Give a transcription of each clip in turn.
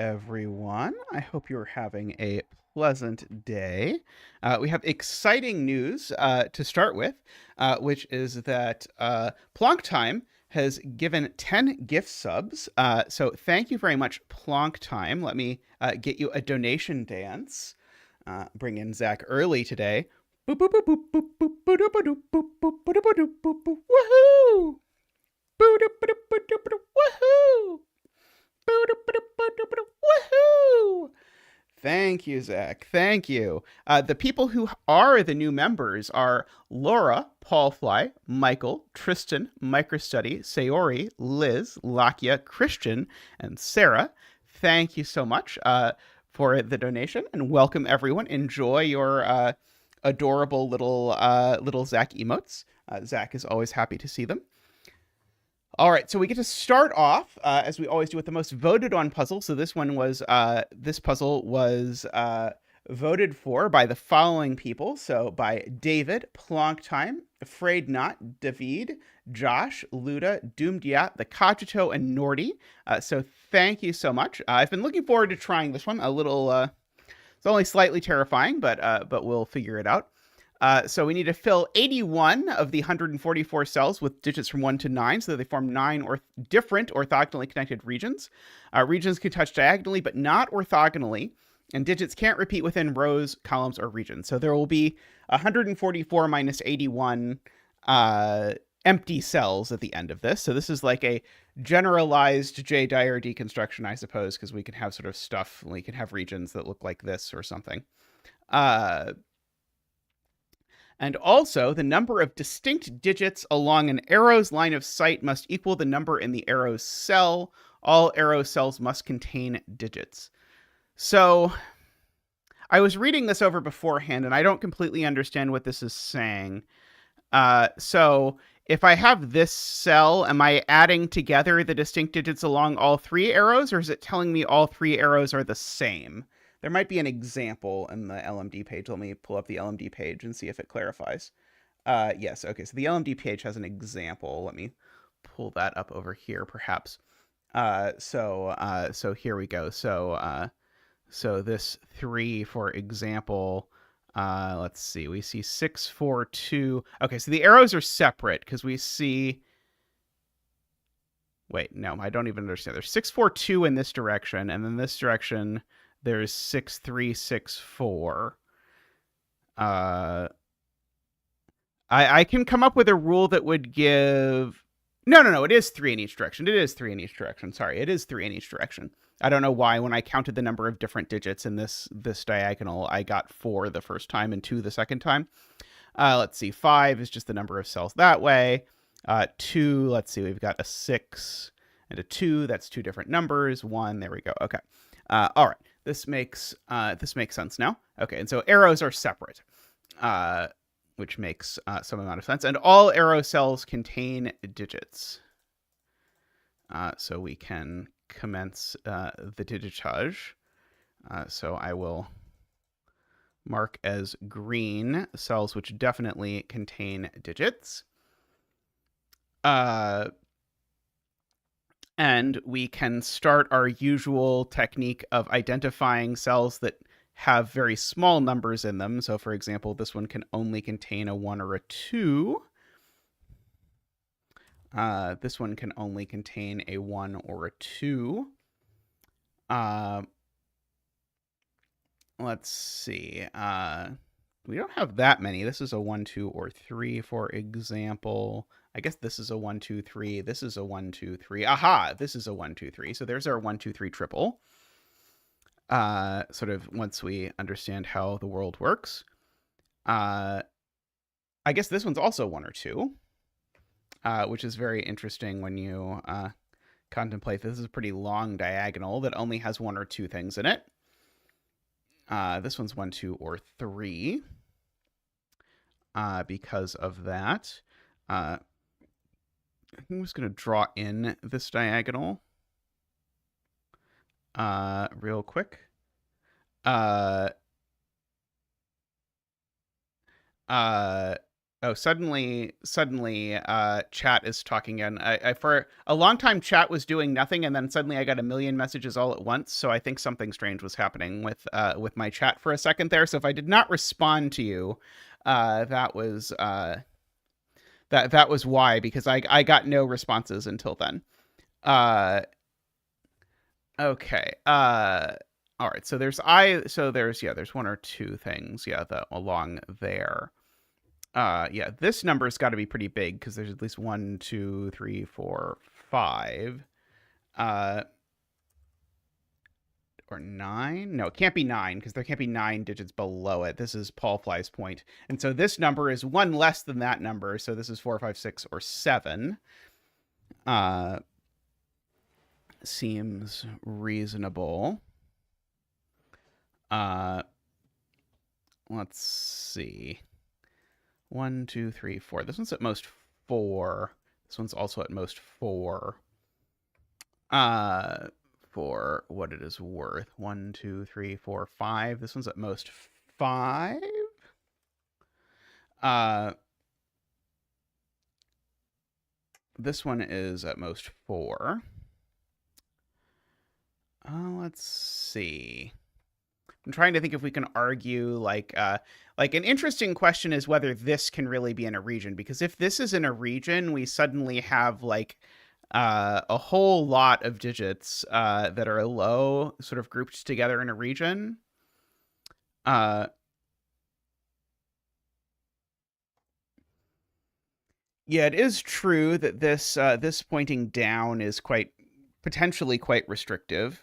everyone. I hope you're having a pleasant day. We have exciting news to start with, which is that Plonk Time has given 10 gift subs. So thank you very much, Plonk Time. Let me get you a donation dance. Bring in Zach early today. Boop, boop, boop, boop, boop, boop, boop, boop, boop, boop, boop, boop, boop, boop, boop. Woohoo! Boop, boop, boop, boop, boop, boop, woohoo! Woohoo! Thank you, Zach. Thank you. The people who are the new members are Laura, Paulfly, Michael, Tristan, Microstudy, Sayori, Liz, Lakia, Christian, and Sarah. Thank you so much for the donation, and welcome everyone. Enjoy your adorable little Zach emotes. Zach is always happy to see them. All right, so we get to start off as we always do with the most voted on puzzle. So this puzzle was voted for by the following people. So by David, Plonktime, AFrayedKnot, David, Josh, Luda, Doomdia, the Cogito, and Nordy. So thank you so much. I've been looking forward to trying this one. It's only slightly terrifying, but we'll figure it out. So we need to fill 81 of the 144 cells with digits from 1 to 9 so that they form 9 different orthogonally connected regions. Regions can touch diagonally, but not orthogonally, and digits can't repeat within rows, columns, or regions. So there will be 144 minus 81 empty cells at the end of this. So this is like a generalized J. Dyer deconstruction, I suppose, because we can have sort of stuff, we can have regions that look like this or something. And also, the number of distinct digits along an arrow's line of sight must equal the number in the arrow's cell. All arrow cells must contain digits. So, I was reading this over beforehand, and I don't completely understand what this is saying. So, if I have this cell, am I adding together the distinct digits along all 3 arrows, or is it telling me all 3 arrows are the same? There might be an example in the LMD page. Let me pull up the LMD page and see if it clarifies. Yes, okay, so the LMD page has an example. Let me pull that up over here, perhaps. So here we go. So this 3, for example, let's see. We see 6, 4, 2. Okay, so the arrows are separate because we see... Wait, no, I don't even understand. There's 6, 4, 2 in this direction, and then this direction... There's 6, 3, 6, 4. I can come up with a rule that would give... No. It is 3 in each direction. It is 3 in each direction. Sorry, it is 3 in each direction. I don't know why when I counted the number of different digits in this diagonal, I got 4 the first time and 2 the second time. Let's see. 5 is just the number of cells that way. 2, let's see. We've got a 6 and a 2. That's 2 different numbers. 1, there we go. Okay. All right. This makes sense now. Okay, and so arrows are separate, which makes some amount of sense. And all arrow cells contain digits. So we can commence the digitage. So I will mark as green cells which definitely contain digits. And we can start our usual technique of identifying cells that have very small numbers in them. So, for example, this one can only contain a 1 or a 2. This one can only contain a 1 or a 2. Let's see. We don't have that many. This is a 1, 2, or 3, for example. I guess this is a 1, 2, 3. This is a 1, 2, 3. Aha! This is a 1, 2, 3. So there's our 1, 2, 3 triple. Sort of once we understand how the world works. I guess this one's also 1 or 2, which is very interesting when you contemplate this is a pretty long diagonal that only has 1 or 2 things in it. This one's 1, 2, or 3 because of that. I'm just going to draw in this diagonal real quick. suddenly, chat is talking in. I for a long time, chat was doing nothing, and then suddenly I got a million messages all at once. So I think something strange was happening with my chat for a second there. So if I did not respond to you, that was that was why, because I got no responses until then. Okay. All right. So there's one or two things that along there. This number's got to be pretty big because there's at least 1, 2, 3, 4, 5. Or 9? No, it can't be 9 because there can't be 9 digits below it. This is Paul Fly's point. And so this number is 1 less than that number. So this is 4, 5, 6, or 7. Seems reasonable. Let's see. 1, 2, 3, 4. This one's at most 4. This one's also at most 4. For what it is worth. 1, 2, 3, 4, 5. This one's at most 5. This one is at most 4. Let's see. I'm trying to think if we can argue like an interesting question is whether this can really be in a region, because if this is in a region, we suddenly have like a whole lot of digits that are low sort of grouped together in a region. Yeah, it is true that this pointing down is potentially quite restrictive.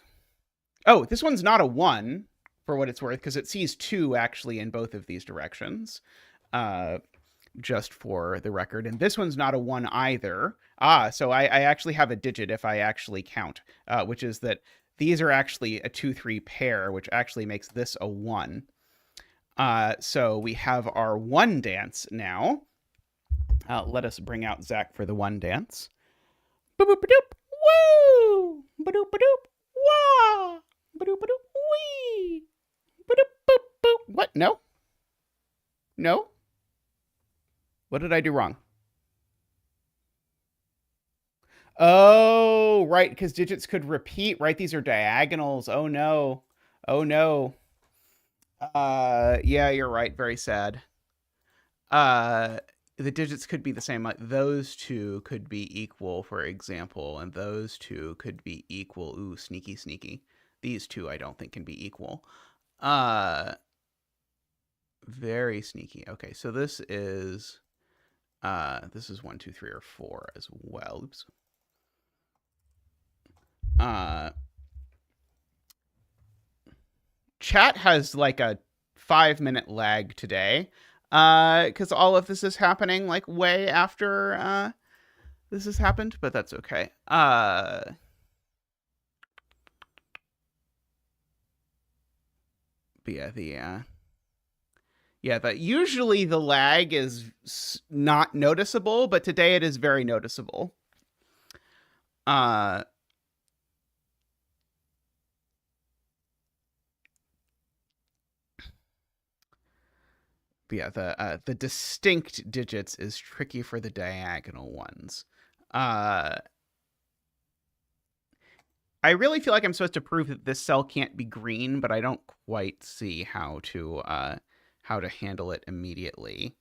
Oh, this one's not a 1 for what it's worth, because it sees 2 actually in both of these directions, just for the record. And this one's not a 1 either. So I actually have a digit if I actually count, which is that these are actually a 2-3 pair, which actually makes this a 1. So we have our 1 dance now. Let us bring out Zach for the 1 dance. Boop-boop-a-doop. Woo! Ba-doop-a-doop. Wah! Ba-doop-a-doop. Wee! Ba-doop-boop-boop. What? No? No? What did I do wrong? Oh, right, because digits could repeat, right? These are diagonals. Oh, no. Oh, no. Yeah, you're right. Very sad. The digits could be the same. Like those 2 could be equal, for example, and those 2 could be equal. Ooh, sneaky, sneaky. These 2 I don't think can be equal. Very sneaky. Okay, so this is 1, 2, 3, or 4 as well. Oops. Chat has like a 5-minute lag today, because all of this is happening like way after this has happened, but that's okay. But yeah, but usually the lag is not noticeable, but today it is very noticeable. But yeah, the distinct digits is tricky for the diagonal ones. I really feel like I'm supposed to prove that this cell can't be green, but I don't quite see how to handle it immediately.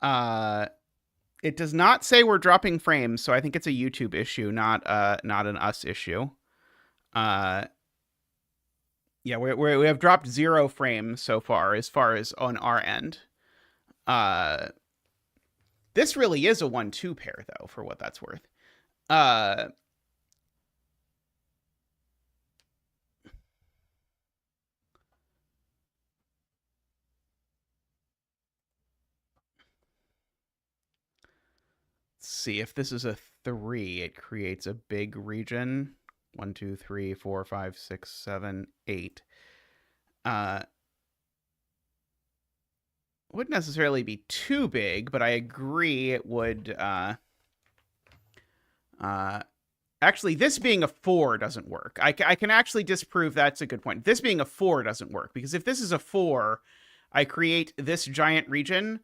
It does not say we're dropping frames, so I think it's a YouTube issue, not an us issue. Yeah, we have dropped 0 frames so far as on our end. This really is a 1-2 pair, though, for what that's worth. Let's see, if this is a 3, it creates a big region. 1, 2, 3, 4, 5, 6, 7, 8. Wouldn't necessarily be too big, but I agree it would. Actually, this being a 4 doesn't work. I can actually disprove that's a good point. This being a 4 doesn't work, because if this is a 4, I create this giant region.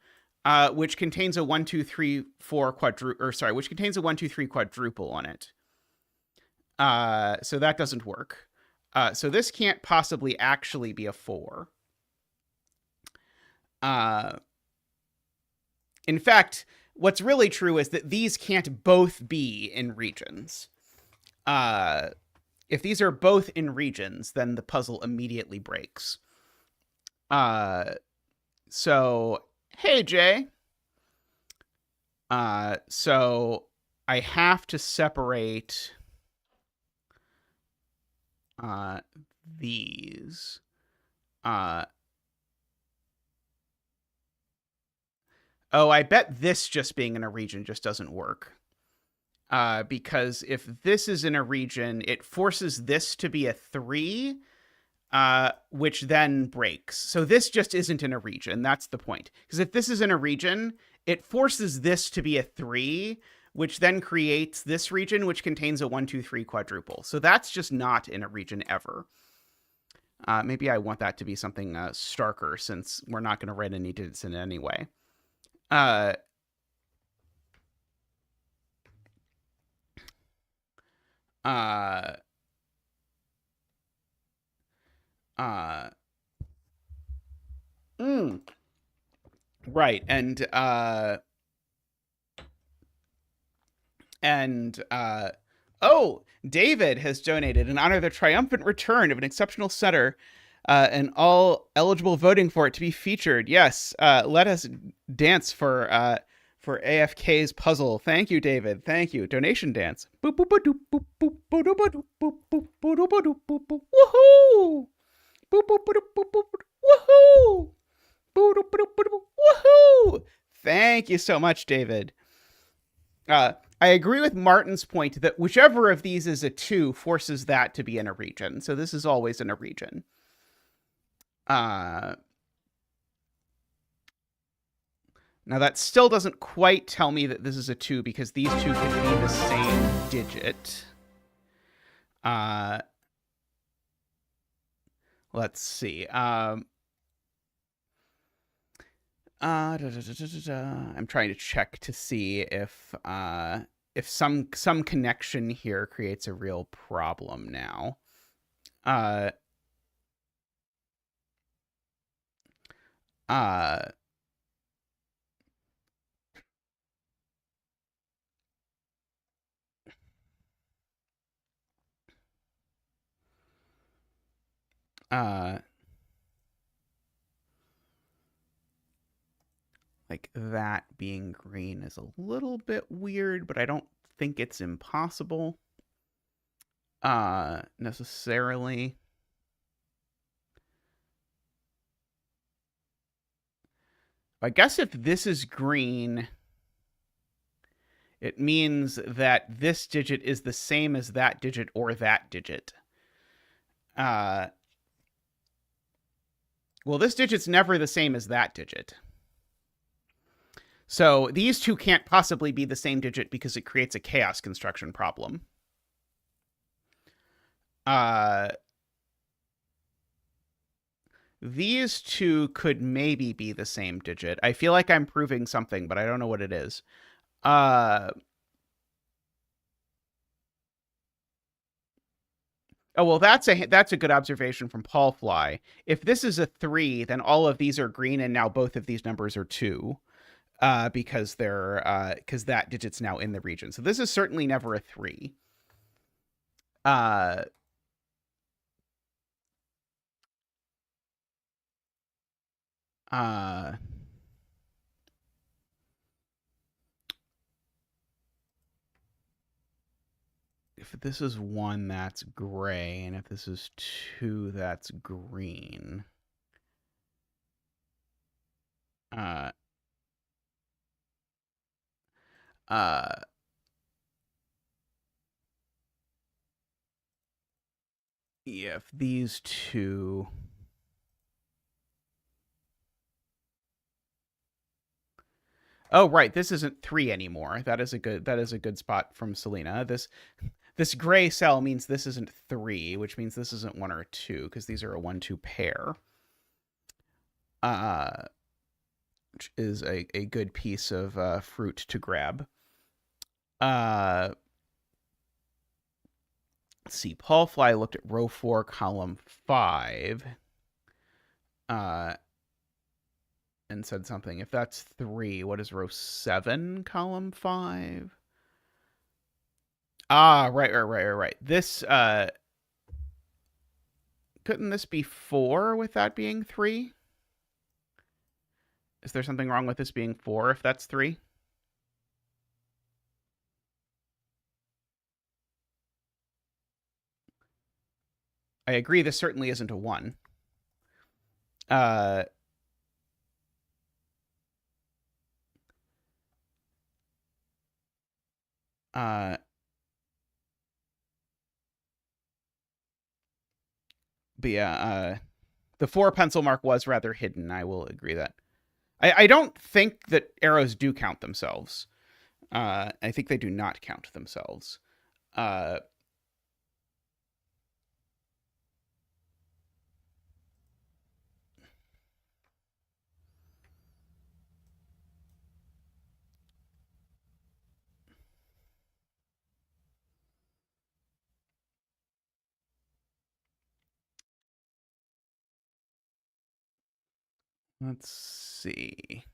which contains a 1, 2, 3, 4 quadruple, or sorry, which contains a 1, 2, 3 quadruple on it. So that doesn't work. So this can't possibly actually be a 4. In fact, what's really true is that these can't both be in regions. If these are both in regions, then the puzzle immediately breaks. So, hey, Jay. So I have to separate these. Oh, I bet this just being in a region just doesn't work. Because if this is in a region, it forces this to be a 3, which then breaks. So this just isn't in a region. That's the point. Because if this is in a region, it forces this to be a 3, which then creates this region, which contains a 1, 2, 3 quadruple. So that's just not in a region ever. Maybe I want that to be something starker, since we're not going to write any digits in it anyway. Right. Oh, David has donated in honor of the triumphant return of an exceptional setter, and all eligible voting for it to be featured. Yes, let us dance for AFK's puzzle. Thank you, David. Thank you. Donation dance. Woohoo! Woohoo! Woohoo! Thank you so much, David. I agree with Martin's point that whichever of these is a 2 forces that to be in a region. So this is always in a region. Now that still doesn't quite tell me that this is a 2, because these two can be the same digit. Let's see. I'm trying to check to see if some connection here creates a real problem now. Like that being green is a little bit weird, but I don't think it's impossible. Necessarily. I guess if this is green, it means that this digit is the same as that digit or that digit. Well, this digit's never the same as that digit. So these two can't possibly be the same digit because it creates a chaos construction problem. These two could maybe be the same digit. I feel like I'm proving something, but I don't know what it is. Oh, well, that's a good observation from Paul Fly. If this is a 3, then all of these are green, and now both of these numbers are 2, because that digit's now in the region. So this is certainly never a 3. If this is 1, that's gray, and if this is 2, that's green. If these two... Oh, right, this isn't 3 anymore. That is a good spot from Selena. This gray cell means this isn't 3, which means this isn't 1 or 2, because these are a 1-2 pair. which is a good piece of fruit to grab. Let's see. Paul Fly looked at row 4, column 5, and said something. If that's 3, what is row 7, column 5? Ah, right. This, couldn't this be 4 with that being 3? Is there something wrong with this being 4 if that's 3? I agree this certainly isn't a 1. But yeah, the 4 pencil mark was rather hidden. I will agree that. I don't think that arrows do count themselves. I think they do not count themselves. Let's see.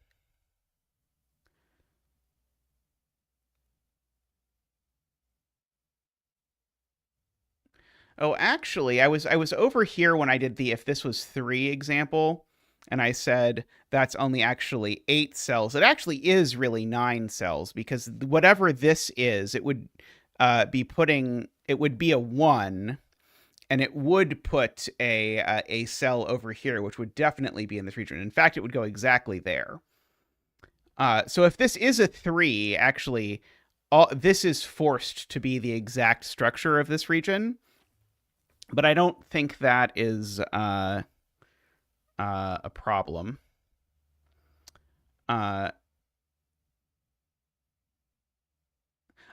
Oh, actually, I was over here when I did the if this was 3 example, and I said that's only actually 8 cells. It actually is really 9 cells, because whatever this is, it would it would be a 1, and it would put a cell over here, which would definitely be in this region. In fact, it would go exactly there. So if this is a 3, actually, this is forced to be the exact structure of this region. But I don't think that is a problem.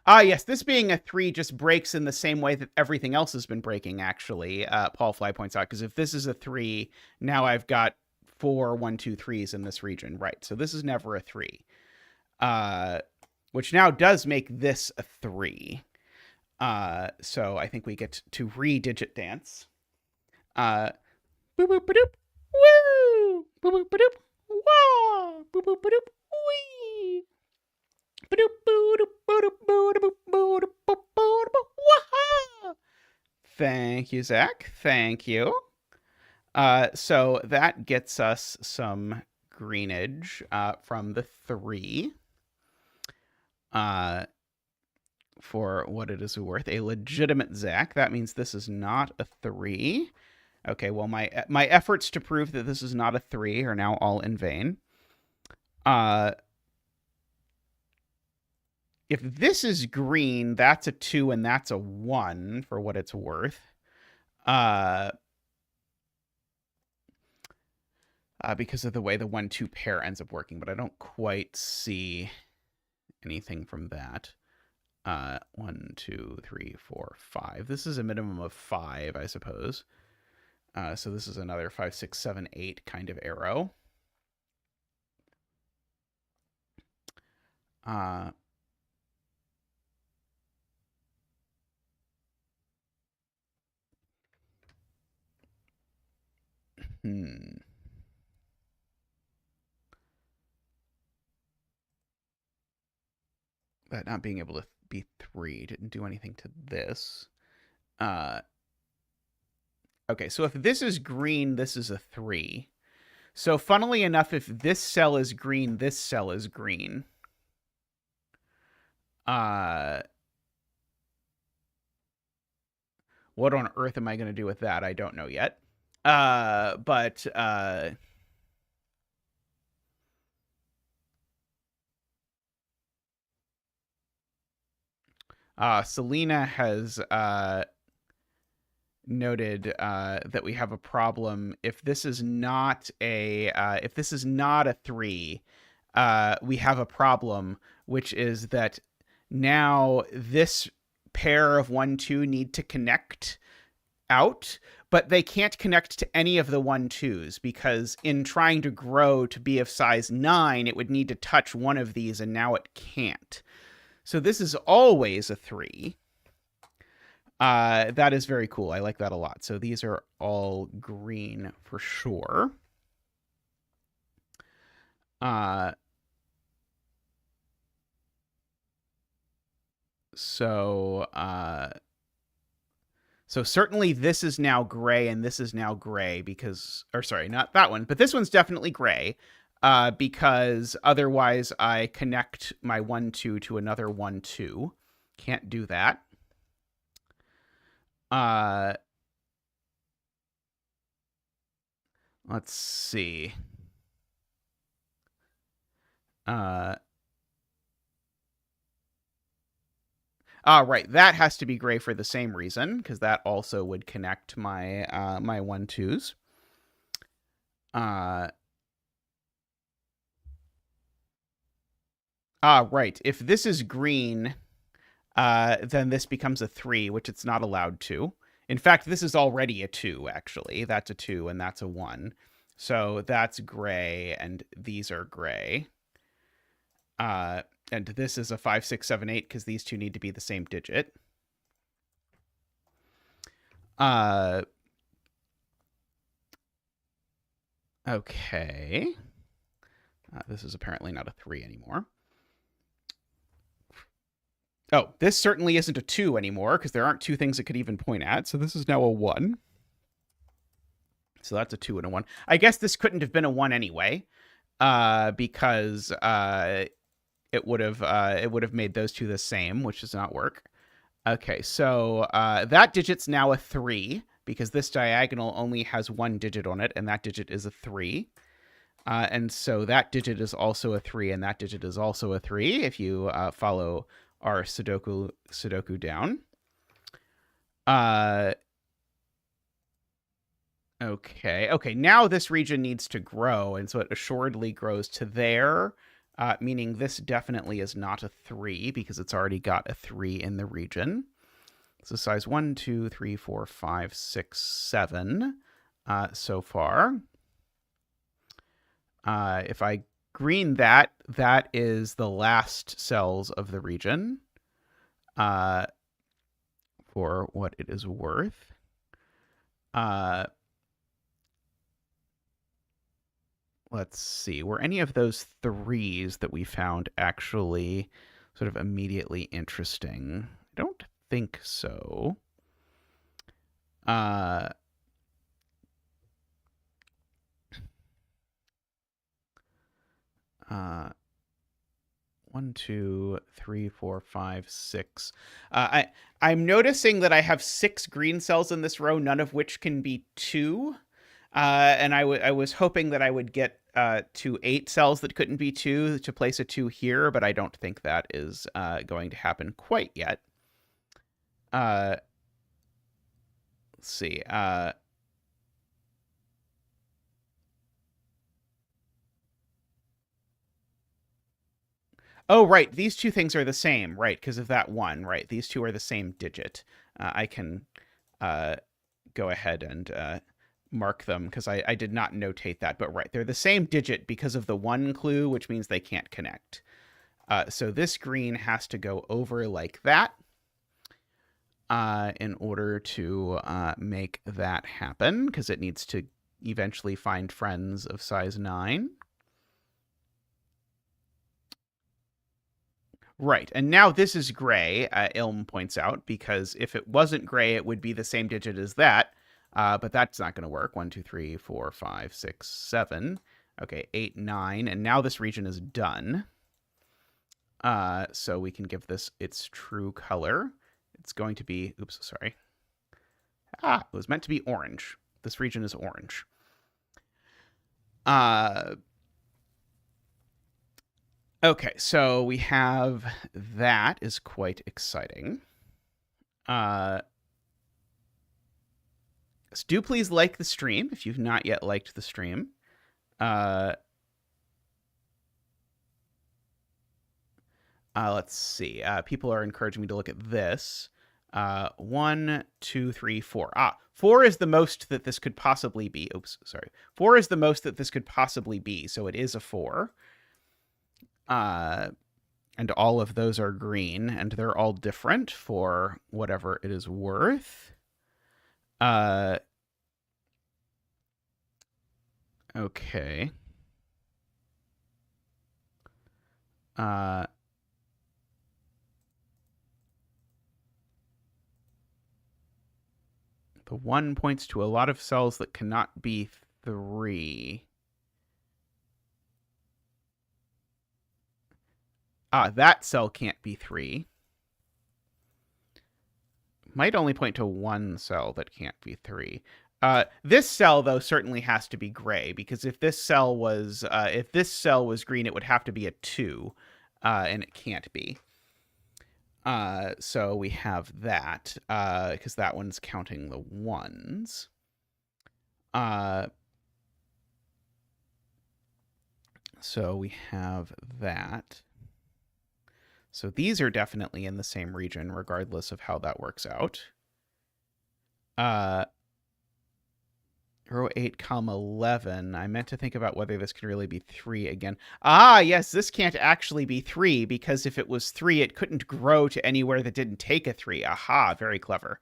Yes, this being a 3 just breaks in the same way that everything else has been breaking, actually, Paul Fly points out, because if this is a 3, now I've got 4 1 2 3s in this region. Right, so this is never a 3. Which now does make this a 3. So I think we get to re-digit dance. Boop boop ba-doop. Woo! Boop boop ba-doop. Wah! Boop boop ba-doop. Wee! Thank you, Zach. Thank you. So that gets us some greenage from the 3. For what it is worth, a legitimate Zach. That means this is not a 3. Okay, well, my efforts to prove that this is not a 3 are now all in vain. If this is green, that's a 2 and that's a 1 for what it's worth. Because of the way the 1-2 pair ends up working, but I don't quite see anything from that. 1 2 3 4 5. This is a minimum of 5, I suppose. So this is another 5 6 7 8 kind of arrow. That not being able to be 3 didn't do anything to this. Okay, so if this is green, this is a 3. So funnily enough, if this cell is green, this cell is green. What on earth am I going to do with that? I don't know yet. But Selena has noted that we have a problem. If this is not a 3, we have a problem, which is that now this pair of 1 2 need to connect out, but they can't connect to any of the 1-2s because in trying to grow to be of size 9, it would need to touch one of these, and now it can't. So this is always a 3. That is very cool. I like that a lot. So these are all green for sure. So certainly this is now gray and this is now gray because, or sorry, not that one, but this one's definitely gray because otherwise I connect my 1-2 to another 1-2. Can't do that. Let's see. Right, that has to be gray for the same reason, because that also would connect my my 1-2s. Right. If this is green, then this becomes a 3, which it's not allowed to. In fact, this is already a 2, actually. That's a 2, and that's a 1. So that's gray, and these are gray. And this is a 5, 6, 7, 8, because these two need to be the same digit. Okay. This is apparently not a 3 anymore. Oh, this certainly isn't a 2 anymore, because there aren't two things it could even point at. So this is now a 1. So that's a 2 and a 1. I guess this couldn't have been a 1 anyway, because it would have made those two the same, which does not work. Okay, so that digit's now a 3 because this diagonal only has one digit on it, and that digit is a 3. And so that digit is also a 3, and that digit is also a 3 if you follow our Sudoku down. Okay, now this region needs to grow, and so it assuredly grows to there, meaning this definitely is not a 3 because it's already got a 3 in the region. So size 1, 2, 3, 4, 5, 6, 7 so far. If I green that, that is the last cells of the region for what it is worth. Let's see, were any of those 3s that we found actually sort of immediately interesting? I don't think so. 1, 2, 3, 4, 5, 6. I'm noticing that I have 6 green cells in this row, none of which can be 2. And I was hoping that I would get to 8 cells that couldn't be 2 to place a 2 here, but I don't think that is going to happen quite yet. Let's see. Oh, right. These two things are the same, right? Because of that 1, right? These two are the same digit. I can go ahead and mark them because I did not notate that, but right, they're the same digit because of the 1 clue, which means they can't connect. So this green has to go over like that in order to make that happen, because it needs to eventually find friends of size 9. Right, and now this is gray, Ilm points out, because if it wasn't gray, it would be the same digit as that. But that's not going to work. 1, 2, 3, 4, 5, 6, 7. Okay, 8, 9. And now this region is done. So we can give this its true color. It's going to be, oops, sorry. It was meant to be orange. This region is orange. Okay, so we have that is quite exciting. So do please like the stream if you've not yet liked the stream. Let's see. People are encouraging me to look at this. 1, 2, 3, 4. 4 is the most that this could possibly be. Oops, sorry. 4 is the most that this could possibly be, so it is a 4. And all of those are green, and they're all different for whatever it is worth. Okay. The 1 points to a lot of cells that cannot be 3. That cell can't be 3. Might only point to one cell that can't be 3. This cell, though, certainly has to be gray, because if this cell was green, it would have to be a 2, and it can't be. So we have that, because that one's counting the 1s. So we have that. So these are definitely in the same region, regardless of how that works out. Row 8, comma 11. I meant to think about whether this can really be 3 again. Yes, this can't actually be 3, because if it was 3, it couldn't grow to anywhere that didn't take a 3. Aha, very clever.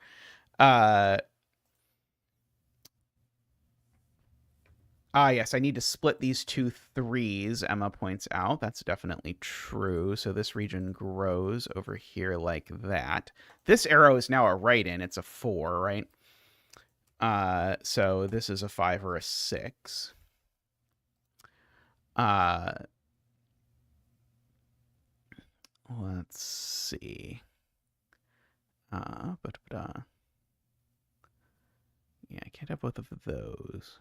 Yes, I need to split these 2 3s, Emma points out. That's definitely true. So this region grows over here like that. This arrow is now a right-in. It's a 4, right? So this is a 5 or a 6. Let's see. Yeah, I can't have both of those.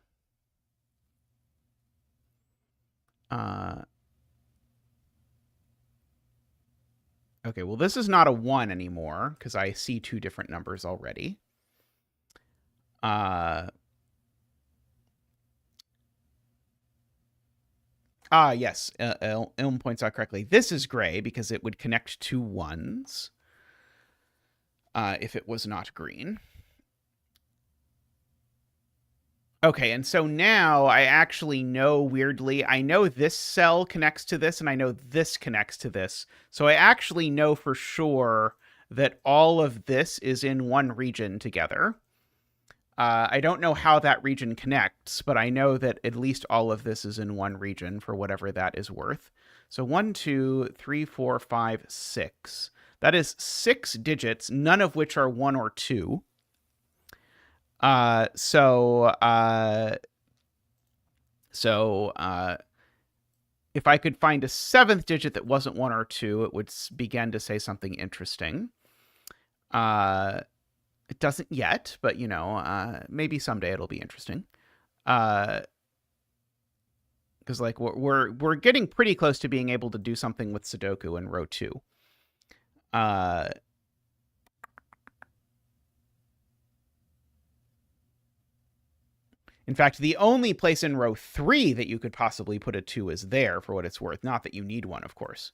Okay, well, this is not a 1 anymore, because I see 2 different numbers already. Yes, Ilm points out correctly. This is gray, because it would connect to 1s if it was not green. Okay, and so now I actually know, weirdly, I know this cell connects to this, and I know this connects to this. So I actually know for sure that all of this is in one region together. I don't know how that region connects, but I know that at least all of this is in one region for whatever that is worth. So 1, 2, 3, 4, 5, 6. That is 6 digits, none of which are 1 or 2. So if I could find a 7th digit that wasn't 1 or 2, it would begin to say something interesting. It doesn't yet, but, you know, maybe someday it'll be interesting. Because, like, we're getting pretty close to being able to do something with Sudoku in row 2. In fact, the only place in row 3 that you could possibly put a 2 is there, for what it's worth. Not that you need one, of course.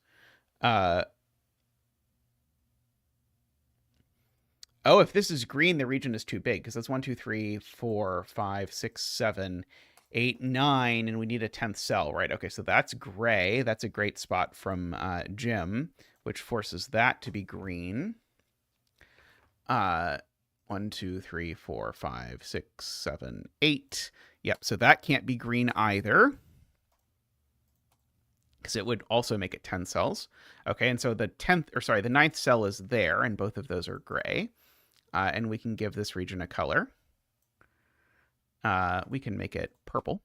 Oh, if this is green, the region is too big, because that's 1, 2, 3, 4, 5, 6, 7, 8, 9, and we need a 10th cell, right? Okay, so that's gray. That's a great spot from Jim, which forces that to be green. 1, 2, 3, 4, 5, 6, 7, 8. Yep, so that can't be green either, because it would also make it 10 cells. Okay, and so the 9th cell is there, and both of those are gray. And we can give this region a color. We can make it purple.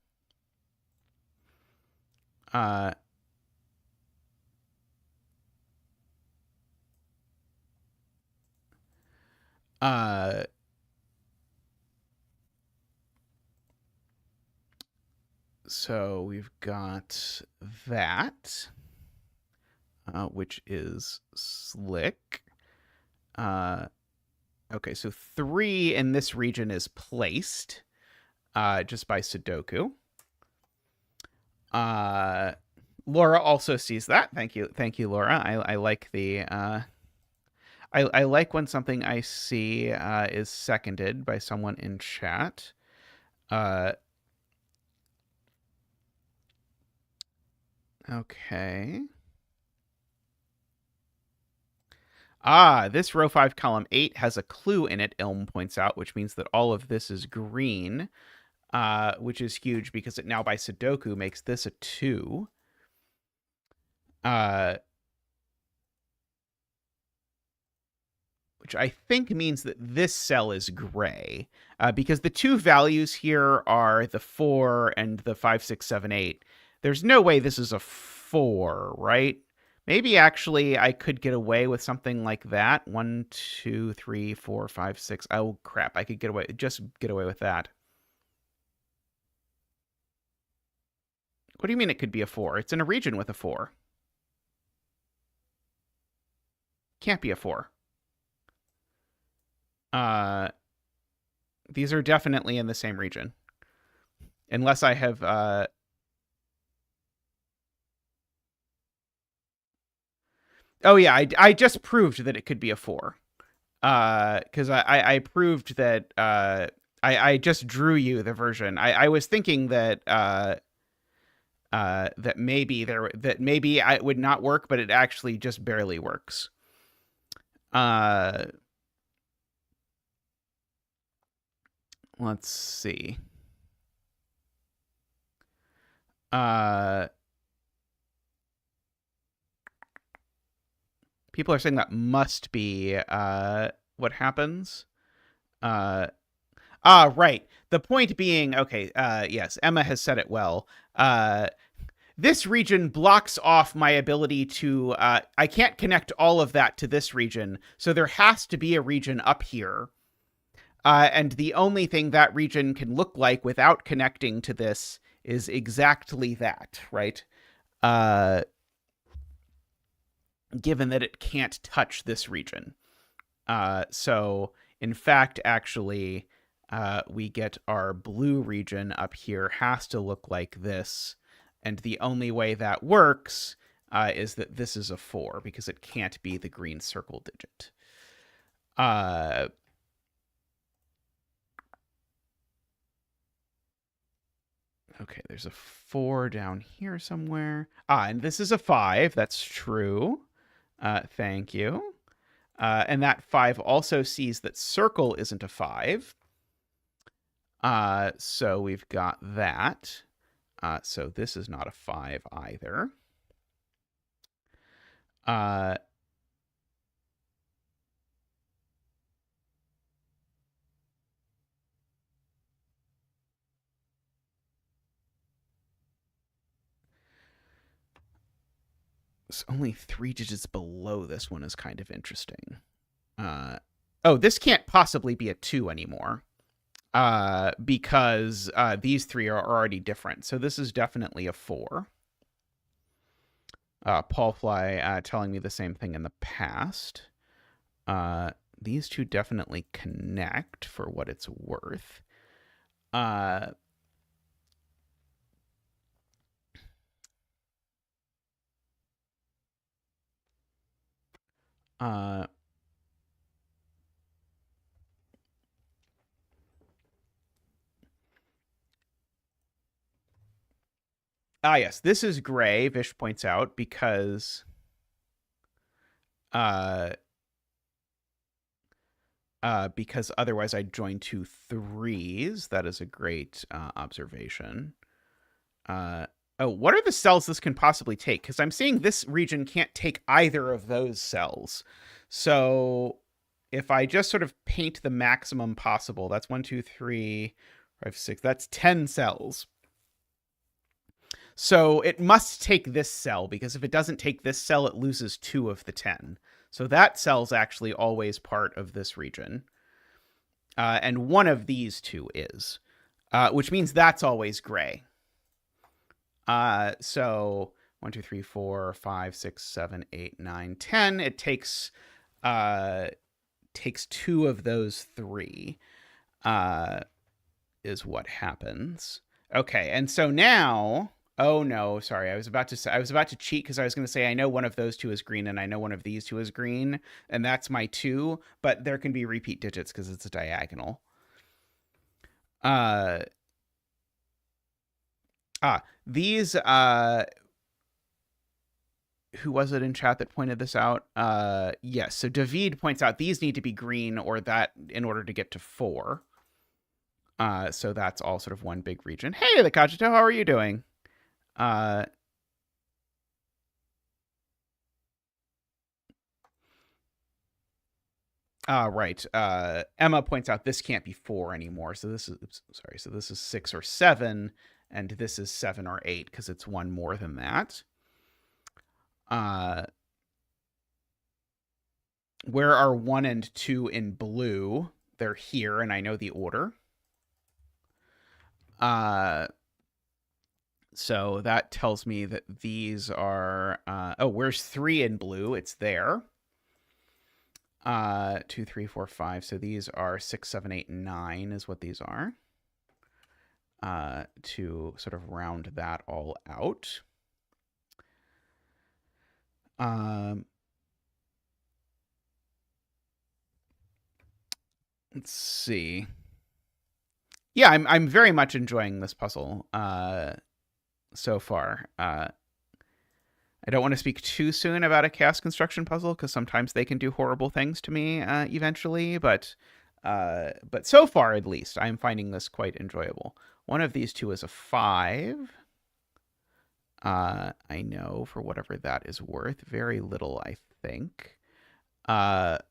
So we've got that, which is slick. Okay, so 3 in this region is placed just by Sudoku. Laura also sees that. Thank you, Laura. I like the I like when something I see is seconded by someone in chat. Okay. This row 5, column 8 has a clue in it, Ilm points out, which means that all of this is green, which is huge because it now by Sudoku makes this a 2. Which I think means that this cell is gray, because the two values here are the 4 and the 5, 6, 7, 8. There's no way this is a 4, right? Maybe actually I could get away with something like that. 1, 2, 3, 4, 5, 6. Oh, crap. I could get away with that. What do you mean it could be a 4? It's in a region with a 4. Can't be a 4. These are definitely in the same region. Unless I have... Oh, yeah, I just proved that it could be a 4. Because I proved that... I just drew you the version. I was thinking that... that maybe it would not work, but it actually just barely works. Let's see. People are saying that must be what happens. Right. The point being, okay, yes, Emma has said it well. This region blocks off my ability to, I can't connect all of that to this region, so there has to be a region up here. And the only thing that region can look like without connecting to this is exactly that, right? Given that it can't touch this region. So, in fact, actually, we get our blue region up here has to look like this. And the only way that works is that this is a 4, because it can't be the green circle digit. Okay, there's a 4 down here somewhere. And this is a 5. That's true. Thank you. And that 5 also sees that circle isn't a 5. So we've got that. So this is not a 5 either. It's only 3 digits below this one is kind of interesting. Oh, this can't possibly be a 2 anymore. Because these 3 are already different. So this is definitely a 4. Paul Fly telling me the same thing in the past. These 2 definitely connect for what it's worth. Yes, this is gray, Vish points out, because otherwise I'd join 2 3s. That is a great observation. Oh, what are the cells this can possibly take? Because I'm seeing this region can't take either of those cells. So if I just sort of paint the maximum possible, that's 1, 2, 3, 5, 6, that's 10 cells. So it must take this cell, because if it doesn't take this cell, it loses 2 of the 10. So that cell's actually always part of this region. And one of these 2 is, which means that's always gray. So 1, 2, 3, 4, 5, 6, 7, 8, 9, 10. It takes 2 of those 3, is what happens. Okay, and so now, Oh no, sorry. I was about to say I was about to cheat because I was going to say I know one of those two is green and I know one of these two is green, and that's my 2, but there can be repeat digits because it's a diagonal. Uh these who was it in chat that pointed this out? Yes. So David points out these need to be green or that in order to get to 4. So that's all sort of one big region. Hey, the Kajito, how are you doing? Right. Emma points out this can't be 4 anymore. So this is, oops, sorry. So this is 6 or 7, and this is 7 or 8 because it's one more than that. Where are 1 and 2 in blue? They're here, and I know the order. So that tells me that these are, oh, where's 3 in blue? It's there. 2, 3, 4, 5. So these are 6, 7, 8, 9 is what these are. To sort of round that all out. Let's see. Yeah, I'm very much enjoying this puzzle so far. I don't want to speak too soon about a chaos construction puzzle because sometimes they can do horrible things to me eventually, but so far at least I'm finding this quite enjoyable. One of these two is a 5. I know, for whatever that is worth. Very little, I think. Let's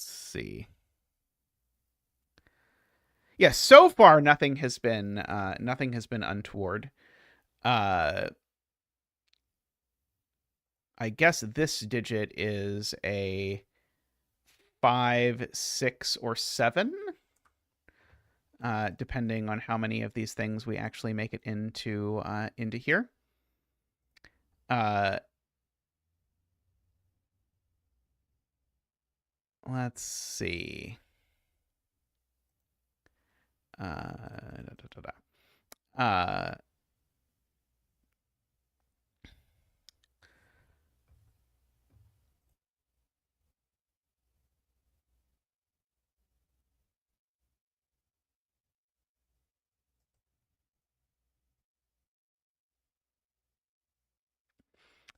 see. Yes, so far nothing has been untoward. I guess this digit is a 5, 6, or 7, depending on how many of these things we actually make it into here. Let's see. I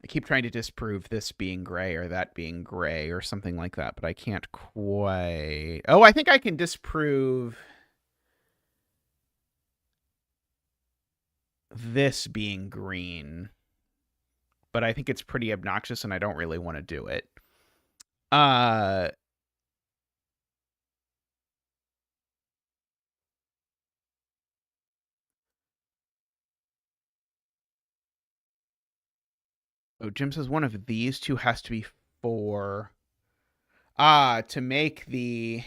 keep trying to disprove this being gray or that being gray or something like that, but I can't quite. Oh, I think I can disprove this being green, but I think it's pretty obnoxious and I don't really want to do it. Oh, Jim says one of these two has to be 4. To make the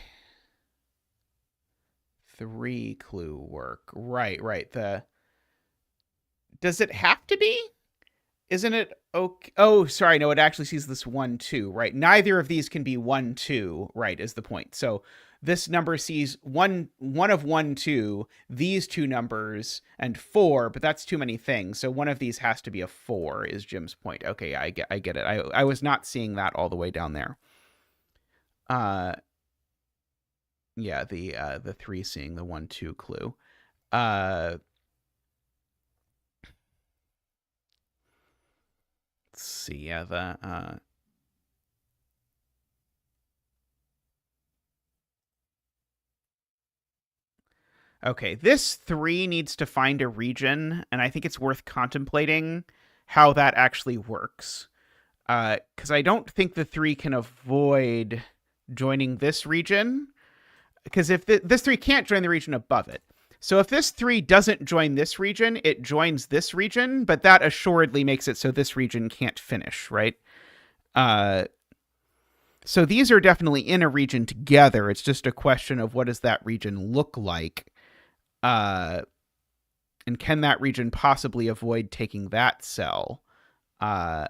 3 clue work. Right. Does it have to be? Isn't it okay? Oh, sorry. No, it actually sees this 1, 2, right? Neither of these can be 1, 2, right, is the point. So this number sees one of 1, 2, these two numbers, and 4, but that's too many things. So one of these has to be a 4, is Jim's point. Okay, I get it. I was not seeing that all the way down there. Yeah, the 3 seeing the 1, 2 clue. Let's see. Yeah, the okay, this 3 needs to find a region, and I think it's worth contemplating how that actually works. Because I don't think the 3 can avoid joining this region. Because if this 3 can't join the region above it. So if this 3 doesn't join this region, it joins this region, but that assuredly makes it so this region can't finish, right? So these are definitely in a region together. It's just a question of what does that region look like? And can that region possibly avoid taking that cell? I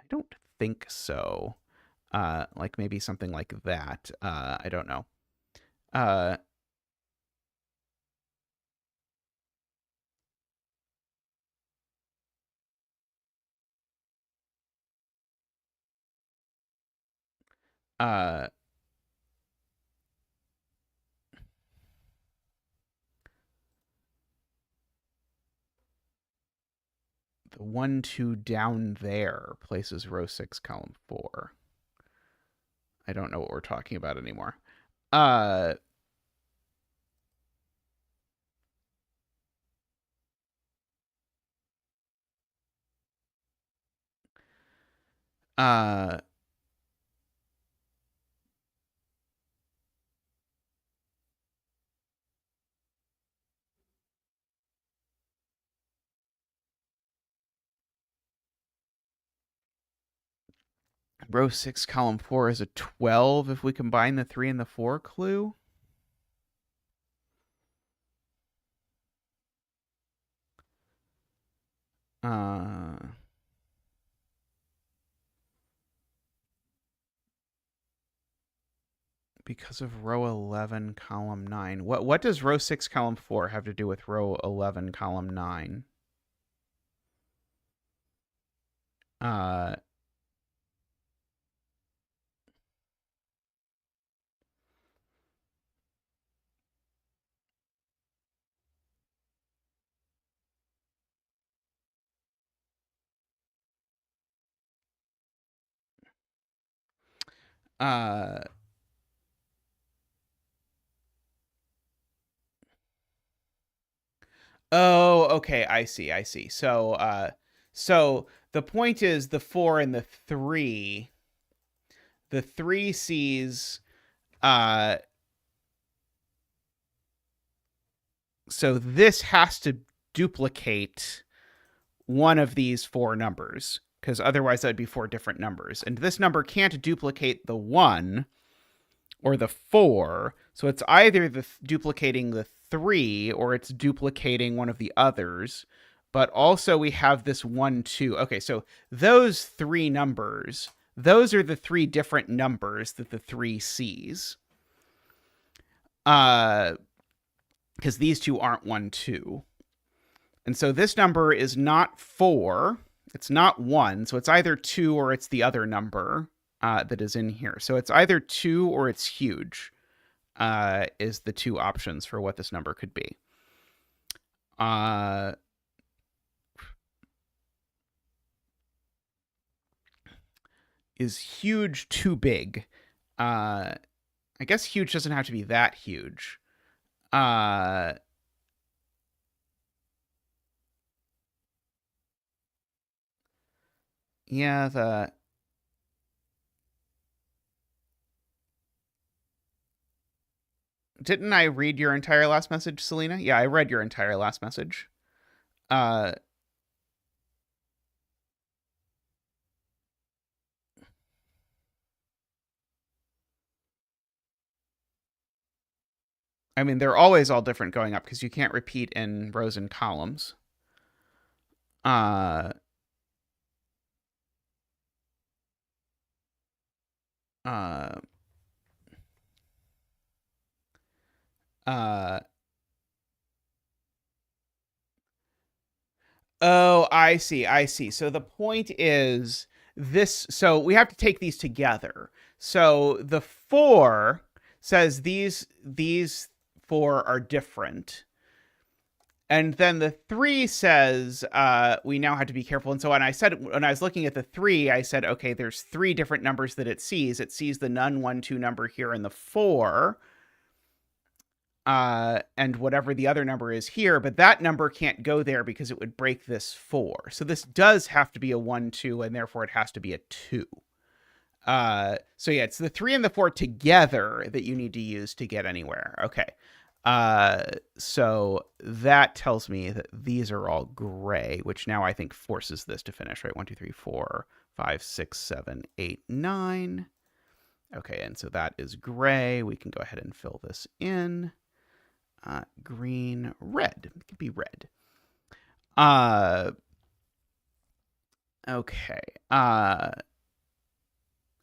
don't think so. Like maybe something like that. I don't know. Uh, uh, the 1, 2 down there places row 6, column 4. I don't know what we're talking about anymore. Uh, uh, row 6, column 4 is a 12 if we combine the 3 and the 4 clue. Because of row 11, column 9. What does row 6, column 4 have to do with row 11, column 9? Uh, uh, oh, okay, I see, I see. So the point is the 4 and the 3. The 3 sees, uh, so this has to duplicate one of these 4 numbers, because otherwise that would be 4 different numbers. And this number can't duplicate the 1 or the 4, so it's either duplicating the 3 or it's duplicating one of the others. But also we have this 1, 2. Okay, so those 3 numbers, those are the 3 different numbers that the 3 sees. Because these two aren't 1, 2. And so this number is not 4. It's not 1. So it's either 2 or it's the other number that is in here. So it's either 2 or it's huge is the 2 options for what this number could be. Is huge too big? I guess huge doesn't have to be that huge. Yeah, didn't I read your entire last message, Selena? Yeah, I read your entire last message. I mean, they're always all different going up because you can't repeat in rows and columns. Uh, uh, uh, oh, I see. I see. So the point is this. So we have to take these together. So the 4 says these 4 are different. And then the 3 says we now have to be careful. And so when I was looking at the 3, I said, okay, there's 3 different numbers that it sees. It sees the none, 1, 2 number here and the 4. And whatever the other number is here, but that number can't go there because it would break this 4. So this does have to be a 1, 2, and therefore it has to be a 2. So yeah, it's the 3 and the 4 together that you need to use to get anywhere. Okay. So that tells me that these are all gray, which now I think forces this to finish, right? 1, 2, 3, 4, 5, 6, 7, 8, 9. Okay, and so that is gray. We can go ahead and fill this in. Green, red. It could be red. Okay.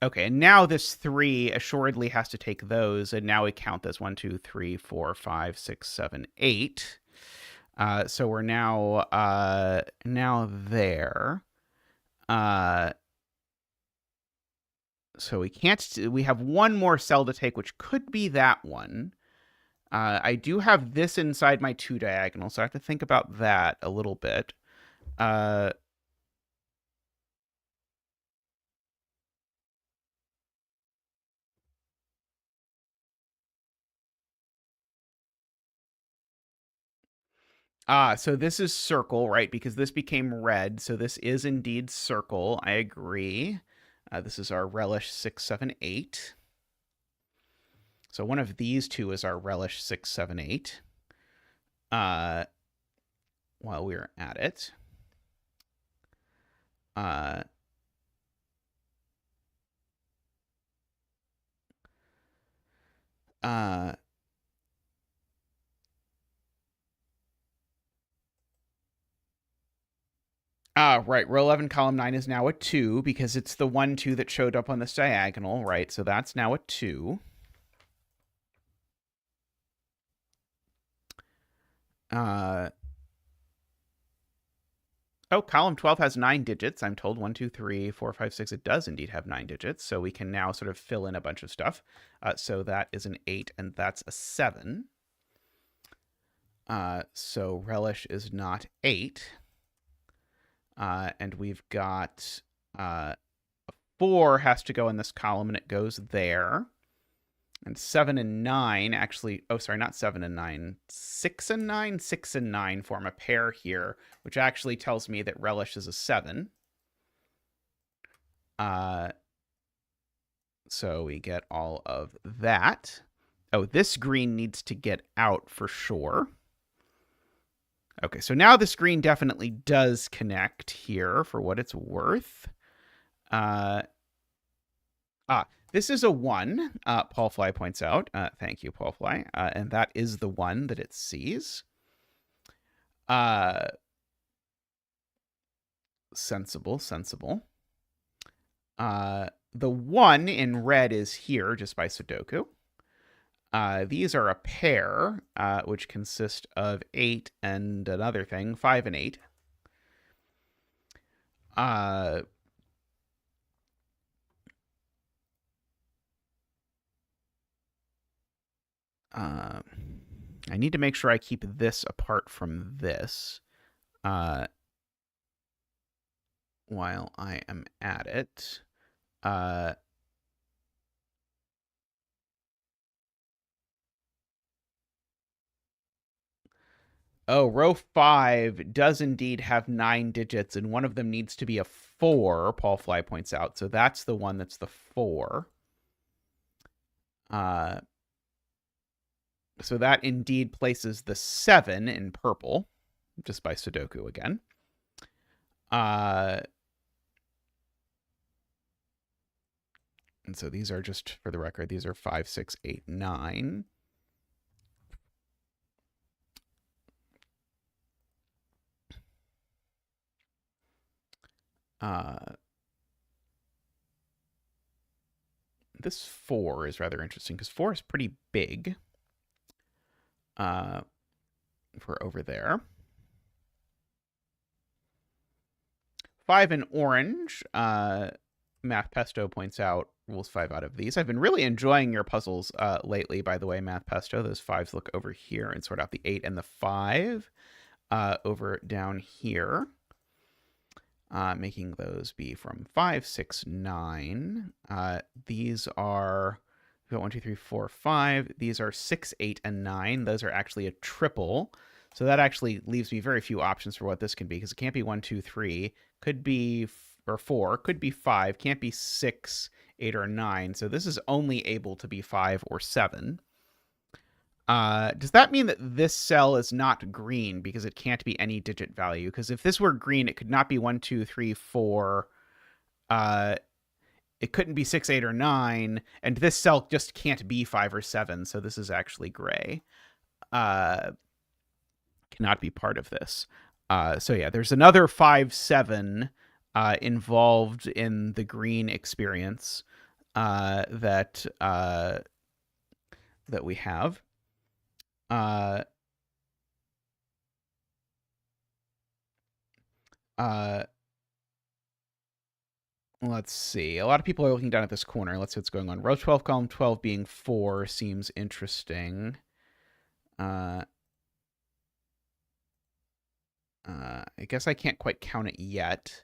Okay, and now this 3 assuredly has to take those, and now we count this 1, 2, 3, 4, 5, 6, 7, 8. So we're now there. So we have one more cell to take, which could be that one. I do have this inside my 2 diagonal, so I have to think about that a little bit. So this is circle, right? Because this became red, so this is indeed circle. I agree. This is our relish 6, 7, 8. So one of these two is our relish 6, 7, 8. While we're at it. Right. Row 11, column 9 is now a 2 because it's the 1, 2 that showed up on this diagonal, right? So that's now a 2. Oh, column 12 has 9 digits. I'm told 1, 2, 3, 4, 5, 6. It does indeed have 9 digits. So we can now sort of fill in a bunch of stuff. So that is an 8, and that's a 7. So relish is not 8. And we've got 4 has to go in this column, and it goes there. And 7 and 9 actually, oh, sorry, not 7 and 9, 6 and 9, 6 and 9 form a pair here, which actually tells me that relish is a 7. So we get all of that. Oh, this green needs to get out for sure. Okay, so now this green definitely does connect here for what it's worth. This is a 1, Paul Fly points out. Thank you, Paul Fly. And that is the 1 that it sees. Sensible. The 1 in red is here just by sudoku. These are a pair, which consist of 8 and another thing, 5 and 8. I need to make sure I keep this apart from this while I am at it. Oh, row 5 does indeed have 9 digits, and one of them needs to be a 4, Paul Fly points out. So that's the one that's the 4. So that indeed places the 7 in purple, just by sudoku again. And so these are, just for the record, these are 5, 6, 8, 9. This 4 is rather interesting because 4 is pretty big. For over there. 5 in orange. Math Pesto points out rules 5 out of these. I've been really enjoying your puzzles lately, by the way, Math Pesto. Those 5s look over here and sort out the 8 and the 5 over down here. Making those be from 5, 6, 9. These are, we've got 1, 2, 3, 4, 5. These are 6, 8, and 9. Those are actually a triple. So that actually leaves me very few options for what this can be, because it can't be 1, 2, 3. Could be, or 4. Could be 5. Can't be 6, 8, or 9. So this is only able to be 5 or 7. Does that mean that this cell is not green because it can't be any digit value? Because if this were green, it could not be 1, 2, 3, 4. It couldn't be 6, 8, or 9. And this cell just can't be 5 or 7. So this is actually gray. Cannot be part of this. So yeah, there's another 5, 7 involved in the green experience. that we have. Uh, let's see. A lot of people are looking down at this corner. Let's see what's going on. Row 12, column 12 being 4 seems interesting. I guess I can't quite count it yet.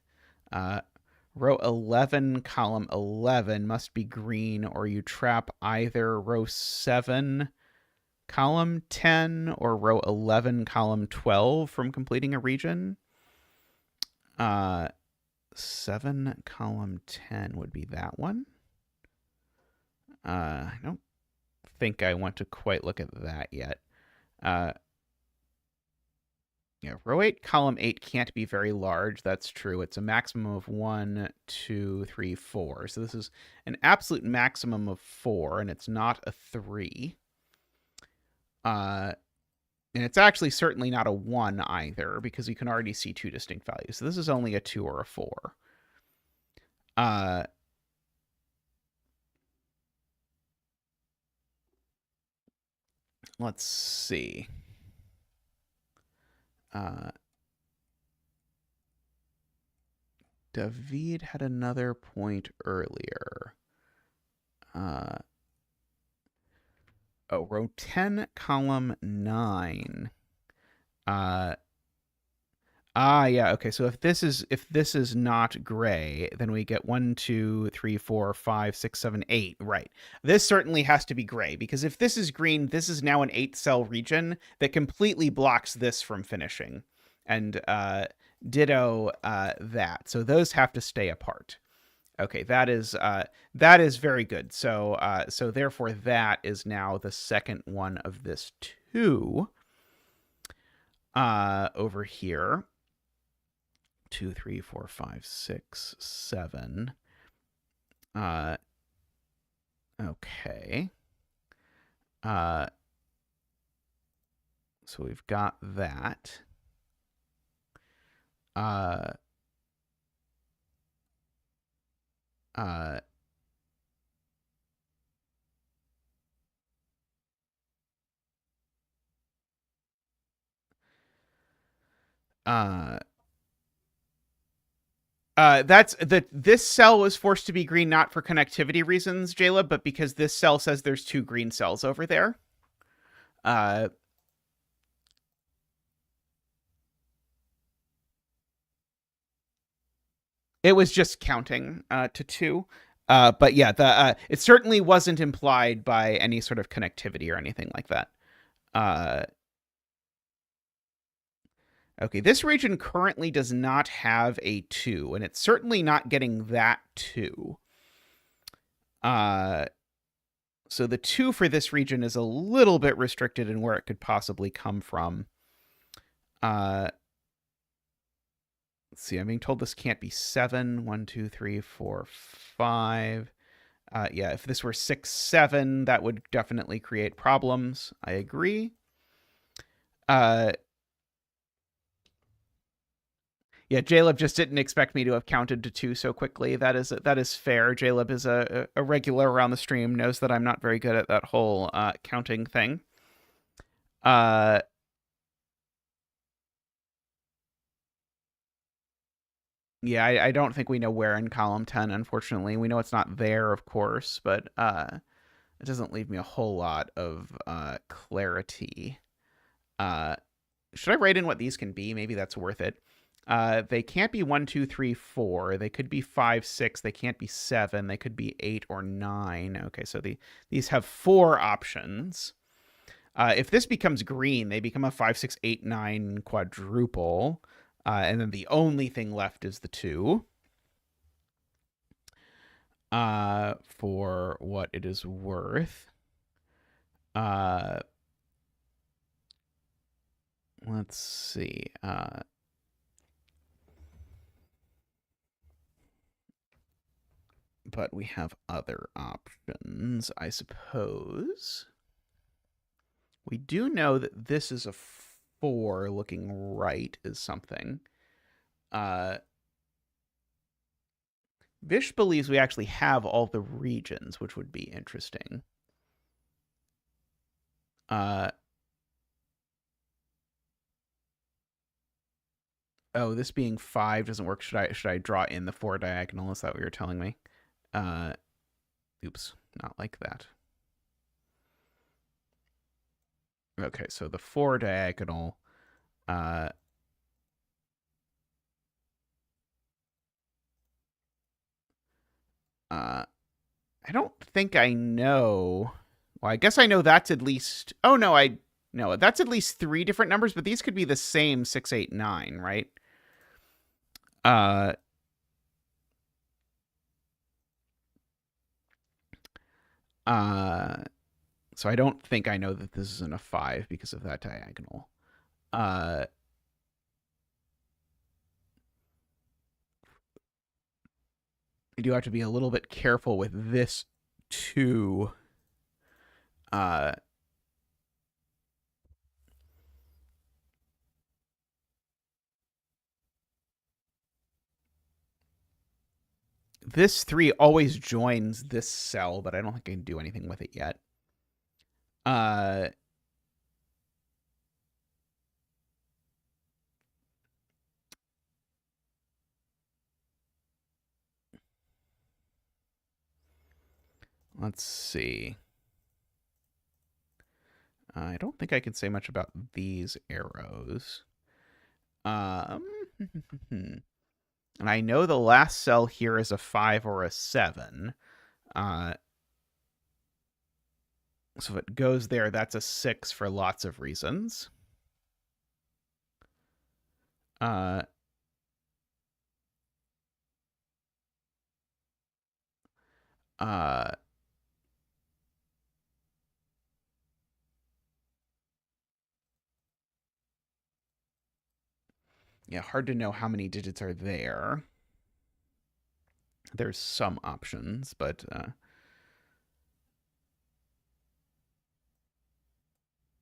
Row 11, column 11 must be green, or you trap either row 7, column 10, or row 11, column 12 from completing a region. 7, column 10 would be that one. I don't think I want to quite look at that yet. Yeah, row 8, column 8 can't be very large. That's true. It's a maximum of 1, 2, 3, 4. So this is an absolute maximum of 4, and it's not a 3. And it's actually certainly not a 1 either, because you can already see 2 distinct values. So this is only a 2 or a 4. Let's see. David had another point earlier. Row 10, column 9. Yeah, okay. So if this is not gray, then we get 1, 2, 3, 4, 5, 6, 7, 8. Right. This certainly has to be gray, because if this is green, this is now an 8-cell region that completely blocks this from finishing. And ditto that. So those have to stay apart. Okay, that is very good. So therefore that is now the second one of this 2 over here. 2, 3, 4, 5, 6, 7. Okay. So we've got that. This cell was forced to be green not for connectivity reasons, Jayla, but because this cell says there's 2 green cells over there. It was just counting to 2. But yeah, it certainly wasn't implied by any sort of connectivity or anything like that. Okay, this region currently does not have a 2, and it's certainly not getting that 2. So the 2 for this region is a little bit restricted in where it could possibly come from. Let's see, I'm being told this can't be 7. 1, 2, 3, 4, 5. Yeah, if this were 6, 7, that would definitely create problems. I agree. Yeah, Jaleb just didn't expect me to have counted to 2 so quickly. That is fair. Jaleb is a regular around the stream, knows that I'm not very good at that whole counting thing. Yeah, I don't think we know where in column 10, unfortunately. We know it's not there, of course, but it doesn't leave me a whole lot of clarity. Should I write in what these can be? Maybe that's worth it. They can't be 1, 2, 3, 4. They could be 5, 6. They can't be 7. They could be 8 or 9. Okay, so these have 4 options. If this becomes green, they become a 5, 6, 8, 9 quadruple. And then the only thing left is the 2. For what it is worth. Let's see. But we have other options, I suppose. We do know that this is a 4 looking right is something. Vish believes we actually have all the regions, which would be interesting. Oh, this being 5 doesn't work. Should I draw in the 4 diagonal? Is that what you're telling me? Oops, not like that. Okay, so the 4 diagonal. I don't think I know. Well, I guess I know that's at least. Oh no, that's at least 3 different numbers, but these could be the same 6, 8, 9, right? So I don't think I know that this isn't a 5 because of that diagonal. I do have to be a little bit careful with this too. This 3 always joins this cell, but I don't think I can do anything with it yet. Let's see. I don't think I can say much about these arrows. And I know the last cell here is a 5 or a 7. So if it goes there, that's a 6 for lots of reasons. Yeah, hard to know how many digits are there. There's some options, but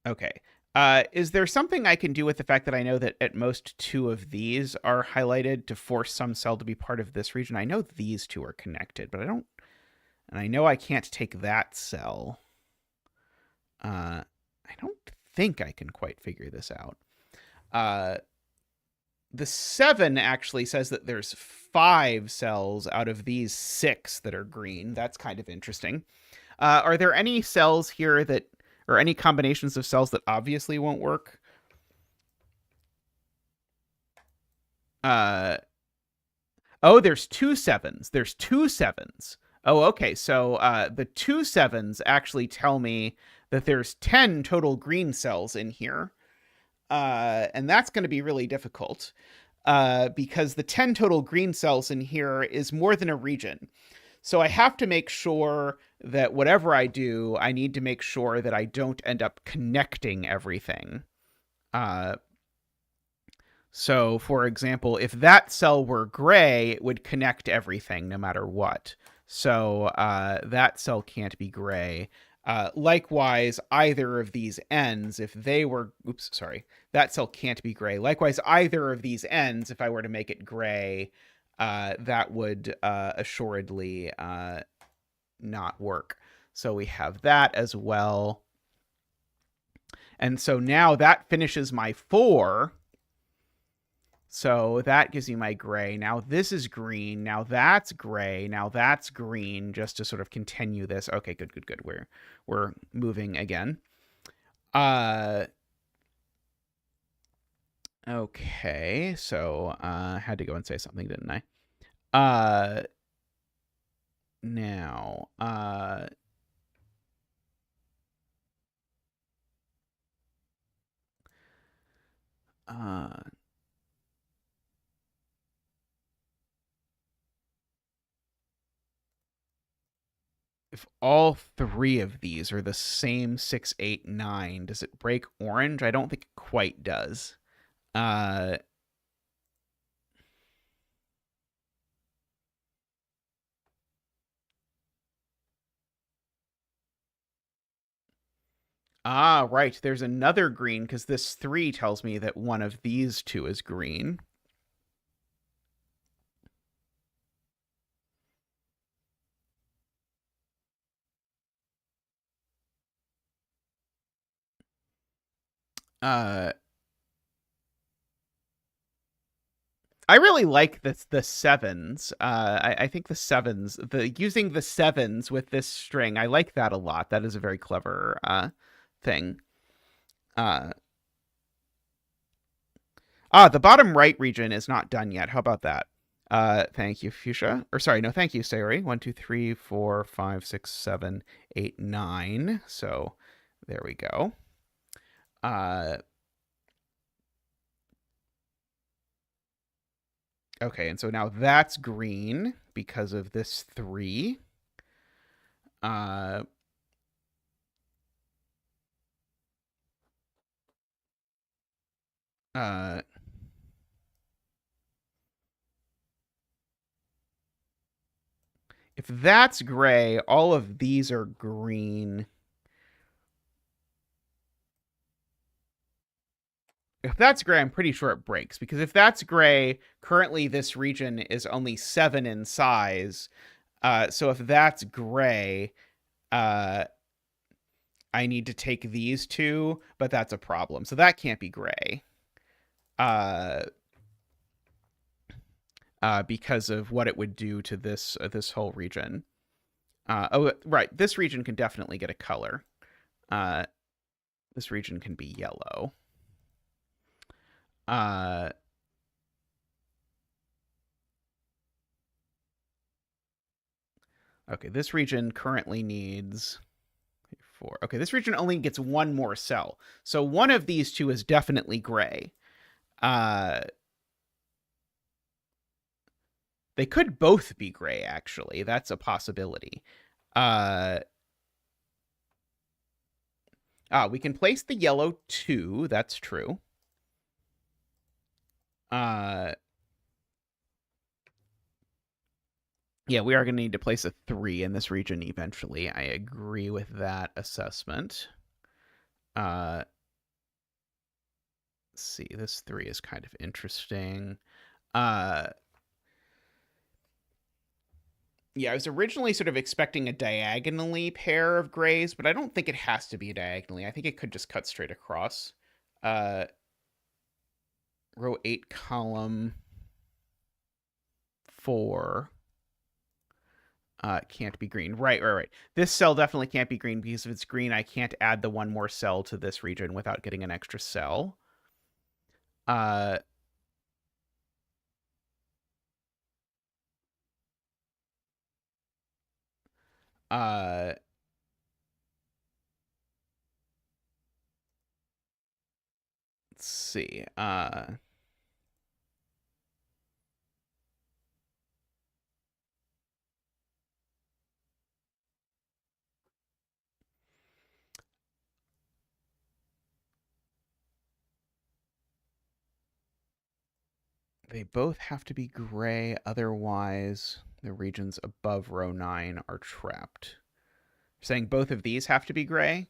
okay. Is there something I can do with the fact that I know that at most 2 of these are highlighted to force some cell to be part of this region? I know these 2 are connected, but I don't, and I know I can't take that cell. I don't think I can quite figure this out. The 7 actually says that there's 5 cells out of these 6 that are green. That's kind of interesting. Are there any cells here that, or any combinations of cells that obviously won't work? Oh, there's 2 7s. There's 2 7s. Oh, okay. So the 2 7s actually tell me that there's 10 total green cells in here. And that's going to be really difficult because the 10 total green cells in here is more than a region. So I have to make sure that whatever I do, I need to make sure that I don't end up connecting everything. So, for example, if that cell were gray, it would connect everything no matter what. So that cell can't be gray. Likewise, either of these ends, if they were, that cell can't be gray. Likewise, either of these ends, if I were to make it gray, that would assuredly not work. So we have that as well. And so now that finishes my 4. So that gives me my gray. Now this is green. Now that's gray. Now that's green, just to sort of continue this. Okay, good. We're moving again. Okay, so I had to go and say something, didn't I? Now, if all 3 of these are the same 6, 8, 9, does it break orange? I don't think it quite does. Right. There's another green because this 3 tells me that one of these 2 is green. I really like the sevens. I think the sevens, using the sevens with this string, I like that a lot. That is a very clever thing. The bottom right region is not done yet. How about that? Thank you, Fuchsia. Or sorry, no, thank you, Sayori. 1, 2, 3, 4, 5, 6, 7, 8, 9. So there we go. Okay, and so now that's green because of this 3. If that's gray, all of these are green. If that's gray, I'm pretty sure it breaks, because if that's gray, currently this region is only 7 in size. So if that's gray, I need to take these two, but that's a problem. So that can't be gray. Because of what it would do to this whole region. Oh, right. This region can definitely get a color. This region can be yellow. Okay, this region currently needs 4. Okay, this region only gets one more cell. So one of these two is definitely gray. They could both be gray, actually. That's a possibility. We can place the yellow 2. That's true. Yeah, we are going to need to place a 3 in this region eventually. I agree with that assessment. Let's see, this 3 is kind of interesting. Yeah, I was originally sort of expecting a diagonally pair of grays, but I don't think it has to be diagonally. I think it could just cut straight across. Row 8, column 4. Can't be green. Right. This cell definitely can't be green, because if it's green, I can't add the one more cell to this region without getting an extra cell. Let's see. They both have to be gray, otherwise the regions above row 9 are trapped. You're saying both of these have to be gray?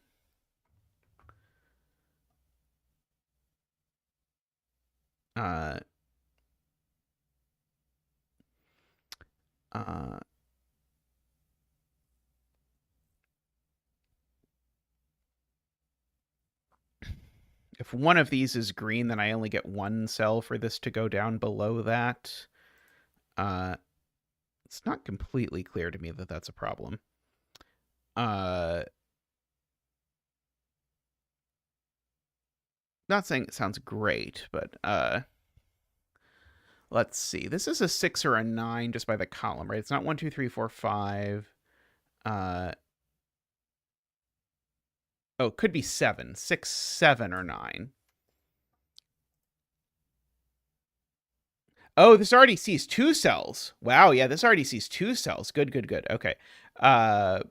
If one of these is green, then I only get one cell for this to go down below that. It's not completely clear to me that that's a problem. Not saying it sounds great, but let's see. This is a 6 or a 9 just by the column, right? It's not 1, 2, 3, 4, 5. Oh, it could be 7. 6, 7, or 9. Oh, this already sees 2 cells. Wow, yeah, this already sees 2 cells. Good. Okay. Right.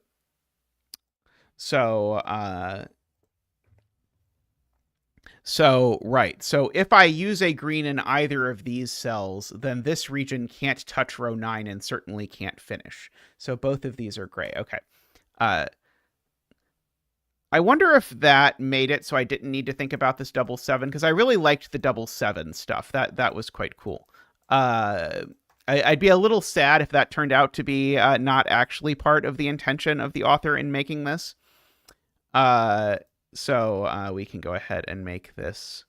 So if I use a green in either of these cells, then this region can't touch row 9 and certainly can't finish. So both of these are gray. Okay. I wonder if that made it so I didn't need to think about this double 7, because I really liked the double 7 stuff. That was quite cool. I'd be a little sad if that turned out to be not actually part of the intention of the author in making this. So we can go ahead and make this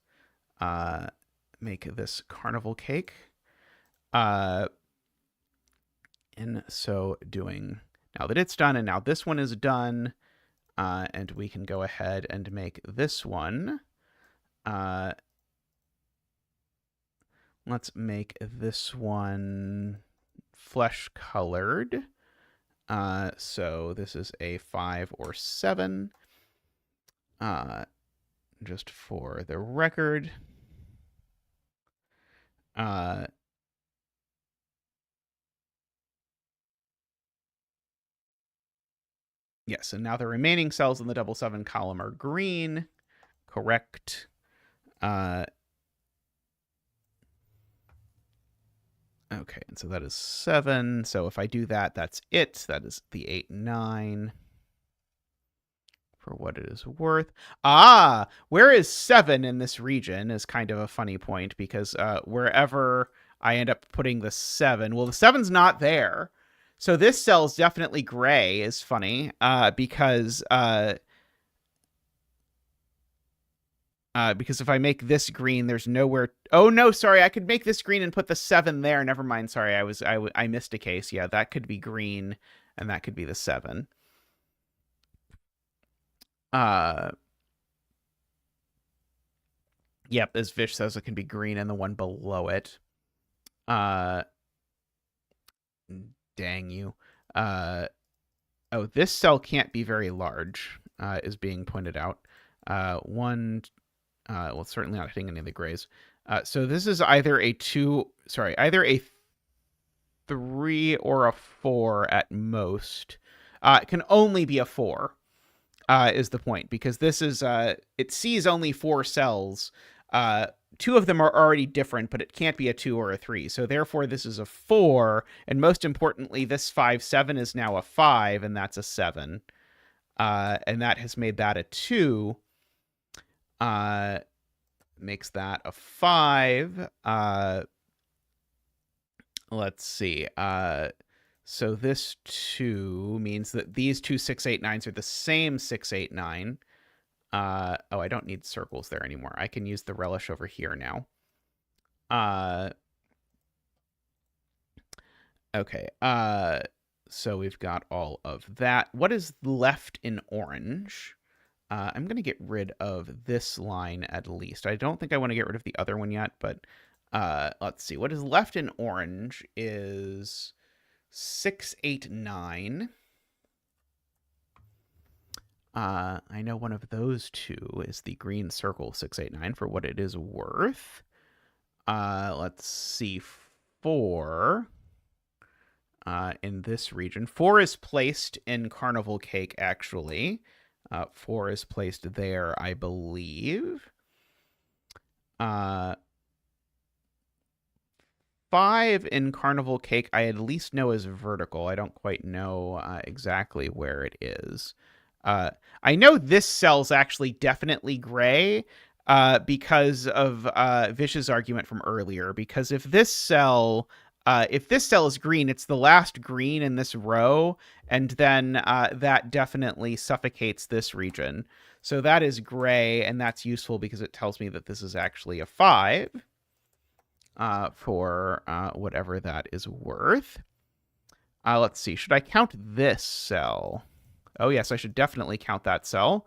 carnival cake. In so doing, now that it's done, and now this one is done, and we can go ahead and make this one. Let's make this one flesh colored. So this is a 5 or 7. Just for the record. Yes, and now the remaining cells in the 7 column are green. Correct. Okay, and so that is 7. So if I do that, that's it. That is the 8, 9. For what it is worth. Where is 7 in this region is kind of a funny point, because wherever I end up putting the 7, well, the 7's not there. So this cell's definitely gray is funny, because if I make this green, there's nowhere. Oh no, sorry, I could make this green and put the 7 there. Never mind. Sorry, I missed a case. Yeah, that could be green, and that could be the 7. Yep, as Vish says, it can be green and the one below it. Dang you. Oh, this cell can't be very large, is being pointed out. Well, it's certainly not hitting any of the grays. So this is either a 3 or a 4 at most. It can only be a 4. Is the point, because this is it sees only 4 cells. 2 of them are already different, but it can't be a 2 or a 3. So therefore, this is a 4, and most importantly, this 5, 7 is now a 5, and that's a 7. And that has made that a 2. Makes that a 5. Let's see. So this 2 means that these two 6, 8, 9s are the same 6, 8, 9. Oh, I don't need circles there anymore. I can use the relish over here now. Okay. So we've got all of that. What is left in orange? I'm going to get rid of this line at least. I don't think I want to get rid of the other one yet, but let's see. What is left in orange is 6, 8, 9. I know one of those two is the green circle 6, 8, 9 for what it is worth. Let's see. 4 in this region. 4 is placed in Carnival Cake, actually. 4 is placed there, I believe. 5 in Carnival Cake, I at least know is vertical. I don't quite know exactly where it is. I know this cell's actually definitely gray because of Vish's argument from earlier. Because if this cell is green, it's the last green in this row, and then that definitely suffocates this region. So that is gray, and that's useful because it tells me that this is actually a 5 for whatever that is worth. Let's see. Should I count this cell? Oh, yes, I should definitely count that cell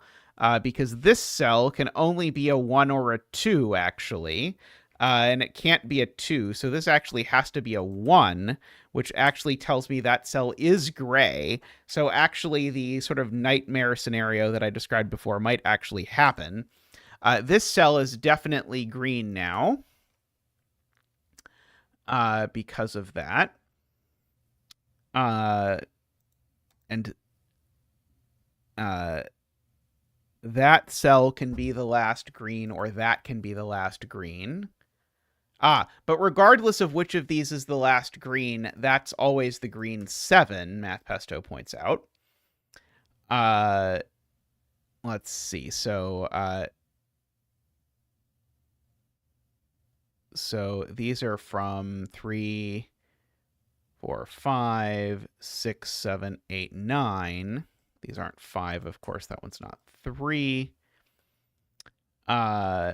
because this cell can only be a 1 or a 2, actually. And it can't be a 2, so this actually has to be a 1, which actually tells me that cell is gray. So actually the sort of nightmare scenario that I described before might actually happen. This cell is definitely green now because of that. And that cell can be the last green, or that can be the last green. But regardless of which of these is the last green, that's always the green 7, MathPesto points out. Let's see. So these are from 3, 4, 5, 6, 7, 8, 9. These aren't 5, of course. That one's not 3. Yeah,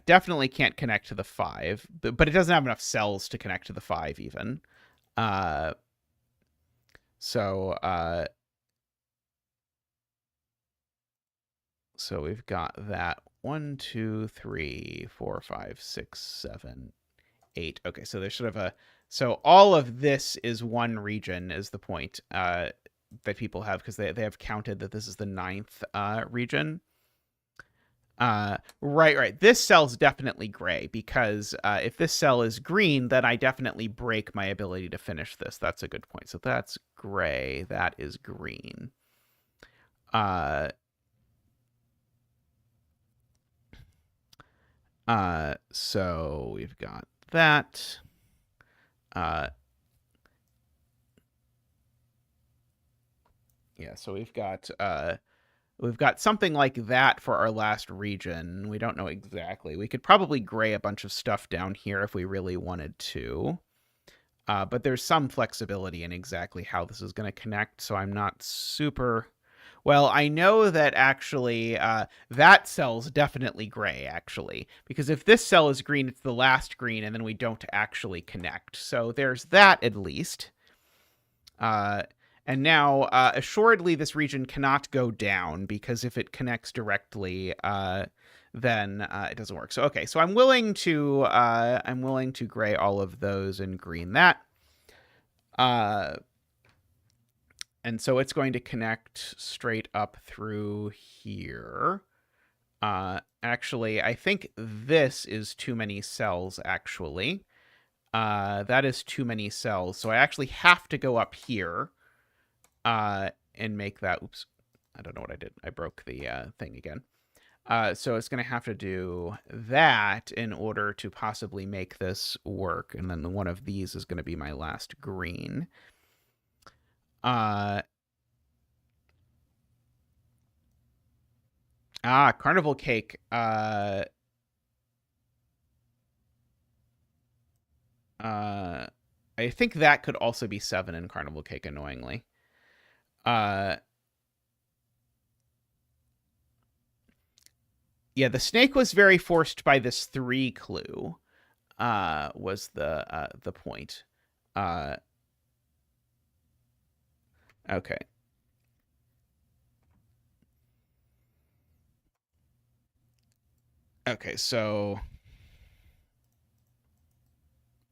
definitely can't connect to the 5, but it doesn't have enough cells to connect to the 5 even. So we've got that 1, 2, 3, 4, 5, 6, 7, 8. Okay, so there's sort of a so all of this is one region is the point that people have, because they have counted that this is the 9th region. Right. This cell's definitely gray, because if this cell is green, then I definitely break my ability to finish this. That's a good point. So that's gray. That is green. So we've got that. Yeah, so we've got something like that for our last region. We don't know exactly. We could probably gray a bunch of stuff down here if we really wanted to. But there's some flexibility in exactly how this is going to connect, so I'm not super... Well, I know that actually that cell's definitely gray, actually. Because if this cell is green, it's the last green, and then we don't actually connect. So there's that, at least. And now, assuredly, this region cannot go down, because if it connects directly, then it doesn't work. So okay, so I'm willing to gray all of those and green that. And so it's going to connect straight up through here. Actually, I think this is too many cells, actually. That is too many cells. So I actually have to go up here and make that... Oops. I don't know what I did. I broke the thing again. So it's going to have to do that in order to possibly make this work. And then one of these is going to be my last green. Carnival cake. I think that could also be 7 in carnival cake, annoyingly. Yeah, the snake was very forced by this 3 clue, was the point. Okay. Okay, so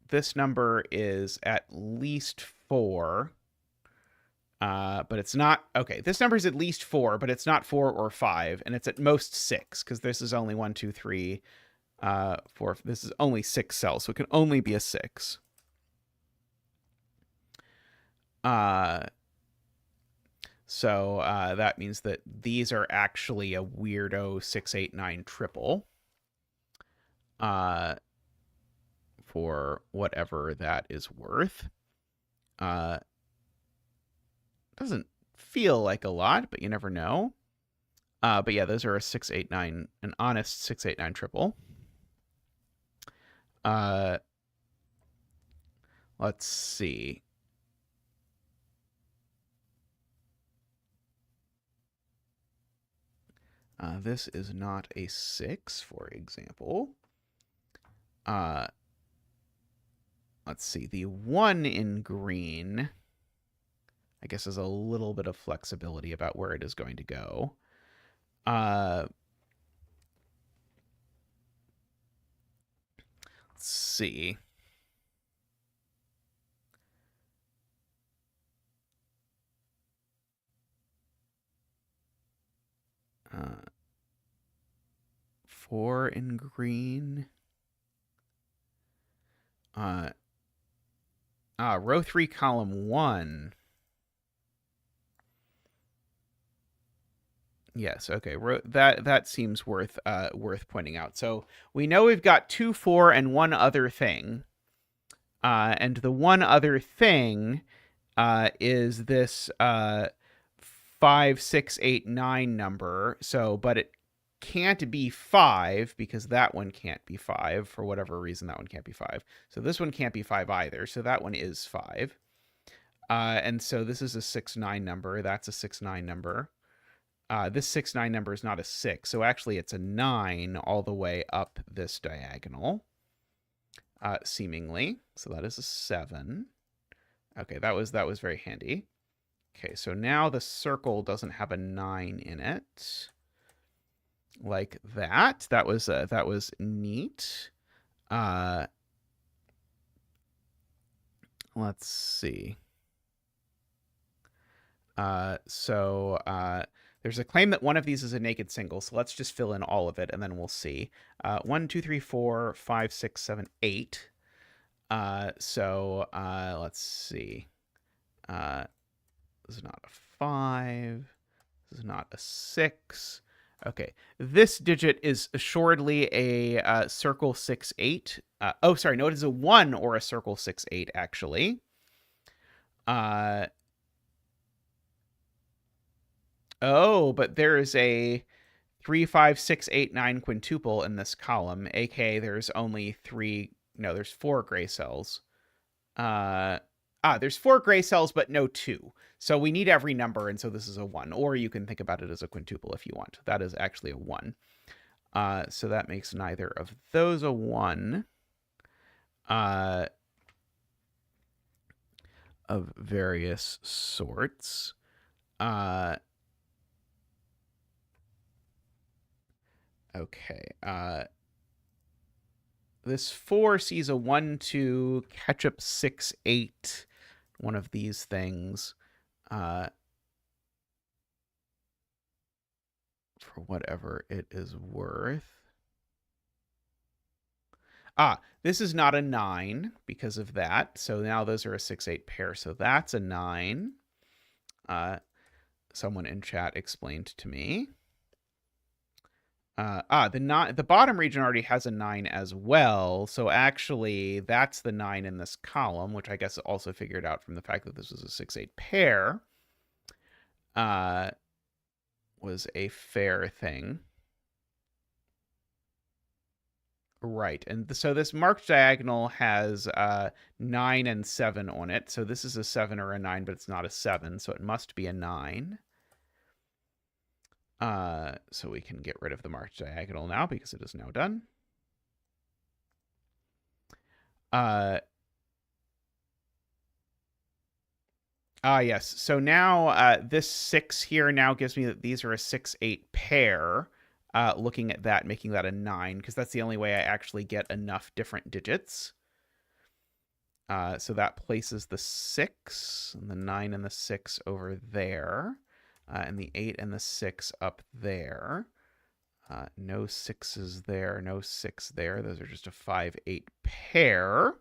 this number is at least 4. But it's not... Okay, this number is at least 4, but it's not 4 or 5, and it's at most 6, because this is only 1, 2, 3, 4... This is only 6 cells, so it can only be a 6. So that means that these are actually a weirdo 6, 8, 9 triple. For whatever that is worth. Doesn't feel like a lot, but you never know. But yeah, those are a 6, 8, 9, an honest 6, 8, 9 triple. Let's see. This is not a 6, for example. Let's see. The 1 in green, I guess, has a little bit of flexibility about where it is going to go. Let's see. Uh, 4 in green. Row 3, column 1. Yes, okay. That seems worth pointing out. So we know we've got 2, 4, and one other thing. And the one other thing is this 5, 6, 8, 9 number. So, but it can't be 5, because that one can't be 5. For whatever reason, that one can't be 5. So this one can't be 5 either. So that one is 5. And so this is a 6, 9 number. That's a 6, 9 number. This 6, 9 number is not a 6, so actually it's a 9 all the way up this diagonal, seemingly. So that is a 7. Okay, that was very handy. Okay, so now the circle doesn't have a 9 in it, like that. That was neat. Let's see. There's a claim that one of these is a naked single, so let's just fill in all of it, and then we'll see. 1, 2, 3, 4, 5, 6, 7, 8. Let's see. This is not a 5. This is not a 6. Okay, this digit is assuredly a circle 6, 8. Oh, sorry, no, it is a 1 or a circle 6, 8, actually. Oh, but there is a 3, 5, 6, 8, 9 quintuple in this column, aka there's only there's 4 gray cells. There's 4 gray cells, but no 2. So we need every number, and so this is a 1. Or you can think about it as a quintuple if you want. That is actually a 1. So that makes neither of those a 1. Of various sorts. Okay. This 4 sees a 1, 2, ketchup 6, 8. One of these things. For whatever it is worth. This is not a 9 because of that. So now those are a 6, 8 pair. So that's a 9. Someone in chat explained to me. The bottom region already has a 9 as well. So actually, that's the 9 in this column, which I guess also figured out from the fact that this was a 6, 8 pair. Was a fair thing. Right, and so this marked diagonal has 9 and 7 on it. So this is a 7 or a 9, but it's not a 7, so it must be a 9. So we can get rid of the marked diagonal now because it is now done. Yes. So now this 6 here now gives me that these are a 6, 8 pair. Looking at that, making that a 9, because that's the only way I actually get enough different digits. So that places the 6, and the 9 and the 6 over there, and the 8 and the 6 up there. No 6s there, no 6 there. Those are just a 5, 8 pair.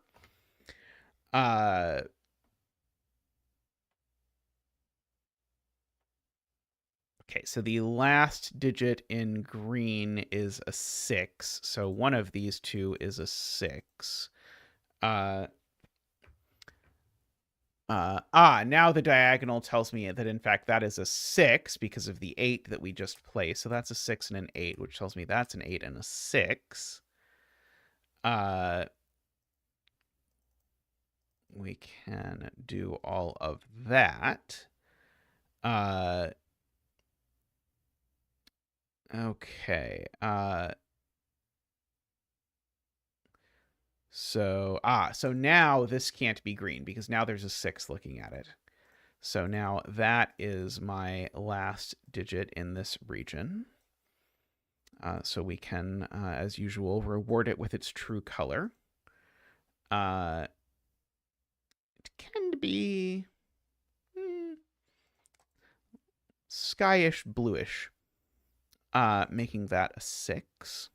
Okay, so the last digit in green is a 6. So one of these two is a 6. Now the diagonal tells me that, in fact, that is a 6 because of the 8 that we just placed. So that's a 6 and an 8, which tells me that's an 8 and a 6. We can do all of that. Okay. So now this can't be green because now there's a 6 looking at it. So now that is my last digit in this region. So we can, as usual, reward it with its true color. It can be skyish bluish. Making that a 6.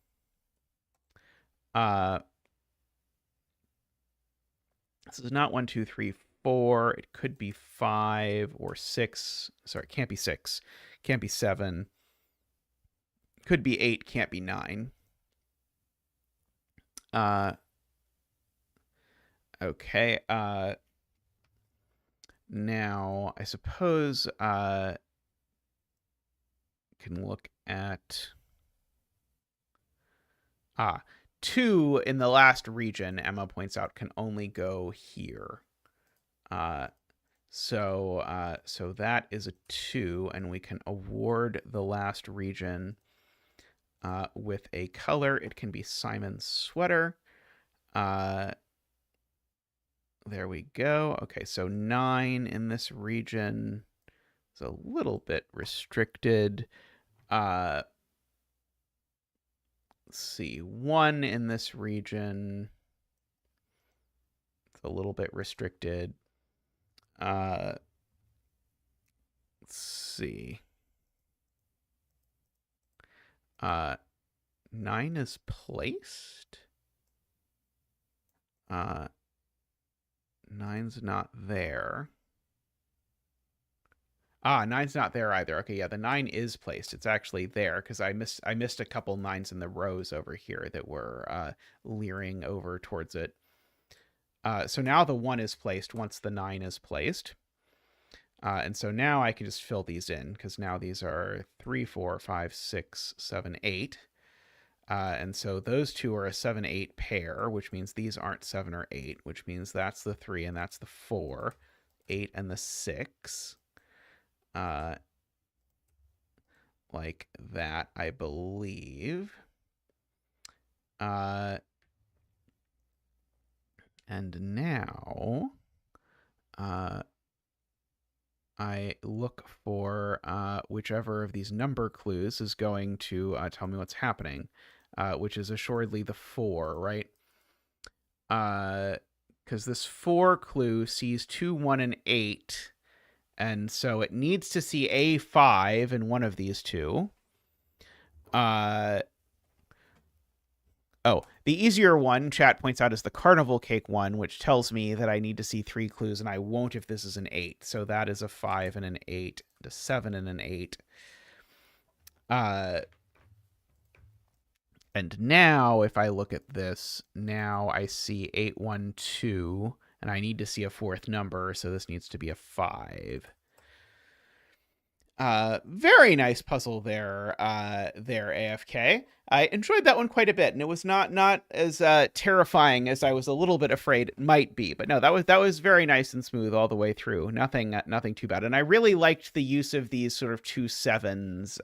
This is not 1, 2, 3, 4. It could be 5 or 6. Sorry, it can't be 6. Can't be 7. Could be 8. Can't be 9. Okay. Now, I suppose can look at 2 in the last region, Emma points out, can only go here. So so that is a 2, and we can award the last region with a color. It can be Simon's sweater. There we go. Okay, so 9 in this region is a little bit restricted. Let's see, 1 in this region. It's a little bit restricted. Let's see. 9 is placed. 9's not there. 9's not there either. Okay, yeah, the 9 is placed. It's actually there because I missed a couple 9s in the rows over here that were leering over towards it. So now the 1 is placed once the 9 is placed. And so now I can just fill these in because now these are 3, 4, 5, 6, 7, 8. And so those two are a 7, 8 pair, which means these aren't 7 or 8, which means that's the 3 and that's the 4, 8 and the 6. Like that, I believe. And now I look for whichever of these number clues is going to tell me what's happening, which is assuredly the 4, right? Because this 4 clue sees 2, 1, and 8, and so it needs to see A5 in one of these two. Oh, the easier one, chat points out, is the carnival cake one, which tells me that I need to see 3 clues, and I won't if this is an 8. So that is a 5 and an 8, a 7 and an 8. And now, if I look at this, now I see 8, 1, 2, and I need to see a 4th number, so this needs to be a 5. Very nice puzzle there, AFK. I enjoyed that one quite a bit, and it was not as terrifying as I was a little bit afraid it might be. But no, that was very nice and smooth all the way through. Nothing too bad. And I really liked the use of these sort of 2 7s,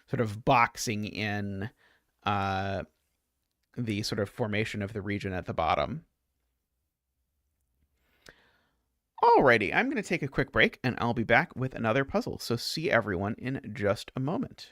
sort of boxing in the sort of formation of the region at the bottom. Alrighty, I'm going to take a quick break, and I'll be back with another puzzle. So see everyone in just a moment.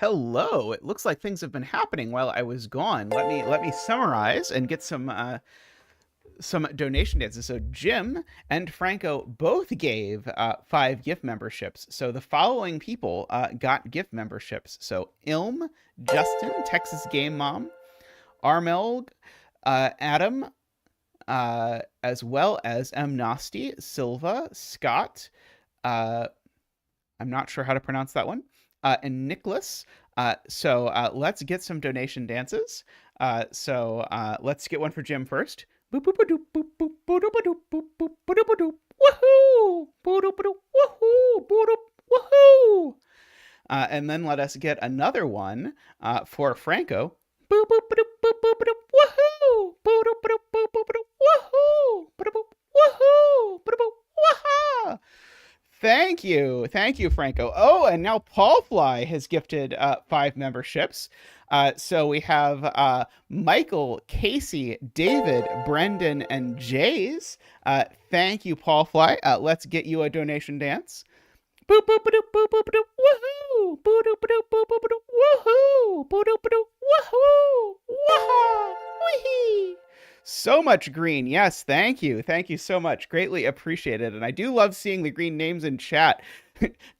Hello. It looks like things have been happening while I was gone. Let me summarize and get some donation dances. So Jim and Franco both gave 5 gift memberships. So the following people got gift memberships. So Ilm, Justin, Texas Game Mom, Armelg, Adam, as well as M. Nasty, Silva, Scott, I'm not sure how to pronounce that one, and Nicholas. So let's get some donation dances. So let's get one for Jim first. Boop boop boop boop boop boop boop boop boop boop boop. Woohoo! Boop boop boop woohoo! Boop woohoo! And then let us get another one for Franco. Boop boop boop boop boop boop. Woohoo! Boop boop boop boop boop boop. Woohoo! Boop boop woohoo! Boop boop waha! Thank you, Franco. Oh, and now Paul Fly has gifted 5 memberships. So we have Michael, Casey, David, Brendan, and Jays. Thank you, Paul Fly. Let's get you a donation dance. Boop boop boop boop boop boop. Woohoo! Boop boop boop boop boop boop. Woohoo! Boop boop boop. Woohoo! Waha! Wee! So much green. Yes, thank you. Thank you so much. Greatly appreciated. And I do love seeing the green names in chat.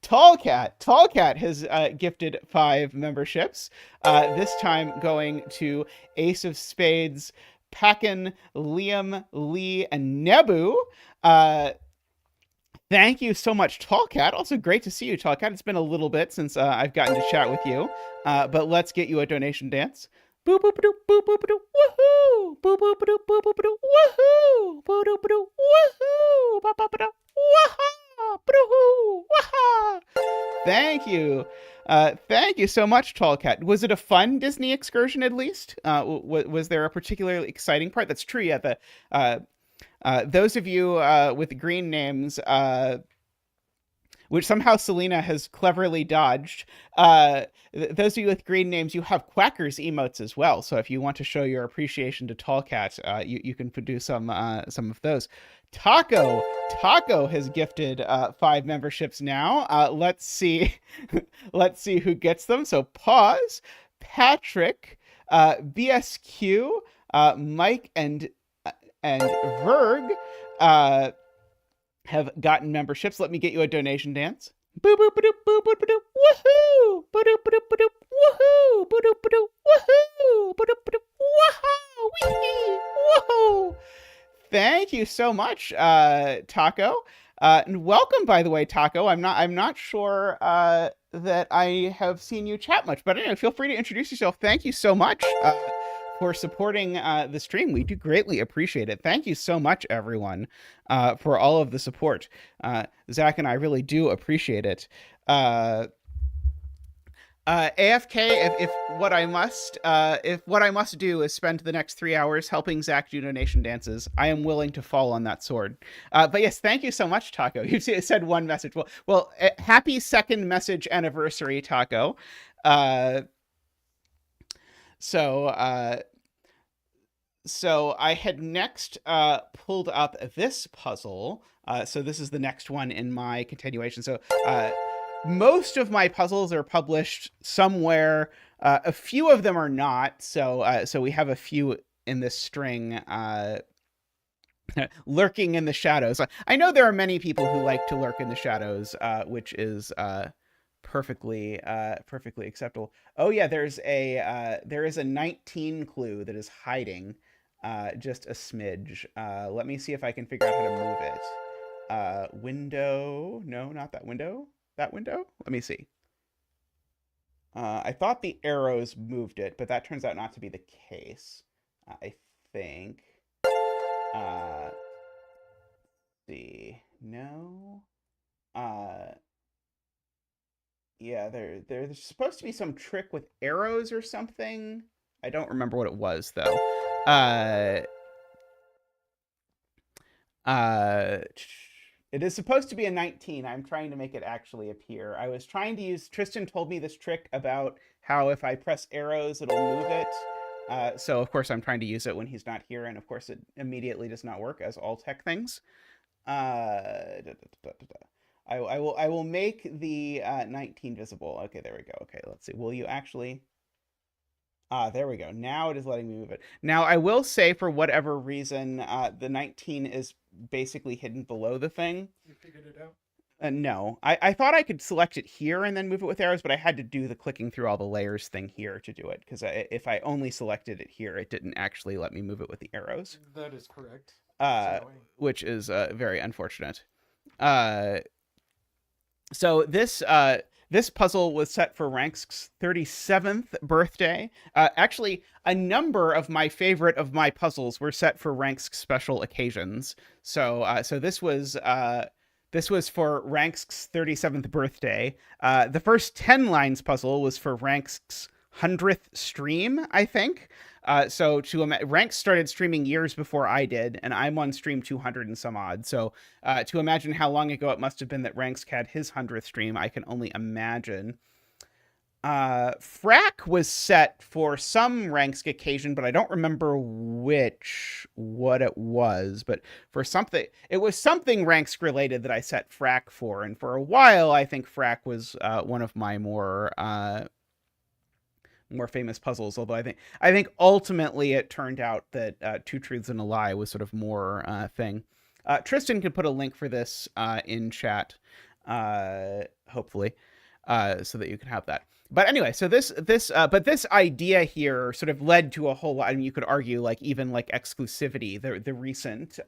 Tallcat has gifted 5 memberships. This time going to Ace of Spades, Packen, Liam, Lee, and Nebu. Thank you so much, Tallcat. Also great to see you, Tallcat. It's been a little bit since I've gotten to chat with you. But let's get you a donation dance. Boop boop boop boop boop boop. Woohoo! Boop boop boop boop boop boop. Woohoo! Boop boop boop. Woohoo! Ba ba ba. Waha! Boo! Waha! Thank you so much, Tallcat. Was it a fun Disney excursion at least? Was there a particularly exciting part? That's true. Yeah. Those of you with green names, which somehow Selena has cleverly dodged. Those of you with green names, you have Quackers emotes as well. So if you want to show your appreciation to Tallcat, you can produce some of those. Taco has gifted 5 memberships now. Let's see who gets them. So pause. Patrick, BSQ, Mike, and Verg have gotten memberships. Let me get you a donation dance. Boop boop boop boop boop boop. Woohoo! Boop boop boop boop. Woohoo! Boop boop boop. Woohoo! Boop boop boop. Waha! Wee! Whoa! Thank you so much, Taco. And welcome, by the way, Taco. I'm not sure that I have seen you chat much, but anyway, feel free to introduce yourself. Thank you so much for supporting the stream. We do greatly appreciate it. Thank you so much, everyone, for all of the support. Zach and I really do appreciate it. AFK, if what I must do is spend the next 3 hours helping Zach do donation dances, I am willing to fall on that sword. But yes, thank you so much, Taco. You said one message. Well, happy 2nd message anniversary, Taco. So I had next pulled up this puzzle. So this is the next one in my continuation. So most of my puzzles are published somewhere. A few of them are not. So we have a few in this string lurking in the shadows. I know there are many people who like to lurk in the shadows, which is perfectly acceptable. Oh yeah, there is a 19 clue that is hiding just a smidge. Let me see if I can figure out how to move it. Window, no, not that window. That window? Let me see. I thought the arrows moved it, but that turns out not to be the case. I think. See, no. Yeah, there's supposed to be some trick with arrows or something. I don't remember what it was though. It is supposed to be a 19. I'm trying to make it actually appear. I was trying to use, Tristan told me this trick about how if I press arrows, it'll move it. So of course I'm trying to use it when he's not here. And of course it immediately does not work, as all tech things. I will make the 19 visible. Okay, there we go. Okay, let's see. Will you actually? Ah, there we go. Now it is letting me move it. Now I will say, for whatever reason, the 19 is basically hidden below the thing. You figured it out? No, I thought I could select it here and then move it with arrows, but I had to do the clicking through all the layers thing here to do it, because if I only selected it here, it didn't actually let me move it with the arrows, That is correct. It's annoying. which is very unfortunate. Uh, so this puzzle was set for Rank's 37th birthday. Actually, a number of my puzzles were set for Rank's special occasions. So this was for Rank's 37th birthday. The first 10 lines puzzle was for Rank's 100th stream, I think. Rank started streaming years before I did, and I'm on stream 200 and some odd. So to imagine how long ago it must have been that Ranks had his 100th stream, I can only imagine. Frack was set for some Ranks occasion, but I don't remember what it was. But for something, it was something Ranks related that I set Frack for, and for a while, I think Frack was one of my more famous puzzles. Although I think ultimately it turned out that Two Truths and a Lie was sort of more thing. Tristan could put a link for this in chat, hopefully, so that you can have that. But anyway, so this idea here sort of led to a whole lot. I mean, you could argue even exclusivity. The recent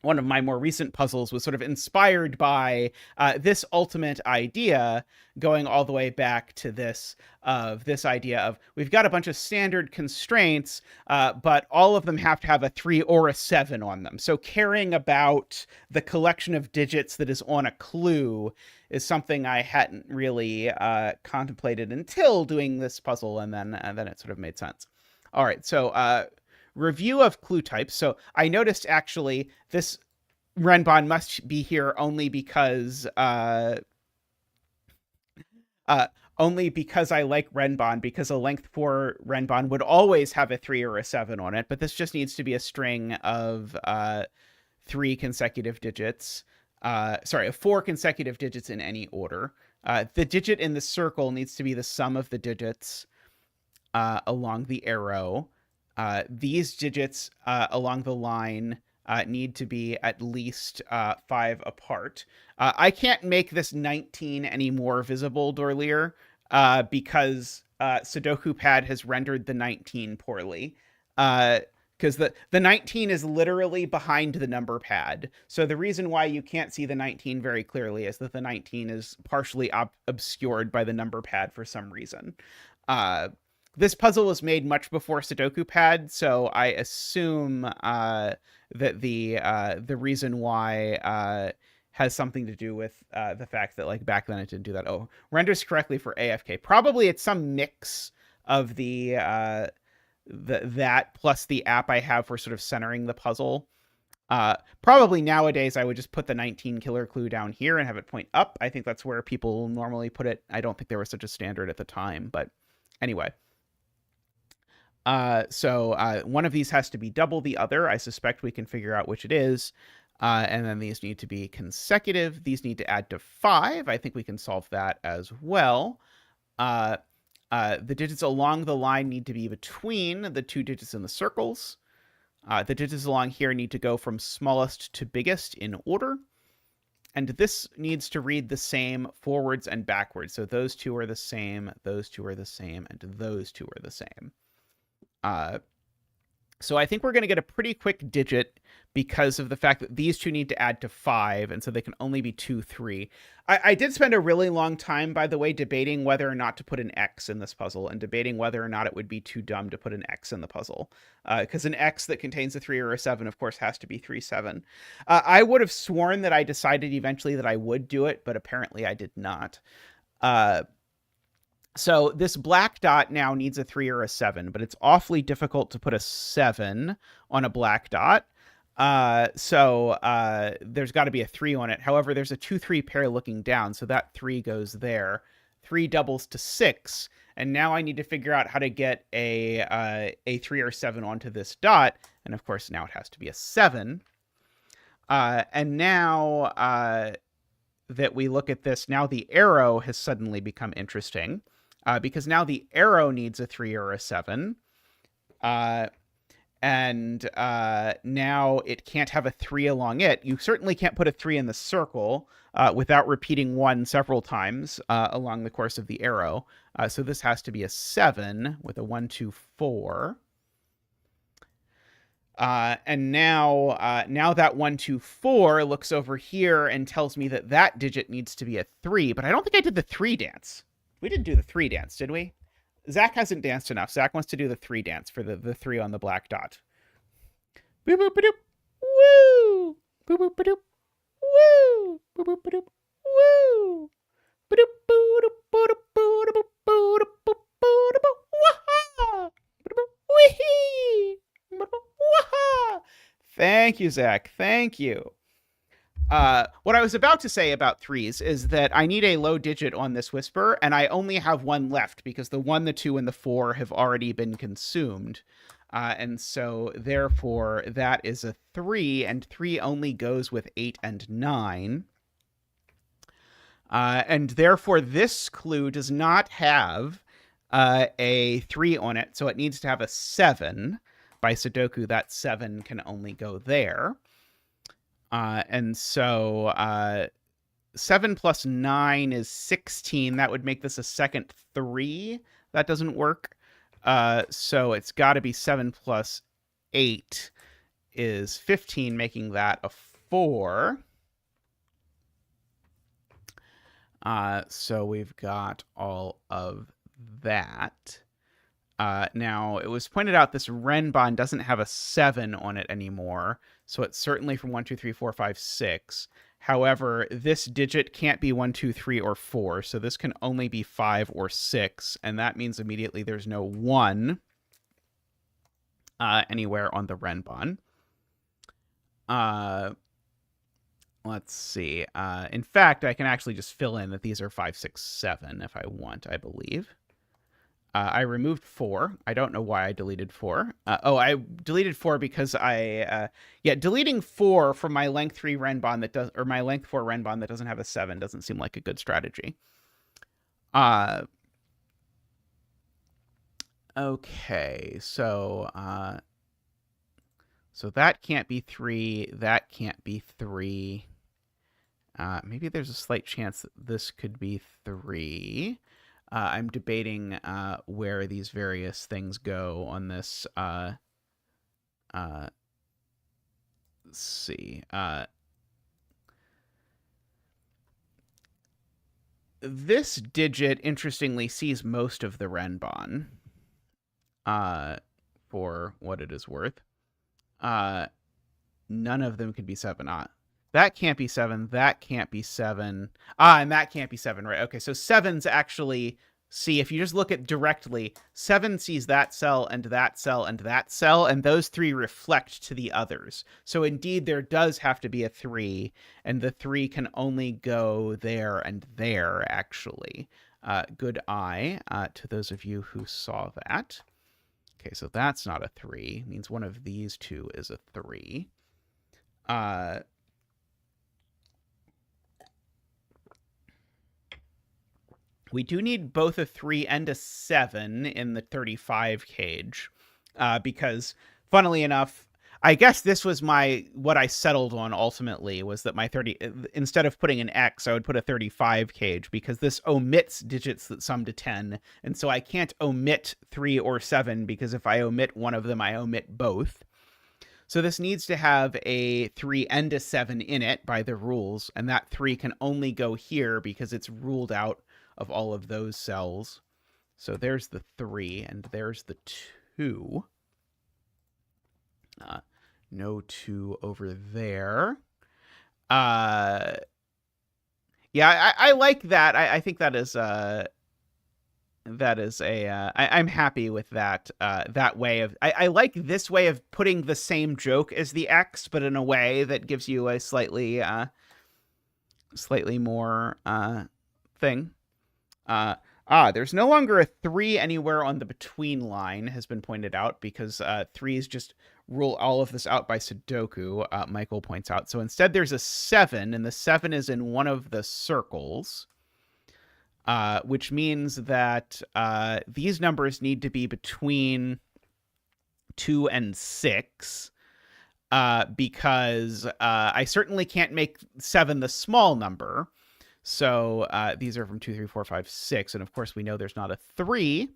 one of my more recent puzzles was sort of inspired by this ultimate idea, going all the way back to this idea of we've got a bunch of standard constraints, but all of them have to have a 3 or a 7 on them. So caring about the collection of digits that is on a clue is something I hadn't really contemplated until doing this puzzle, and then it sort of made sense. All right, so review of clue types. So I noticed actually this renban must be here only because I like renban, because a length 4 renban would always have a 3 or a 7 on it, but this just needs to be a string of 3 consecutive digits. Of 4 consecutive digits in any order. The digit in the circle needs to be the sum of the digits along the arrow. These digits along the line need to be at least 5 apart. I can't make this 19 any more visible, Dorlier, because Sudoku Pad has rendered the 19 poorly. Because the 19 is literally behind the number pad. So the reason why you can't see the 19 very clearly is that the 19 is partially obscured by the number pad for some reason. This puzzle was made much before Sudoku Pad, so I assume that the reason why has something to do with the fact that back then it didn't do that. Oh, renders correctly for AFK. Probably it's some mix of that plus the app I have for sort of centering the puzzle. Probably nowadays I would just put the 19 killer clue down here and have it point up. I think that's where people normally put it. I don't think there was such a standard at the time, but anyway. So one of these has to be double the other. I suspect we can figure out which it is. And then these need to be consecutive. These need to add to 5. I think we can solve that as well. The digits along the line need to be between the 2 digits in the circles. The digits along here need to go from smallest to biggest in order. And this needs to read the same forwards and backwards. So those 2 are the same, those 2 are the same, and those 2 are the same. So I think we're going to get a pretty quick digit because of the fact that these 2 need to add to 5, and so they can only be 2, 3. I did spend a really long time, by the way, debating whether or not to put an X in this puzzle, and debating whether or not it would be too dumb to put an X in the puzzle. Because an X that contains a 3 or a 7, of course, has to be 3, 7. I would have sworn that I decided eventually that I would do it, but apparently I did not. So this black dot now needs a 3 or a 7, but it's awfully difficult to put a 7 on a black dot. So there's got to be a 3 on it. However, there's a 2-3 pair looking down, so that 3 goes there. 3 doubles to 6, and now I need to figure out how to get a 3 or 7 onto this dot, and of course now it has to be a 7. And now that we look at this, now the arrow has suddenly become interesting because now the arrow needs a 3 or a 7. And now it can't have a 3 along it. You certainly can't put a 3 in the circle without repeating 1 several times along the course of the arrow. So this has to be a 7 with a 1, 2, 4. And now that 1, 2, 4 looks over here and tells me that that digit needs to be a 3, but I don't think I did the 3 dance. We didn't do the 3 dance, did we? Zach hasn't danced enough. Zach wants to do the 3 dance for the 3 on the black dot. Boop boop doop. Woo! Boop boop doop. Woo! Boop boop doop. Woo! Boop boop doop boop boop boop boop boop boop boop. Waha! Wee! Waha! Thank you, Zach. Thank you. What I was about to say about 3s is that I need a low digit on this whisper, and I only have 1 left because the 1, the 2, and the 4 have already been consumed. And so, therefore, that is a 3, and 3 only goes with 8 and 9. And therefore, this clue does not have a 3 on it, so it needs to have a 7. By Sudoku, that 7 can only go there. And so 7 plus 9 is 16. That would make this a second 3. That doesn't work. So it's got to be 7 plus 8 is 15, making that a 4. So we've got all of that. Now, it was pointed out this renban doesn't have a 7 on it anymore, so it's certainly from 1, 2, 3, 4, 5, 6. However, this digit can't be 1, 2, 3, or 4, so this can only be 5 or 6, and that means immediately there's no 1 anywhere on the renban. Let's see. In fact, I can actually just fill in that these are 5, 6, 7 if I want, I believe. I removed 4. I don't know why I deleted 4. I deleted 4 because deleting 4 from my length 3 renban that does, or my length 4 renban that doesn't have a 7 doesn't seem like a good strategy. Okay, so that can't be 3. That can't be 3. Maybe there's a slight chance that this could be 3. I'm debating where these various things go on this. Let's see. This digit, interestingly, sees most of the renban for what it is worth. None of them could be 7. That can't be 7. That can't be 7. And that can't be 7, right? Okay, so 7's actually, see, if you just look at directly, 7 sees that cell and that cell and that cell, and those 3 reflect to the others. So indeed, there does have to be a 3, and the 3 can only go there and there, actually. Good eye to those of you who saw that. Okay, so that's not a 3. It means one of these 2 is a 3. We do need both a 3 and a 7 in the 35 cage, because, funnily enough, I guess this was what I settled on ultimately, was that my 30, instead of putting an X, I would put a 35 cage, because this omits digits that sum to 10, and so I can't omit 3 or 7, because if I omit one of them, I omit both. So this needs to have a 3 and a 7 in it by the rules, and that 3 can only go here because it's ruled out of all of those cells. So there's the 3, and there's the 2. No 2 over there. Yeah, I like that. I think that is I'm happy with that that way of, I like this way of putting the same joke as the X, but in a way that gives you a slightly more thing. There's no longer a 3 anywhere on the between line, has been pointed out, because 3's just rule all of this out by sudoku, Michael points out. So instead there's a 7, and the 7 is in one of the circles, which means that these numbers need to be between 2 and 6, because I certainly can't make 7 the small number. So these are from 2, 3, 4, 5, 6. And of course, we know there's not a 3.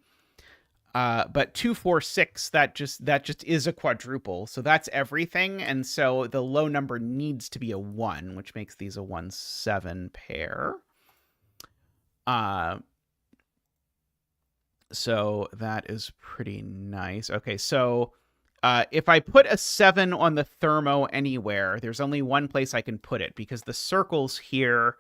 But 2, 4, 6, that just is a quadruple. So that's everything. And so the low number needs to be a 1, which makes these a 1, 7 pair. So that is pretty nice. Okay, so if I put a 7 on the thermo anywhere, there's only one place I can put it, because the circles here,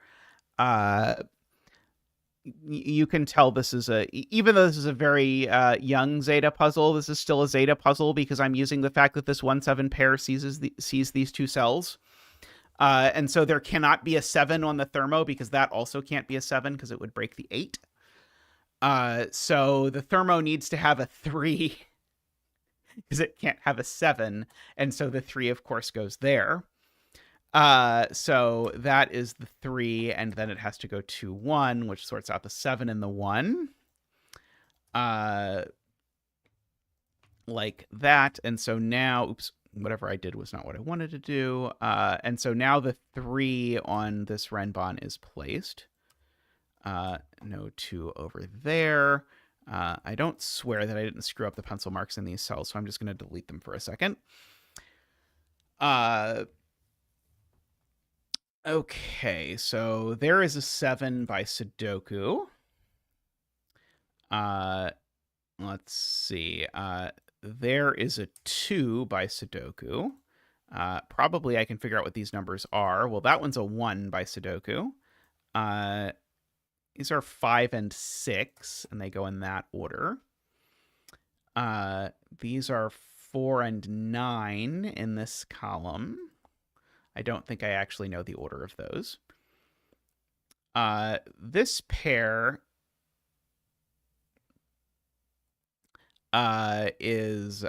you can tell this is even though this is a very young zeta puzzle, this is still a zeta puzzle, because I'm using the fact that this 1, 7 pair sees these two cells. And so there cannot be a 7 on the thermo, because that also can't be a 7, because it would break the 8. So the thermo needs to have a 3, because it can't have a 7. And so the 3, of course, goes there. So that is the 3, and then it has to go 2, 1, which sorts out the 7 and the 1. Like that. And so now, oops, whatever I did was not what I wanted to do. And so now the 3 on this renban is placed. No 2 over there. I don't swear that I didn't screw up the pencil marks in these cells, so I'm just going to delete them for a second. Okay, so there is a 7 by sudoku. Let's see. There is a 2 by sudoku. Probably I can figure out what these numbers are. Well, that one's a 1 by sudoku. These are 5 and 6, and they go in that order. These are 4 and 9 in this column. I don't think I actually know the order of those. This pair is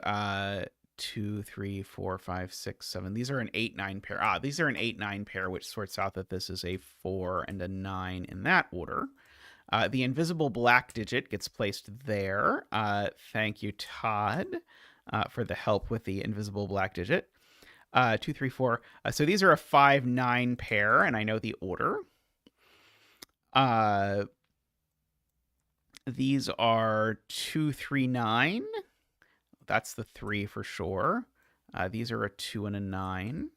2, 3, 4, 5, 6, 7. These are an 8, 9 pair. These are an 8, 9 pair, which sorts out that this is a 4 and a 9 in that order. The invisible black digit gets placed there. Thank you, Todd, for the help with the invisible black digit. 2, 3, 4. So these are a 5, 9 pair, and I know the order. These are 2, 3, 9. That's the 3 for sure. These are a 2 and a 9.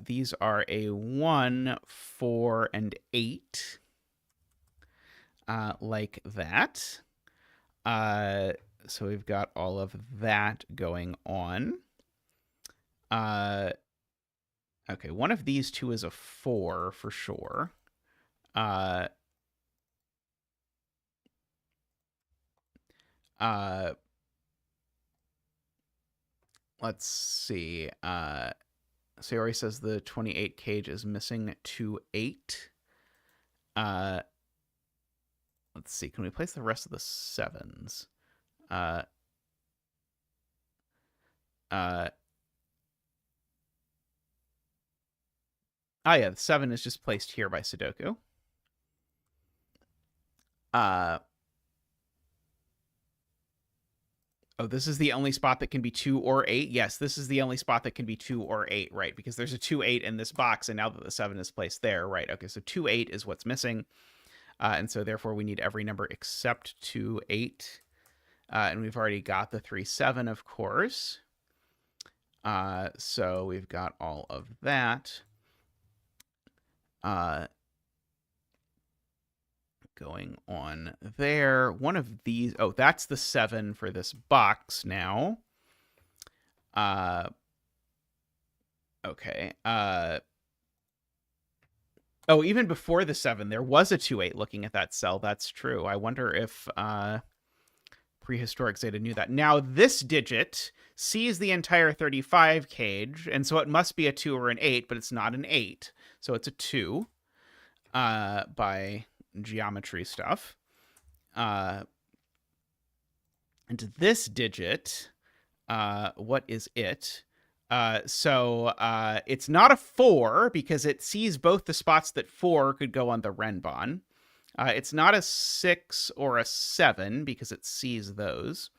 These are a 1, 4, and 8. Like that. So we've got all of that going on. Okay, one of these two is a 4 for sure. Let's see. Sayori says the 28 cage is missing 2, 8. Let's see. Can we place the rest of the 7s? Yeah, the 7 is just placed here by sudoku. Oh, this is the only spot that can be 2 or 8? Yes, this is the only spot that can be 2 or 8, right? Because there's a 2, 8 in this box, and now that the 7 is placed there, right? Okay, so 2, 8 is what's missing. And so therefore we need every number except 2, 8. And we've already got the 3, 7, of course. So we've got all of that. Going on there. One of these, oh, that's the 7 for this box now. Okay. Oh, even before the 7, there was a 2, 8 looking at that cell. That's true. I wonder if prehistoric Zeta knew that. Now, this digit sees the entire 35 cage, and so it must be a 2 or an 8, but it's not an 8. So it's a 2 by geometry stuff. And this digit What is it? So it's not a 4 because it sees both the spots that 4 could go on the renban. It's not a 6 or a 7 because it sees those.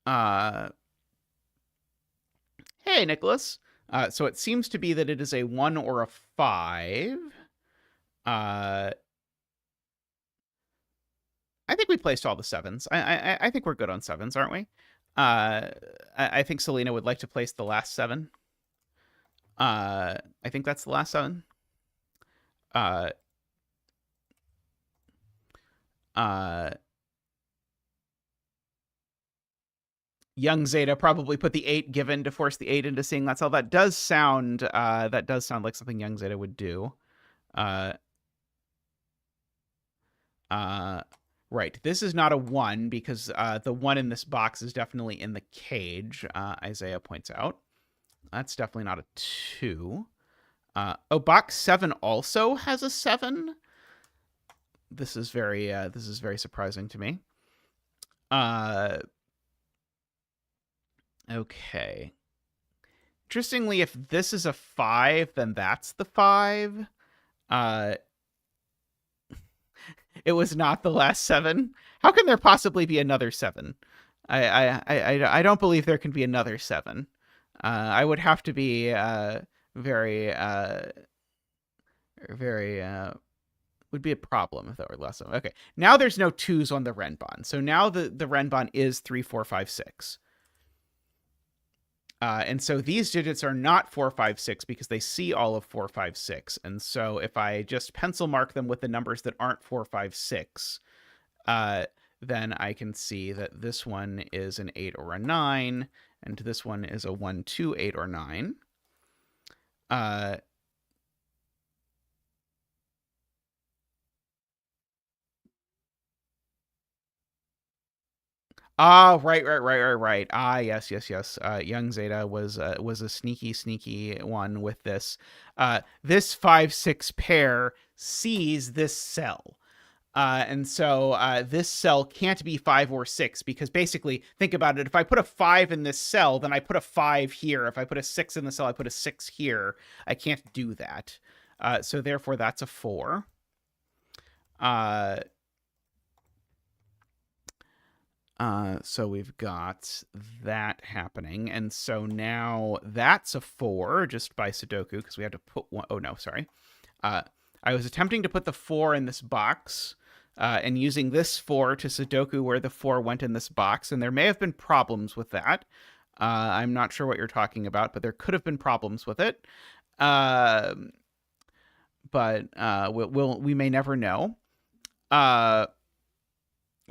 Hey, Nicholas. So it seems to be that it is a 1 or a 5. I think we placed all the 7s. I think we're good on 7s, aren't we? I think Selena would like to place the last 7. I think that's the last 7. Young Zeta probably put the 8 given to force the 8 into seeing that cell. That does sound like something Young Zeta would do. Right. This is not a 1 because the 1 in this box is definitely in the cage, Isaiah points out. That's definitely not a 2. Box 7 also has a 7. This is very surprising to me. Okay. Interestingly, if this is a 5, then that's the 5. It was not the last 7. How can there possibly be another 7? I don't believe there can be another 7. I would have to be very would be a problem if that were less. Okay, now there's no 2s on the renban, so now the renban is 3, 4, 5, 6. And so these digits are not 4, 5, 6 because they see all of 4, 5, 6. And so if I just pencil mark them with the numbers that aren't 4, 5, 6, then I can see that this one is an 8 or a 9, and this one is a 1, 2, 8, or 9. Right. Yes. Young Zeta was a sneaky one with this. This 5, 6 pair sees this cell. And so this cell can't be 5 or 6 because basically, think about it. If I put a 5 in this cell, then I put a 5 here. If I put a 6 in the cell, I put a 6 here. I can't do that. So therefore, that's a 4. So we've got that happening. And so now that's a 4 just by Sudoku because we had to put one. Oh, no, sorry. I was attempting to put the 4 in this box and using this 4 to Sudoku where the 4 went in this box. And there may have been problems with that. I'm not sure what you're talking about, but there could have been problems with it. But we may never know.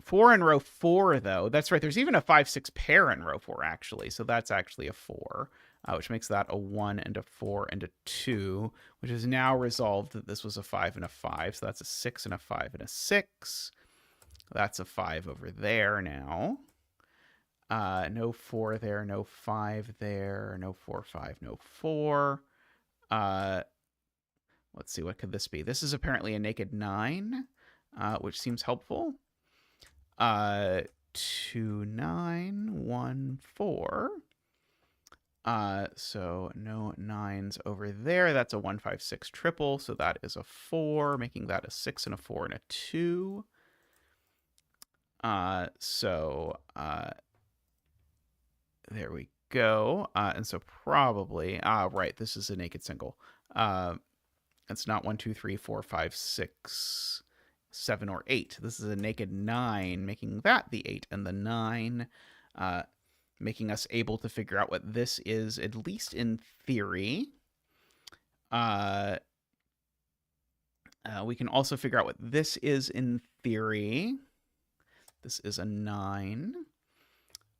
4 in row 4, though. That's right. There's even a 5, 6 pair in row 4, actually. So that's actually a 4, which makes that a 1 and a 4 and a 2, which is now resolved that this was a 5 and a 5. So that's a 6 and a 5 and a 6. That's a 5 over there now. No 4 there, no 5 there, no 4, 5, no 4. Let's see, what could this be? This is apparently a naked 9, which seems helpful. 2, 9, 1, 4. So no 9s over there. That's a 1, 5, 6 triple. So that is a 4, making that a 6 and a 4 and a 2. There we go. And so probably, right, this is a naked single. It's not 1, 2, 3, 4, 5, 6, 7, or 8. This is a naked 9, making that the 8 and the 9, making us able to figure out what this is, at least in theory. We can also figure out what this is in theory. This is a 9.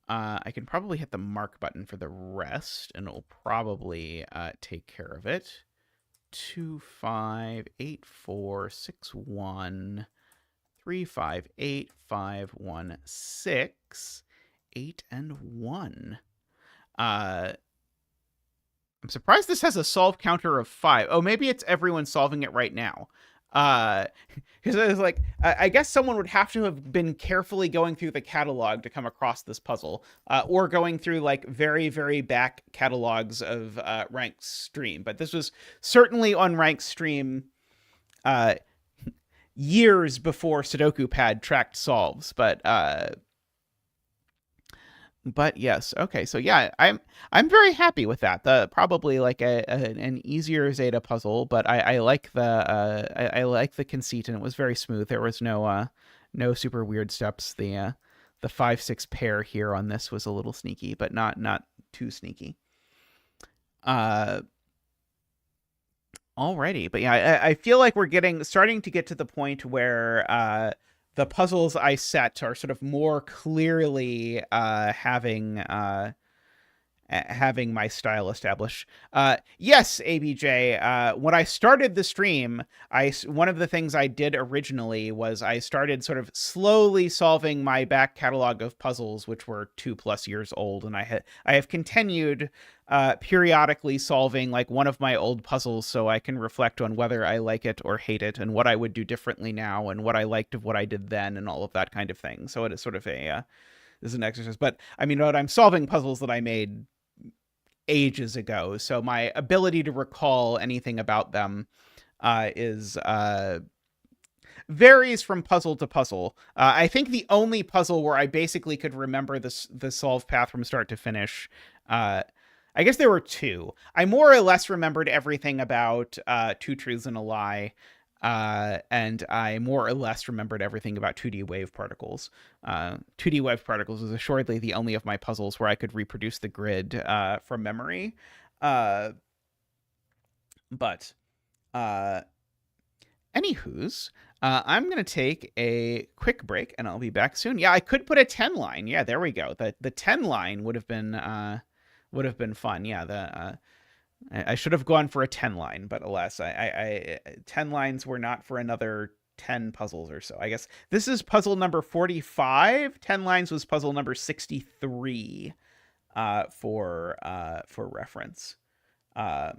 I can probably hit the mark button for the rest, and it'll probably take care of it. 2, 5, 8, 4, 6, 1, 3, 5, 8, 5, 1, 6, 8, and 1. I'm surprised this has a solve counter of 5. Oh, maybe it's everyone solving it right now. Because it was like, I guess someone would have to have been carefully going through the catalog to come across this puzzle, or going through like very, very back catalogs of Ranked Stream. But this was certainly on Ranked Stream uh, years before Sudoku Pad tracked solves. But yes, okay, so yeah, I'm very happy with that. The probably like an easier Zeta puzzle, but I like the I like the conceit, and it was very smooth. There was no super weird steps. The 5-6 pair here on this was a little sneaky, but not too sneaky. Alrighty, but yeah, I feel like we're starting to get to the point where the puzzles I set are sort of more clearly having my style established. Yes, ABJ. When I started the stream, one of the things I did originally was I started sort of slowly solving my back catalog of puzzles, which were 2+ years old, and I have continued periodically solving like one of my old puzzles, so I can reflect on whether I like it or hate it, and what I would do differently now, and what I liked of what I did then, and all of that kind of thing. So it is sort of this is an exercise. But I mean, I'm solving puzzles that I made ages ago, so my ability to recall anything about them is varies from puzzle to puzzle. I think the only puzzle where I basically could remember the solve path from start to finish, I guess there were two. I more or less remembered everything about Two Truths and a Lie, and I more or less remembered everything about 2D wave particles. 2D wave particles was assuredly the only of my puzzles where I could reproduce the grid from memory. But anywho's, I'm going to take a quick break, and I'll be back soon. Yeah, I could put a 10 line. Yeah, there we go. The 10 line would have been fun. Yeah, I should have gone for a 10 line, but alas, I 10 lines were not for another 10 puzzles or so. I guess this is puzzle number 45. 10 lines was puzzle number 63 for reference. Alrighty,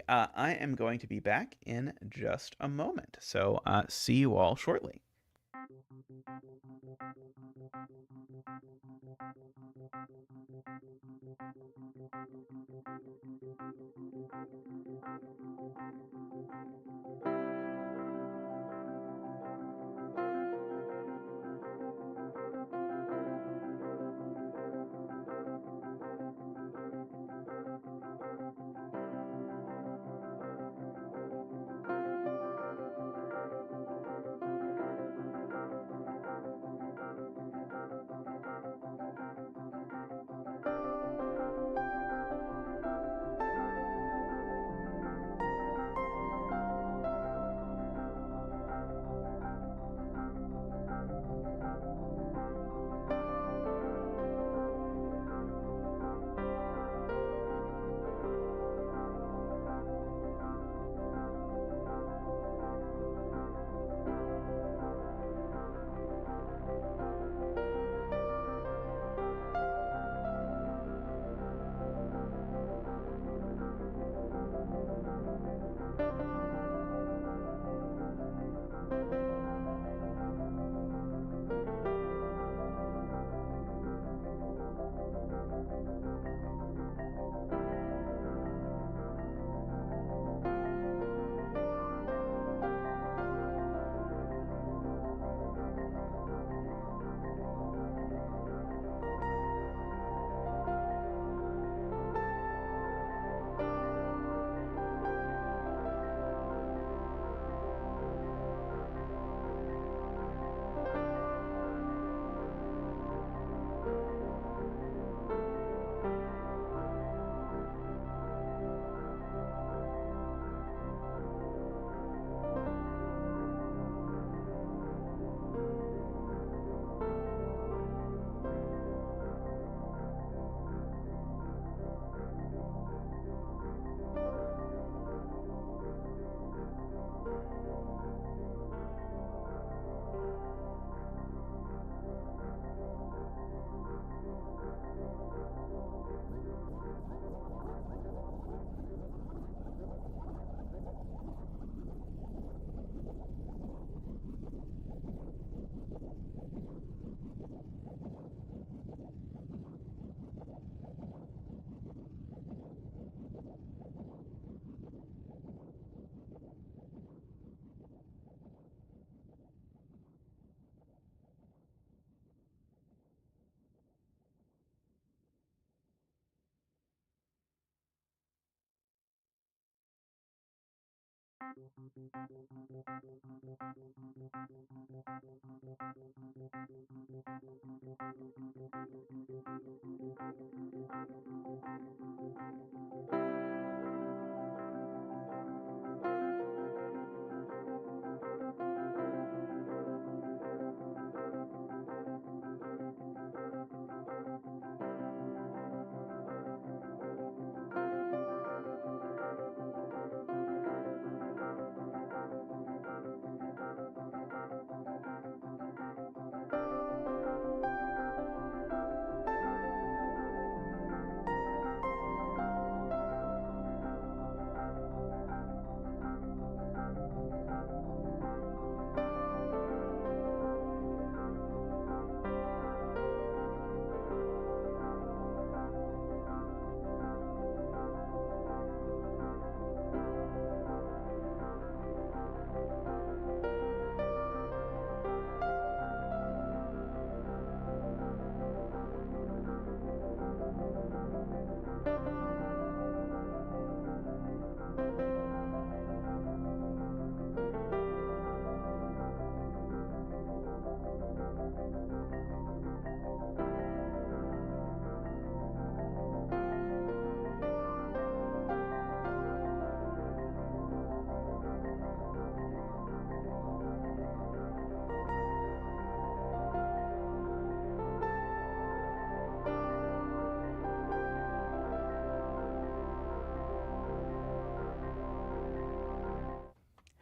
I am going to be back in just a moment, so see you all shortly.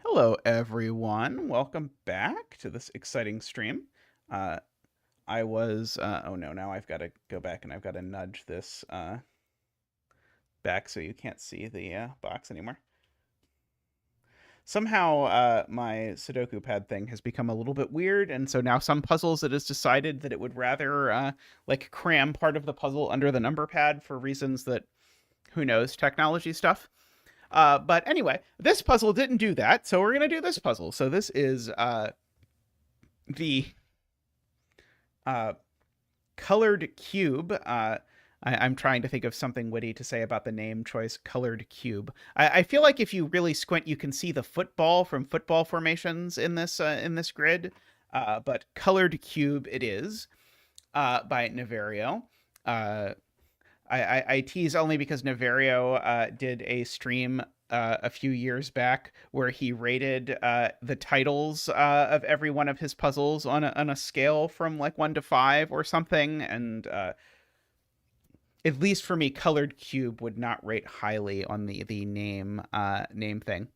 Hello, everyone. Welcome back to this exciting stream. I was, oh no, now I've got to go back and I've got to nudge this back so you can't see the box anymore. Somehow my Sudoku pad thing has become a little bit weird, and so now some puzzles it has decided that it would rather like cram part of the puzzle under the number pad for reasons that, who knows, technology stuff. But anyway, this puzzle didn't do that, so we're going to do this puzzle. So this is the colored cube. I'm trying to think of something witty to say about the name choice, colored cube. I feel like if you really squint, you can see the football from football formations in this grid. But colored cube it is by Naverio. I tease only because Naverio did a stream a few years back where he rated the titles of every one of his puzzles on a scale from like 1 to 5 or something, and at least for me, colored cube would not rate highly on the name thing.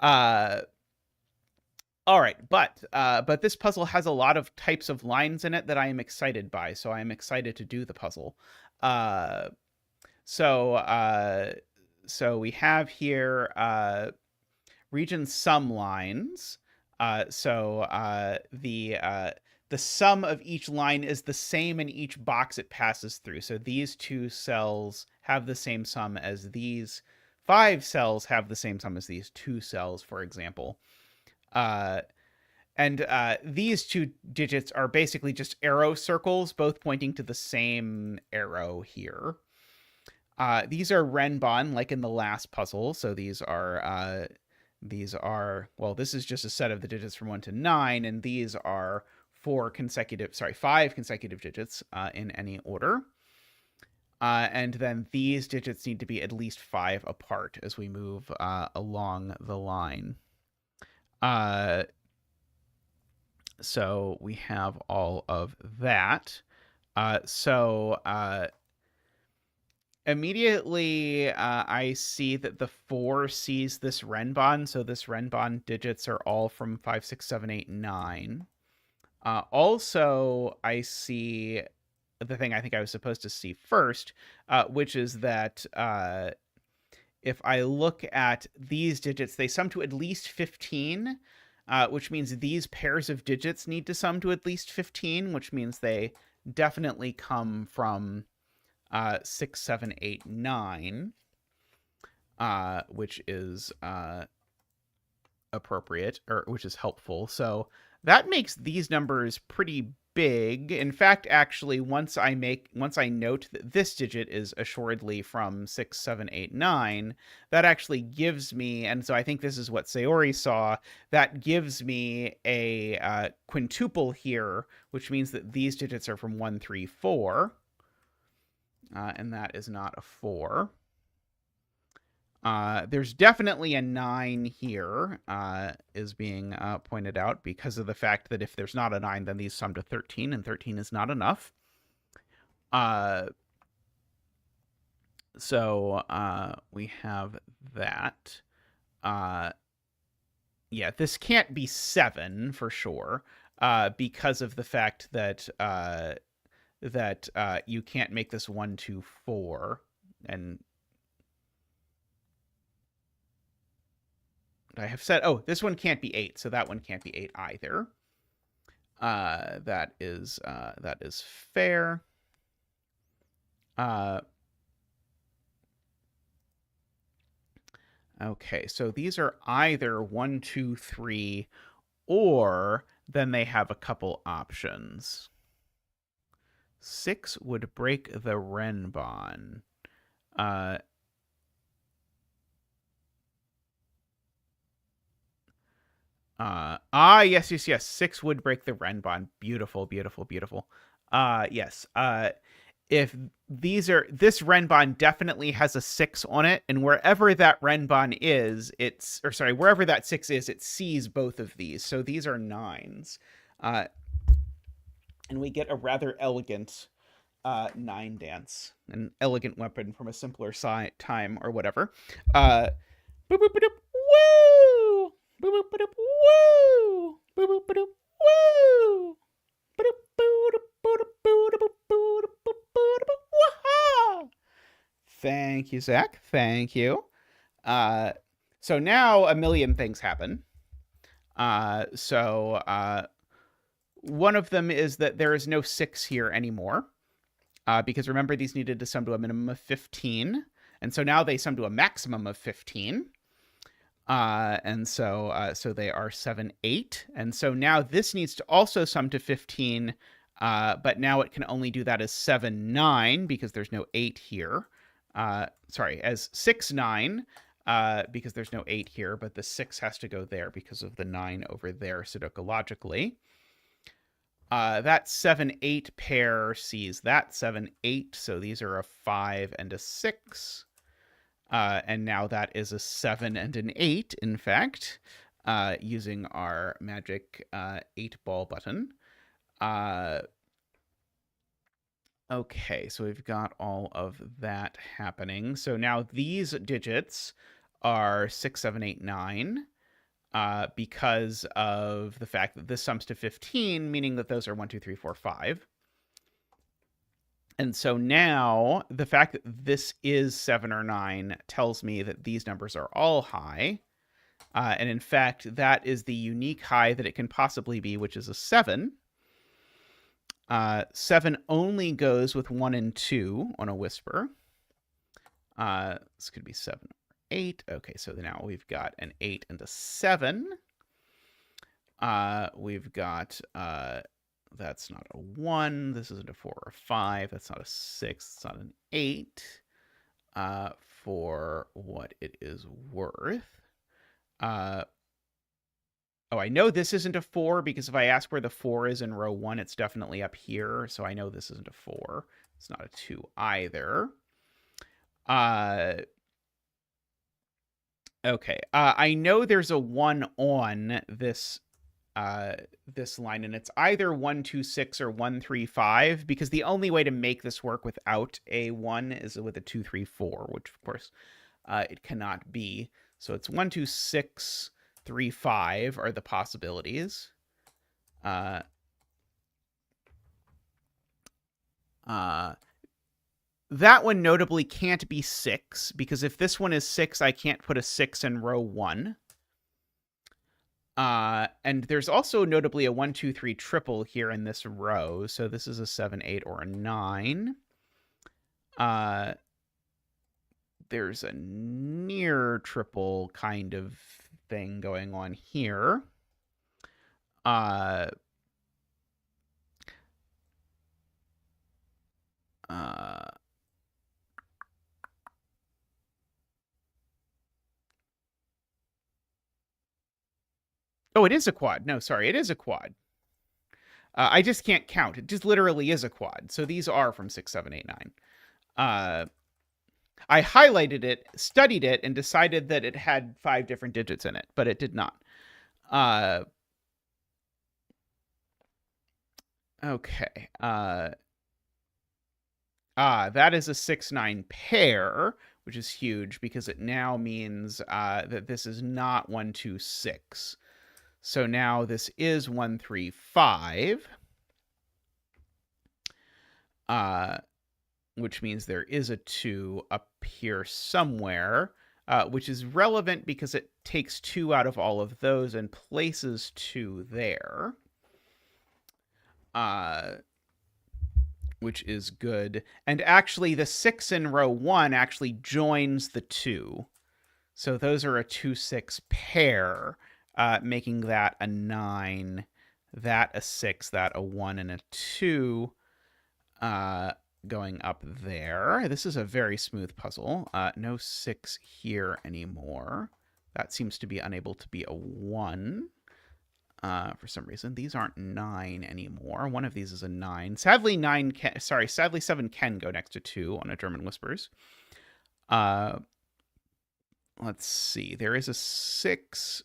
All right, but this puzzle has a lot of types of lines in it that I am excited by, so I am excited to do the puzzle. So we have here region sum lines. The sum of each line is the same in each box it passes through. So these 2 cells have the same sum as these 5 cells have the same sum as these 2 cells, for example. And these 2 digits are basically just arrow circles, both pointing to the same arrow here. These are renban, like in the last puzzle. So these are, well, this is just a set of the digits from 1 to 9, and these are 5 consecutive digits in any order. And then these digits need to be at least 5 apart as we move along the line. So we have all of that. Immediately I see that the 4 sees this renban. So this renban digits are all from 5, 6, 7, 8, 9. Also, I see the thing I think I was supposed to see first, which is that if I look at these digits, they sum to at least 15, which means these pairs of digits need to sum to at least 15, which means they definitely come from 6, 7, 8, 9, which is appropriate, or which is helpful. So that makes these numbers pretty big. In fact, actually, once I note that this digit is assuredly from 6, 7, 8, 9, that actually gives me, and so I think this is what Sayori saw, that gives me a quintuple here, which means that these digits are from 1, 3, 4. And that is not a 4. There's definitely a 9 here, is being pointed out, because of the fact that if there's not a 9, then these sum to 13, and 13 is not enough. So we have that. Yeah, this can't be 7 for sure, because of the fact that you can't make this 1, 2, 4, and I have said, oh, this one can't be 8, so that one can't be 8 either. That is fair. Okay, so these are either 1, 2, 3, or then they have a couple options. 6 would break the renban. Yes. 6 would break the renban. Beautiful. Yes. If these are, this renban definitely has a 6 on it, and wherever that renban is, wherever that 6 is, it sees both of these. So these are 9s. And we get a rather elegant 9 dance, an elegant weapon from a simpler time or whatever. Boop boop boop woo! Boop boop boop woo! Boop boop boop woo! Thank you, Zach. Thank you. So now a million things happen. One of them is that there is no 6 here anymore. Because remember, these needed to sum to a minimum of 15. And so now they sum to a maximum of 15. And so they are 7, 8. And so now this needs to also sum to 15. But now it can only do that as 7, 9, because there's no 8 here. As 6, 9, because there's no 8 here, but the 6 has to go there because of the 9 over there sudoku-logically. That 7, 8 pair sees that 7, 8, so these are a 5 and a 6. And now that is a 7 and an 8, in fact, using our magic 8-ball button. Okay, so we've got all of that happening. So now these digits are 6, 7, 8, 9, because of the fact that this sums to 15, meaning that those are 1, 2, 3, 4, 5. And so now the fact that this is 7 or 9 tells me that these numbers are all high. And in fact, that is the unique high that it can possibly be, which is a 7. 7 only goes with 1 and 2 on a whisper. This could be 7 or 8. Okay, so now we've got an 8 and a 7. We've got, that's not a 1. This isn't a 4 or 5. That's not a 6. It's not an 8. For what it is worth. Oh, I know this isn't a 4, because if I ask where the 4 is in row 1, it's definitely up here. So I know this isn't a 4. It's not a 2 either. Okay. I know there's a 1 on this this line, and it's either 1, 2, 6 or 1, 3, 5, because the only way to make this work without a 1 is with a 2, 3, 4, which of course it cannot be. So it's 1, 2, 6, 3, 5 are the possibilities. That one notably can't be 6, because if this one is 6, I can't put a 6 in row 1. And there's also notably a 1, 2, 3 triple here in this row. So this is a 7, 8, or a 9. There's a near triple kind of thing going on here. Oh, it is a quad. No, sorry, it is a quad. I just can't count. It just literally is a quad. So these are from 6, 7, 8, 9. I highlighted it, studied it, and decided that it had 5 different digits in it, but it did not. Okay. That is a 6-9 pair, which is huge because it now means that this is not 1, 2, 6. So now this is 1, 3, 5. Which means there is a 2 up here somewhere, which is relevant because it takes 2 out of all of those and places 2 there. Which is good. And actually, the 6 in row 1 actually joins the 2. So those are a 2, 6 pair, making that a 9, that a 6, that a 1, and a 2, going up there. This is a very smooth puzzle. No 6 here anymore. That seems to be unable to be a 1. For some reason. These aren't 9 anymore. One of these is a 9. Sadly, 7 can go next to 2 on a German Whispers. Let's see. There is a 6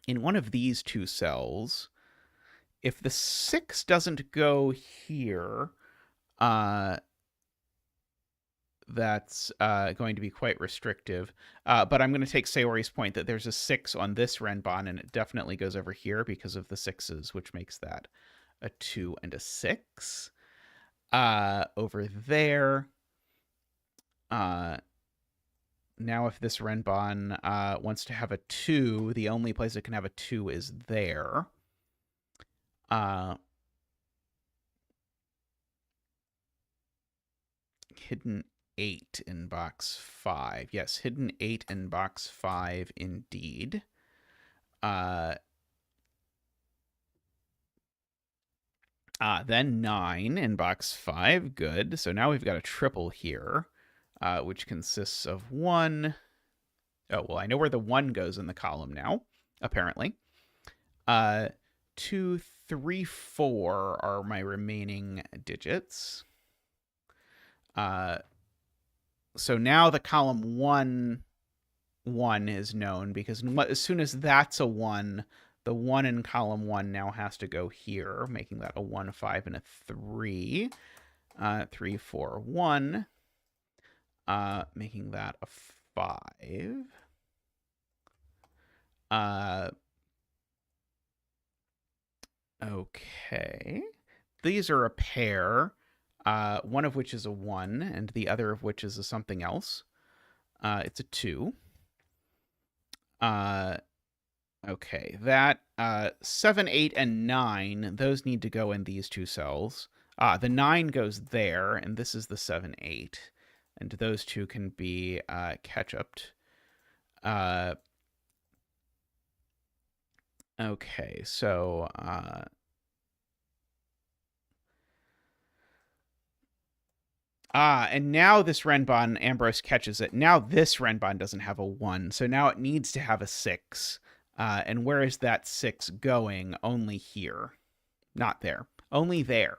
in one of these 2 cells. If the 6 doesn't go here, that's going to be quite restrictive. But I'm going to take Sayori's point that there's a 6 on this renban, and it definitely goes over here because of the 6s, which makes that a 2 and a 6. Over there. Now if this renban wants to have a 2, the only place it can have a 2 is there. Hidden 8 in box 5. Yes, hidden 8 in box 5 indeed. Then 9 in box 5. Good. So now we've got a triple here, which consists of 1. Oh, well, I know where the 1 goes in the column now, apparently. 2, 3, 4 are my remaining digits. So now the column 1 is known because as soon as that's a 1, the 1 in column 1 now has to go here, making that a 1, 5, and a 3. 3, 4, 1, making that a 5. Okay. These are a pair. One of which is a 1, and the other of which is a something else. It's a 2. Okay, that 7, 8, and 9, those need to go in these 2 cells. The 9 goes there, and this is the 7, 8. And those 2 can be catch-upped. Okay, so... and now this renban, Ambrose catches it. Now this renban doesn't have a 1, so now it needs to have a 6. And where is that 6 going? Only here. Not there. Only there.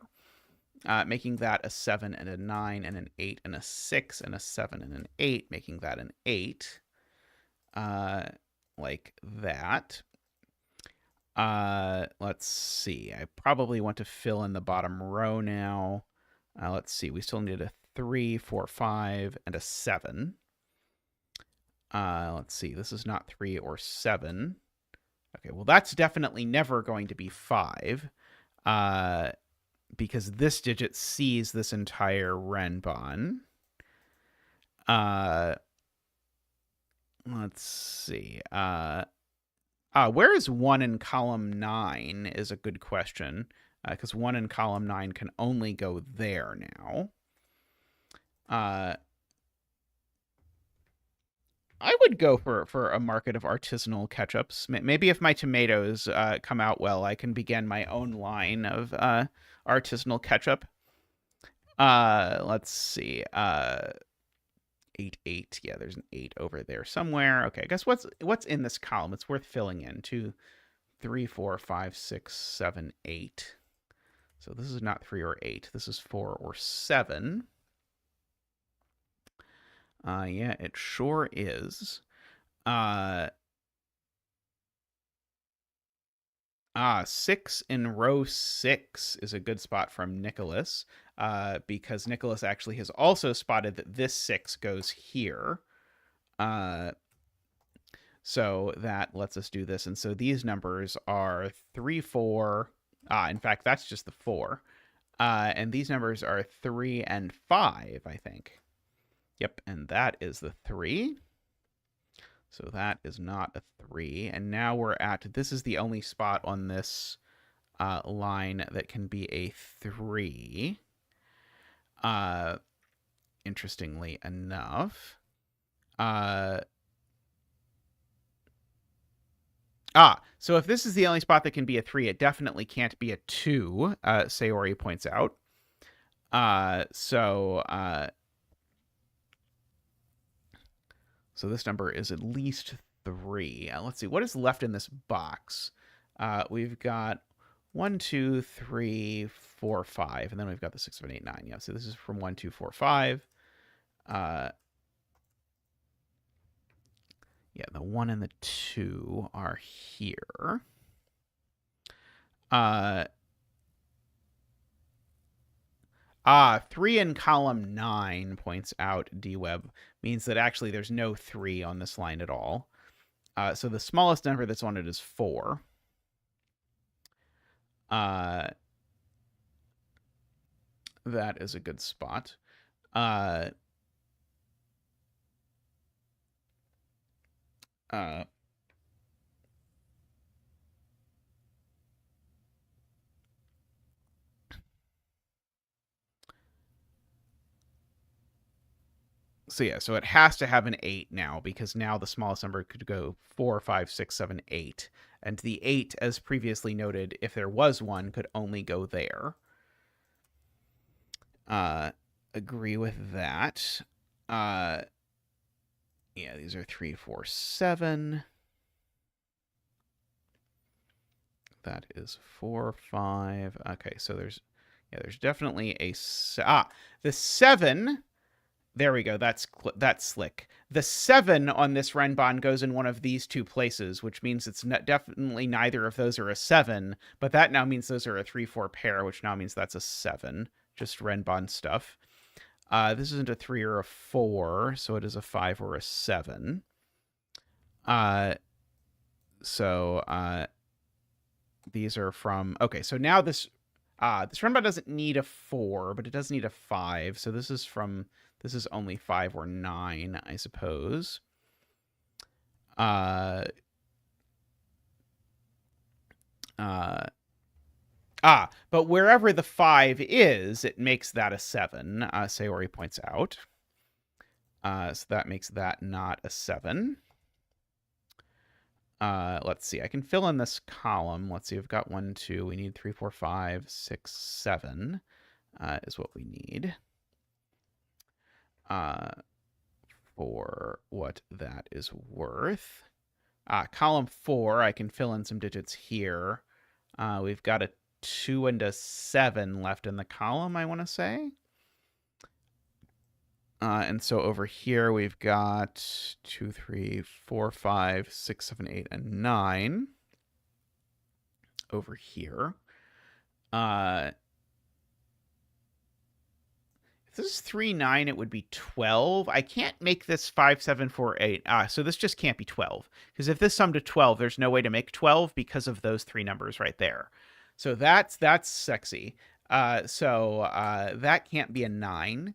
Making that a 7 and a 9 and an 8 and a 6 and a 7 and an 8, making that an 8. Like that. Let's see. I probably want to fill in the bottom row now. Let's see. We still need a 3, 4, 5, and a 7. Let's see. This is not 3 or 7. Okay, well, that's definitely never going to be 5. Because this digit sees this entire renban. Let's see. Where is 1 in column 9 is a good question. Because 1 in column 9 can only go there now. I would go for a market of artisanal ketchups. Maybe if my tomatoes come out well, I can begin my own line of artisanal ketchup. Let's see. 8, 8. Yeah, there's an 8 over there somewhere. Okay, I guess what's in this column? It's worth filling in. 2, 3, 4, 5, 6, 7, 8. So this is not 3 or 8. This is 4 or 7. Yeah, it sure is. 6 in row 6 is a good spot from Nicholas, because Nicholas actually has also spotted that this 6 goes here. So that lets us do this. And so these numbers are 3, 4. In fact, that's just the 4. And these numbers are 3 and 5, I think. Yep, and that is the 3. So that is not a 3. And now we're at, this is the only spot on this line that can be a 3. Interestingly enough. So if this is the only spot that can be a 3, it definitely can't be a 2, Sayori points out. So this number is at least 3. Let's see, what is left in this box? We've got 1, 2, 3, 4, 5, and then we've got the 6, 7, 8, 9. Yeah, so this is from 1, 2, 4, 5. Yeah, the 1 and the 2 are here. 3 in column 9 points out D-Web, means that actually there's no 3 on this line at all. So the smallest number that's on it is 4. That is a good spot. So yeah, so it has to have an 8 now, because now the smallest number could go 4, 5, 6, 7, 8. And the 8, as previously noted, if there was one, could only go there. Agree with that. Yeah, these are 3, 4, 7. That is 4, 5. Okay, so there's definitely a the 7. There we go. That's slick. The 7 on this renban goes in one of these two places, which means it's definitely neither of those are a 7. But that now means those are a 3, 4 pair, which now means that's a 7. Just renban stuff. This isn't a 3 or a 4, so it is a 5 or a 7. So these are from... Okay, so now this renban doesn't need a 4, but it does need a 5. So this is from... This is only 5 or 9, I suppose. But wherever the 5 is, it makes that a 7, Sayori points out. So that makes that not a 7. Let's see. I can fill in this column. Let's see. We've got 1, 2. We need 3, 4, 5, 6, 7 is what we need. For what that is worth. Column 4, I can fill in some digits here. We've got a 2 and a 7 left in the column, I want to say. And so over here, we've got 2, 3, 4, 5, 6, 7, 8, and 9. Over here. If this is 3, 9, it would be 12. I can't make this 5, 7, 4, 8. So this just can't be 12. Because if this summed to 12, there's no way to make 12 because of those 3 numbers right there. So that's sexy. So that can't be a 9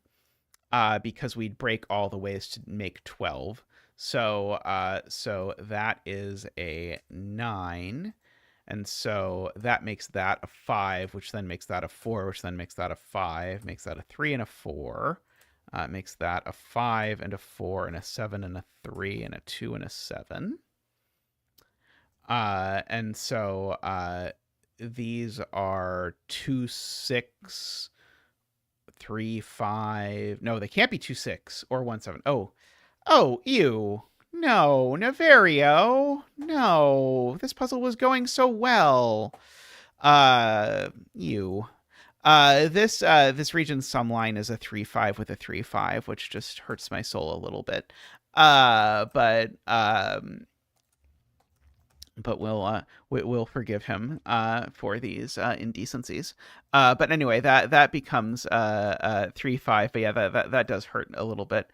because we'd break all the ways to make 12. So that is a 9. And so that makes that a 5, which then makes that a 4, which then makes that a 5, makes that a 3 and a 4, makes that a 5 and a 4 and a 7 and a 3 and a 2 and a 7. And so these are 2, 6, 3, 5. No, they can't be 2, 6 or 1, 7. Oh, ew. No, Naverio. No, this puzzle was going so well. Ew. This region's sum line is a 3, 5 with a 3, 5, which just hurts my soul a little bit. But we'll forgive him for these indecencies. But anyway, that becomes 3, 5. But yeah, that does hurt a little bit.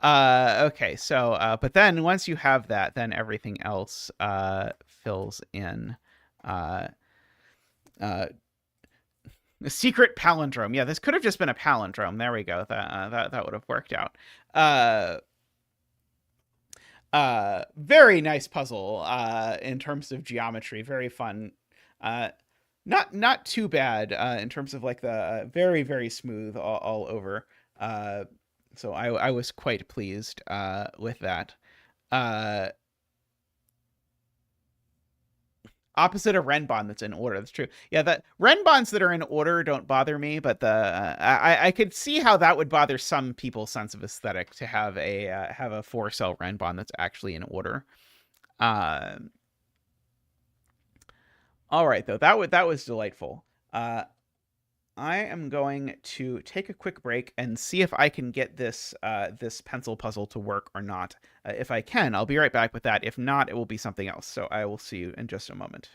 Okay, so but then once you have that, then everything else fills in. The secret palindrome. Yeah, this could have just been a palindrome. There we go. That would have worked out. Very nice puzzle in terms of geometry. Very fun. Not too bad in terms of like the very, very smooth all over. So I was quite pleased with that. Opposite of renban that's in order. That's true. Yeah, that renbans that are in order don't bother me, but I could see how that would bother some people's sense of aesthetic to have a 4-cell renban that's actually in order. All right, though, that was delightful. I am going to take a quick break and see if I can get this pencil puzzle to work or not. If I can, I'll be right back with that. If not, it will be something else. So I will see you in just a moment.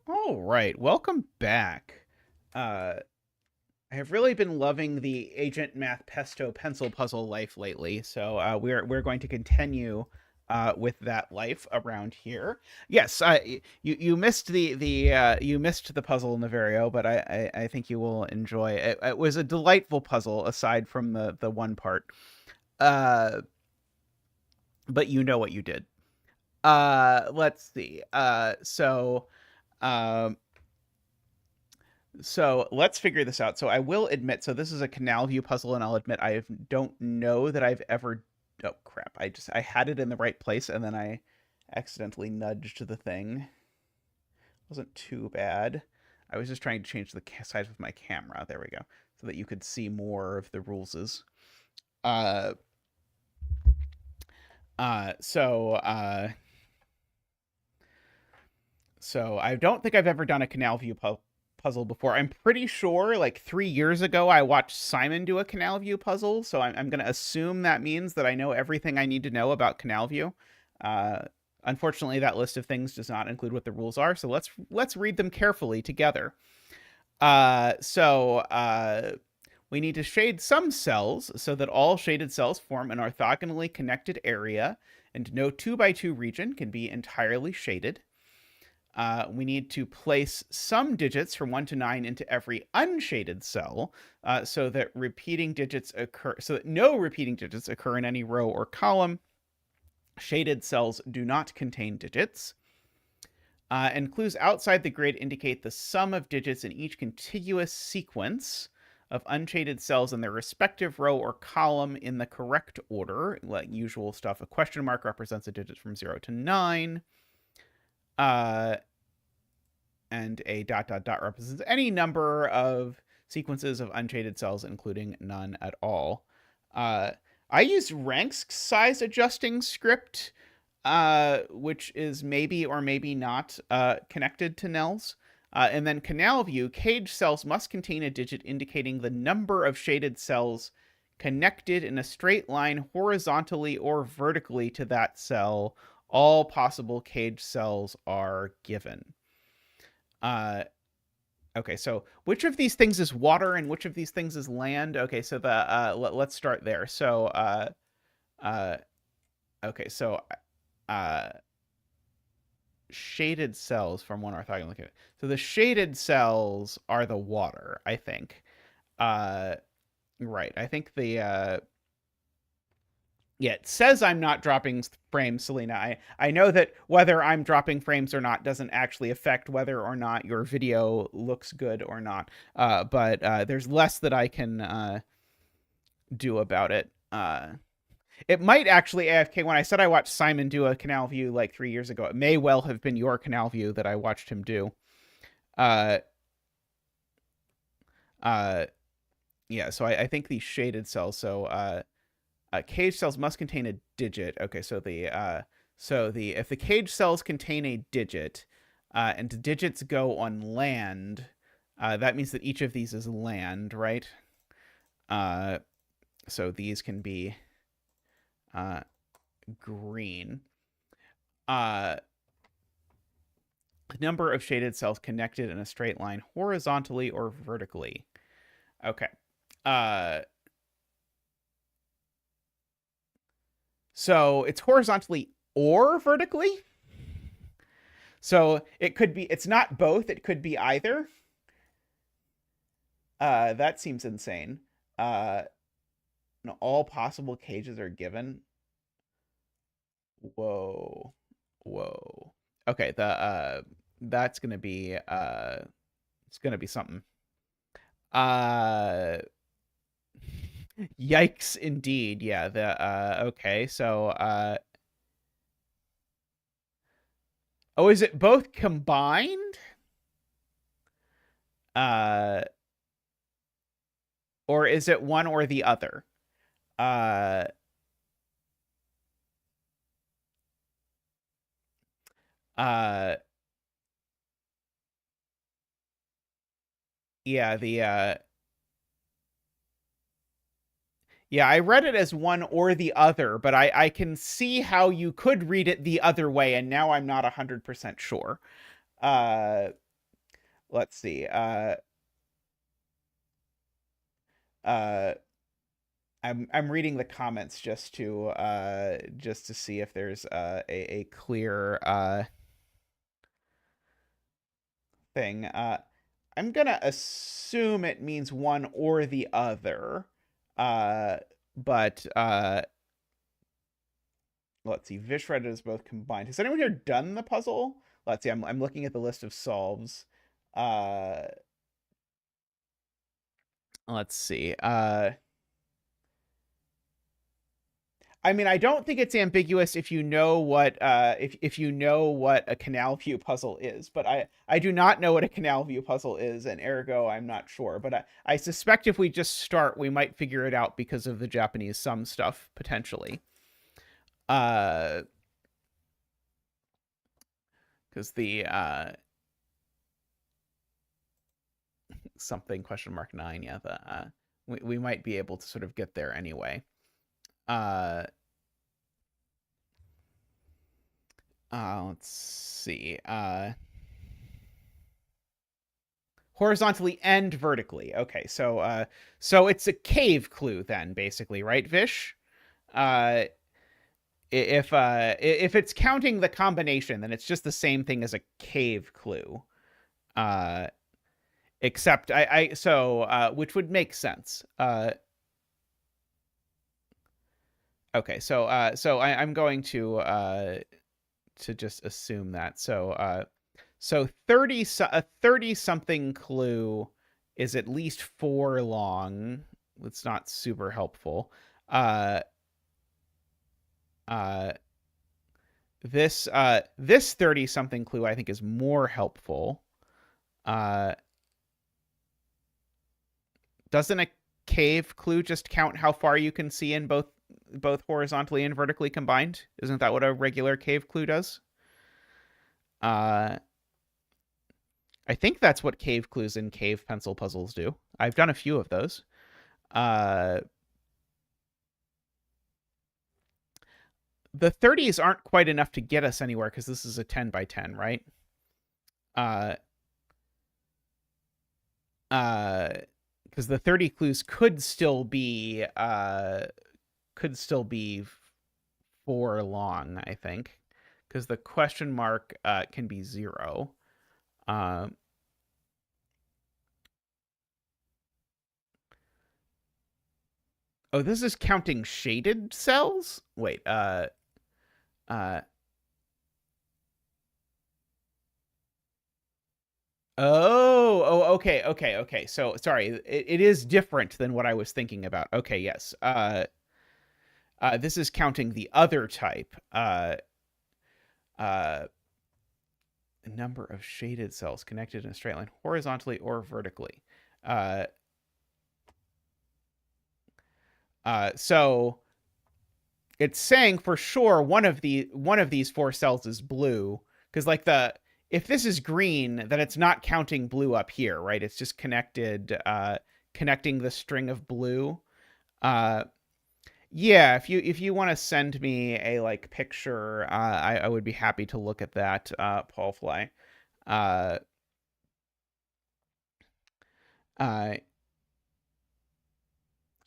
All right, welcome back. I have really been loving the Agent Math Pesto pencil puzzle life lately, so we're going to continue with that life around here. Yes, you missed you missed the puzzle, Naverio, but I think you will enjoy it. It was a delightful puzzle, aside from the one part. Uh, but you know what you did. Let's see. Um, So let's figure this out. So I will admit, so this is a Canal View puzzle, and I'll admit I don't know that I've ever. Oh crap! I had it in the right place, and then I accidentally nudged the thing. Wasn't too bad. I was just trying to change the size of my camera. There we go, so that you could see more of the ruleses. Uh. So. So I don't think I've ever done a Canal View puzzle before. I'm pretty sure like 3 years ago I watched Simon do a Canal View puzzle, so I'm going to assume that means that I know everything I need to know about Canal View. Unfortunately, that list of things does not include what the rules are, so let's read them carefully together. We need to shade some cells so that all shaded cells form an orthogonally connected area, and no 2x2 region can be entirely shaded. We need to place some digits from 1 to 9 into every unshaded cell, so that no repeating digits occur in any row or column. Shaded cells do not contain digits. And clues outside the grid indicate the sum of digits in each contiguous sequence of unshaded cells in their respective row or column in the correct order. Like usual stuff, a question mark represents a digit from 0 to 9. And a ... represents any number of sequences of unshaded cells, including none at all. I used Rank's size adjusting script, which is maybe or maybe not connected to Nell's. And then Canal View, cage cells must contain a digit indicating the number of shaded cells connected in a straight line horizontally or vertically to that cell. All possible cage cells are given. Okay, so which of these things is water and which of these things is land? Okay, so let's start there. So okay, so shaded cells from one orthogonal. So the shaded cells are the water, I think. Right. I think the yeah, it says I'm not dropping frames, Selena. I know that whether I'm dropping frames or not doesn't actually affect whether or not your video looks good or not. But there's less that I can do about it. It might actually, AFK, when I said I watched Simon do a Canal View like 3 years ago, it may well have been your Canal View that I watched him do. Yeah, so I think these shaded cells, so cage cells must contain a digit. Okay, so if the cage cells contain a digit, and digits go on land, that means that each of these is land, right? So these can be green. Number of shaded cells connected in a straight line horizontally or vertically. Okay. So it's horizontally or vertically. So it could be, it's not both, it could be either. That seems insane. No, all possible cages are given. Whoa. Whoa. Okay, that's gonna be it's gonna be something. Yikes indeed. Yeah, okay, so oh, is it both combined? Or is it one or the other? Yeah, yeah, I read it as one or the other, but I can see how you could read it the other way, and now I'm not 100% sure. Let's see. I'm reading the comments just to see if there's a clear thing. I'm gonna assume it means one or the other. But let's see. Vishred is both combined. Has anyone here done the puzzle? Let's see. I'm looking at the list of solves. Let's see. I mean, I don't think it's ambiguous if you know what if you know what a Canal View puzzle is, but I do not know what a Canal View puzzle is, and ergo I'm not sure. But I suspect if we just start, we might figure it out because of the Japanese sum stuff potentially. Because the something (9), yeah, the we might be able to sort of get there anyway. Let's see. Horizontally and vertically. Okay, so it's a cave clue then, basically, right, Vish? If it's counting the combination, then it's just the same thing as a cave clue. Except which would make sense. Okay, so I'm going to just assume that. So 30 something clue is at least 4 long. It's not super helpful. This 30 something clue I think is more helpful. Doesn't a cave clue just count how far you can see in both horizontally and vertically combined? Isn't that what a regular cave clue does? I think that's what cave clues and cave pencil puzzles do. I've done a few of those. The 30s aren't quite enough to get us anywhere because this is a 10 by 10, right? Because the 30 clues could still be 4 long, I think, because the question mark can be 0. Oh, this is counting shaded cells? Wait, okay. So, sorry, it is different than what I was thinking about. Okay, yes. This is counting the other type. Number of shaded cells connected in a straight line, horizontally or vertically. So it's saying for sure one of these 4 cells is blue, because like if this is green, then it's not counting blue up here, right? It's just connecting the string of blue. Yeah, if you want to send me a like picture, I would be happy to look at that, Paul Fly.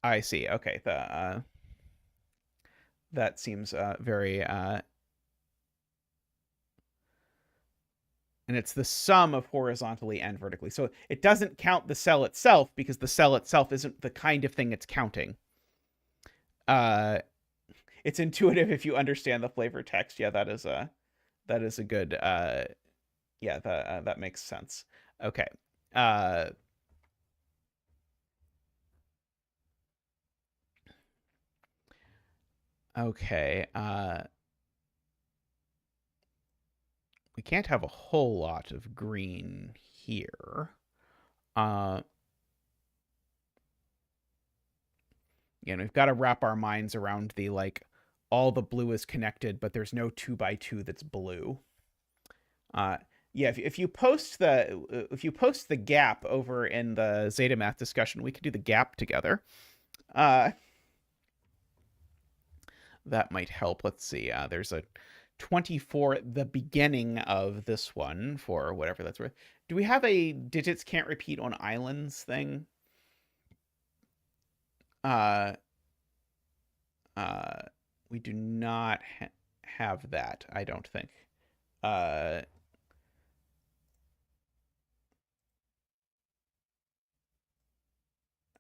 I see. Okay, that seems very and it's the sum of horizontally and vertically. So it doesn't count the cell itself because the cell itself isn't the kind of thing it's counting. It's intuitive if you understand the flavor text. Yeah, that is a good yeah, that makes sense. Okay. Okay. We can't have a whole lot of green here. We've got to wrap our minds around the like all the blue is connected, but there's no 2 by 2 that's blue. Yeah, if you post the gap over in the zetamath discussion, we could do the gap together. That might help. Let's see. There's a 24 at the beginning of this one for whatever that's worth. Do we have a digits can't repeat on islands thing? Uh, we do not have that, I don't think.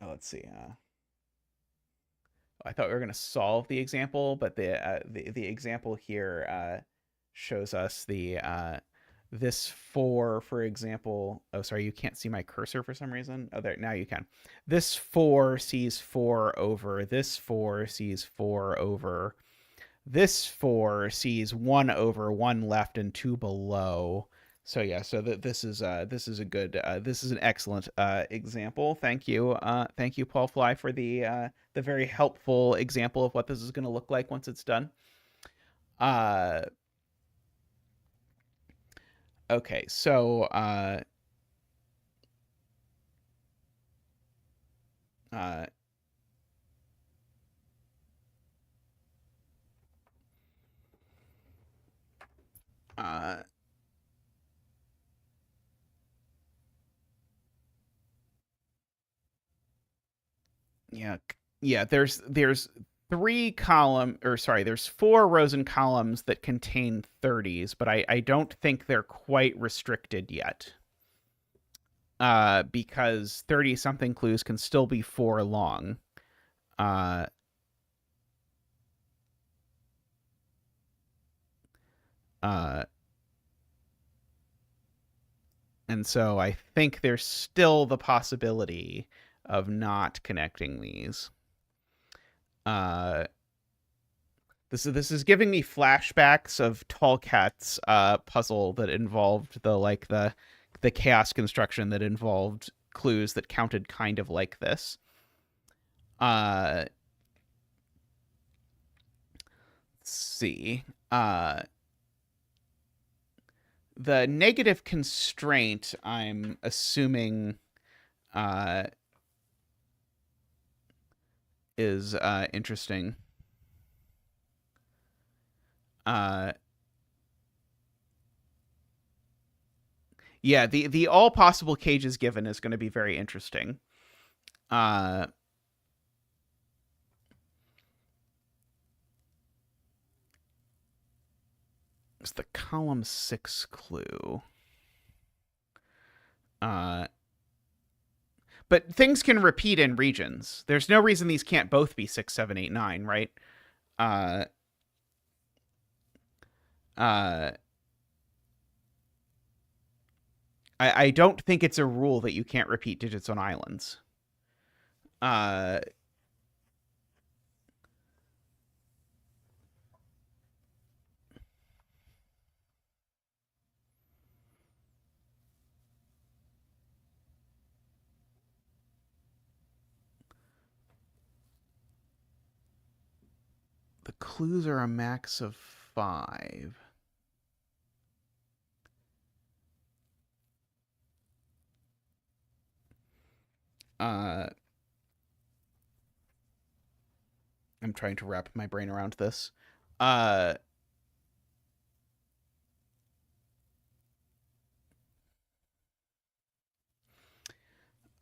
Let's see. I thought we were going to solve the example, but the example here shows us the this 4, for example. Oh, sorry, you can't see my cursor for some reason. Oh, there, now you can. This 4 sees 4 over. This 4 sees 4 over. This 4 sees 1 over, 1 left, and 2 below. So yeah, so this is a good this is an excellent example. Thank you, Paul Fly, for the very helpful example of what this is going to look like once it's done. Okay, so yeah, there's 3 column, or sorry, there's 4 rows and columns that contain 30s, but I don't think they're quite restricted yet. Because 30 something clues can still be 4 long. And so I think there's still the possibility of not connecting these. This is giving me flashbacks of Tolkien's puzzle that involved the chaos construction that involved clues that counted kind of like this. Let's see. The negative constraint, I'm assuming, is interesting. Yeah, the all possible cages given is going to be very interesting. It's the column 6 clue. But things can repeat in regions. There's no reason these can't both be 6, 7, 8, 9, right? I don't think it's a rule that you can't repeat digits on islands. The clues are a max of 5. I'm trying to wrap my brain around this. Clues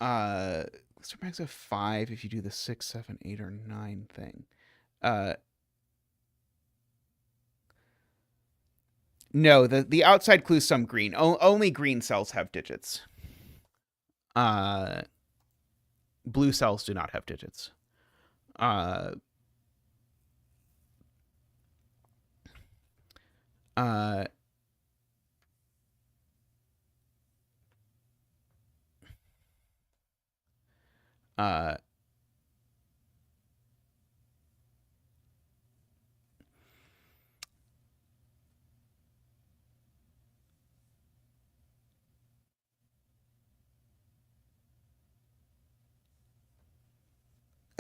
are max of 5 if you do the 6, 7, 8, or 9 thing. No, the outside clues some green. Only green cells have digits. Blue cells do not have digits.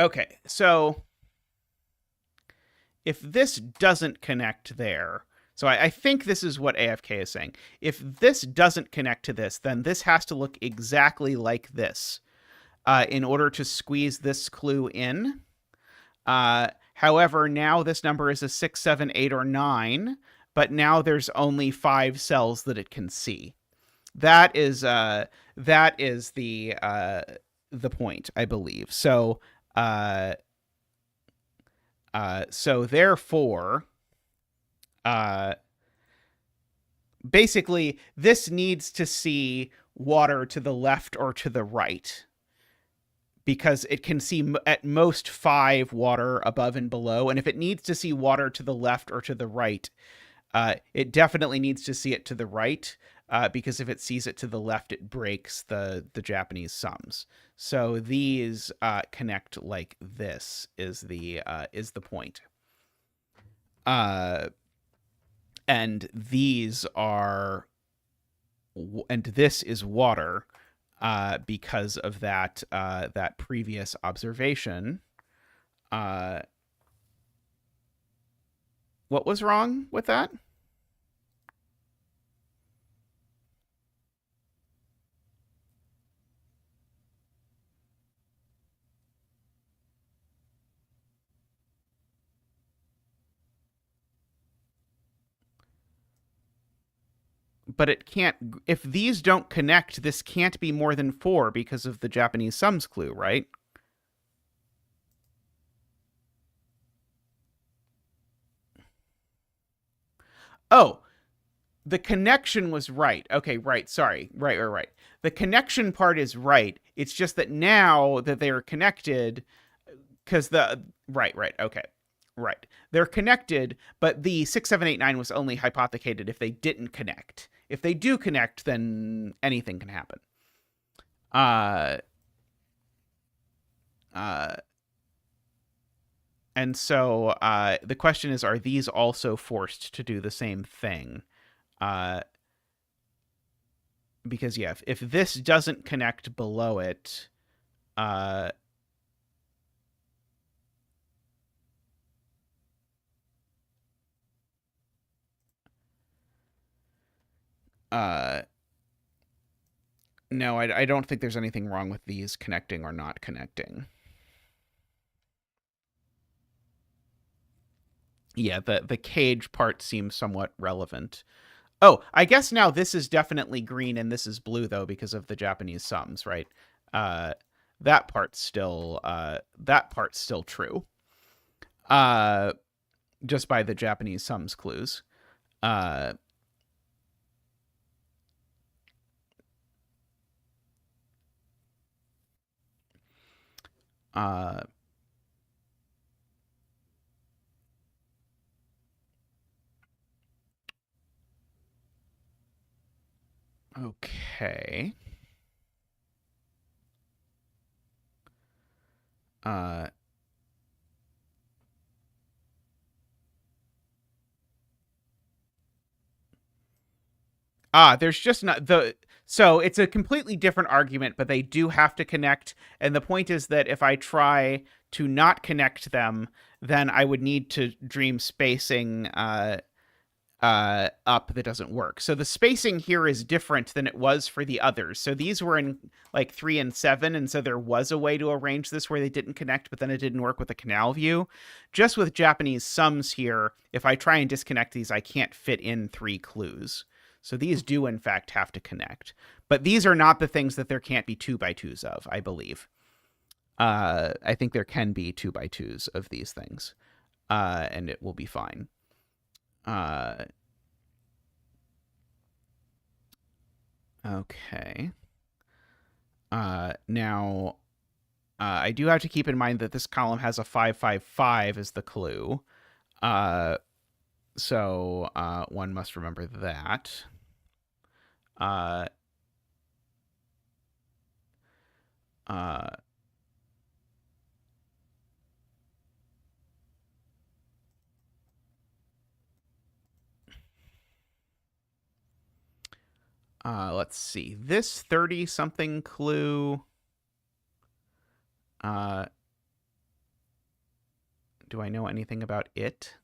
Okay, so if this doesn't connect there, so I think this is what AFK is saying. If this doesn't connect to this, then this has to look exactly like this in order to squeeze this clue in. However, now this number is a 6, 7, 8, or 9, but now there's only 5 cells that it can see. That is the point, I believe. So So therefore, basically, this needs to see water to the left or to the right, because it can see at most 5 water above and below. And if it needs to see water to the left or to the right, it definitely needs to see it to the right, because if it sees it to the left, it breaks the Japanese sums. So these connect like this is the point. And these are, and this is water, because of that previous observation. What was wrong with that? But it can't, if these don't connect, this can't be more than 4 because of the Japanese sums clue, right? Oh, the connection was right. Okay, right. Sorry. Right. The connection part is right. It's just that now that they are connected, because right. Okay. Right. They're connected, but the 6, 7, 8, 9 was only hypothecated if they didn't connect. If they do connect, then anything can happen. And so the question is, are these also forced to do the same thing? Because, yeah, if this doesn't connect below it, no, I don't think there's anything wrong with these connecting or not connecting. Yeah, the cage part seems somewhat relevant. Oh, I guess now this is definitely green and this is blue, though, because of the Japanese sums, right? That part's still true. Just by the Japanese sums clues. Okay. There's just not the. So it's a completely different argument, but they do have to connect. And the point is that if I try to not connect them, then I would need to dream spacing up that doesn't work. So the spacing here is different than it was for the others. So these were in like 3 and 7, and so there was a way to arrange this where they didn't connect, but then it didn't work with the Canal View. Just with Japanese sums here, if I try and disconnect these, I can't fit in 3 clues. So these do, in fact, have to connect. But these are not the things that there can't be 2x2s of, I believe. I think there can be 2x2s of these things, and it will be fine. Okay. Now, I do have to keep in mind that this column has a 5, 5, 5 as the clue. So one must remember that. Let's see. This 30-something clue. Do I know anything about it?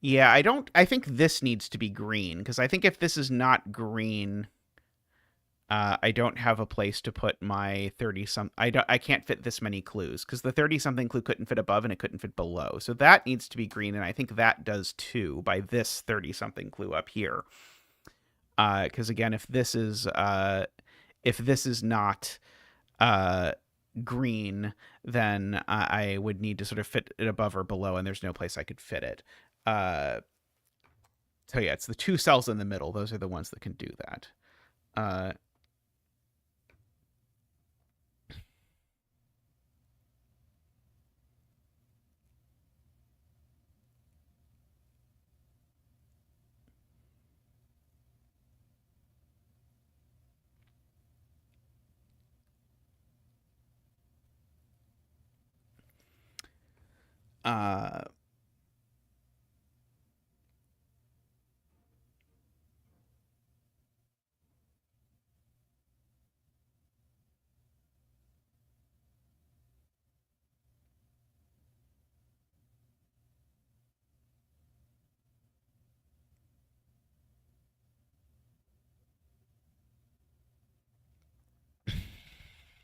Yeah, I don't. I think this needs to be green, because I think if this is not green, I don't have a place to put my 30-some. I can't fit this many clues, because the 30-something clue couldn't fit above and it couldn't fit below. So that needs to be green, and I think that does too by this 30-something clue up here. Because again, if this is not green, then I would need to sort of fit it above or below, and there's no place I could fit it. So yeah, it's the two cells in the middle. Those are the ones that can do that.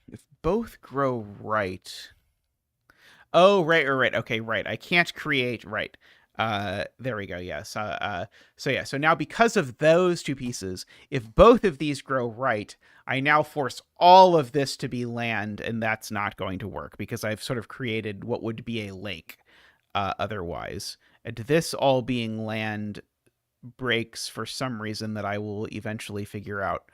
If both grow right. Oh, right. Okay, right. I can't create, right. There we go. Yes. So now because of those two pieces, if both of these grow right, I now force all of this to be land, and that's not going to work because I've sort of created what would be a lake otherwise. And this all being land breaks for some reason that I will eventually figure out.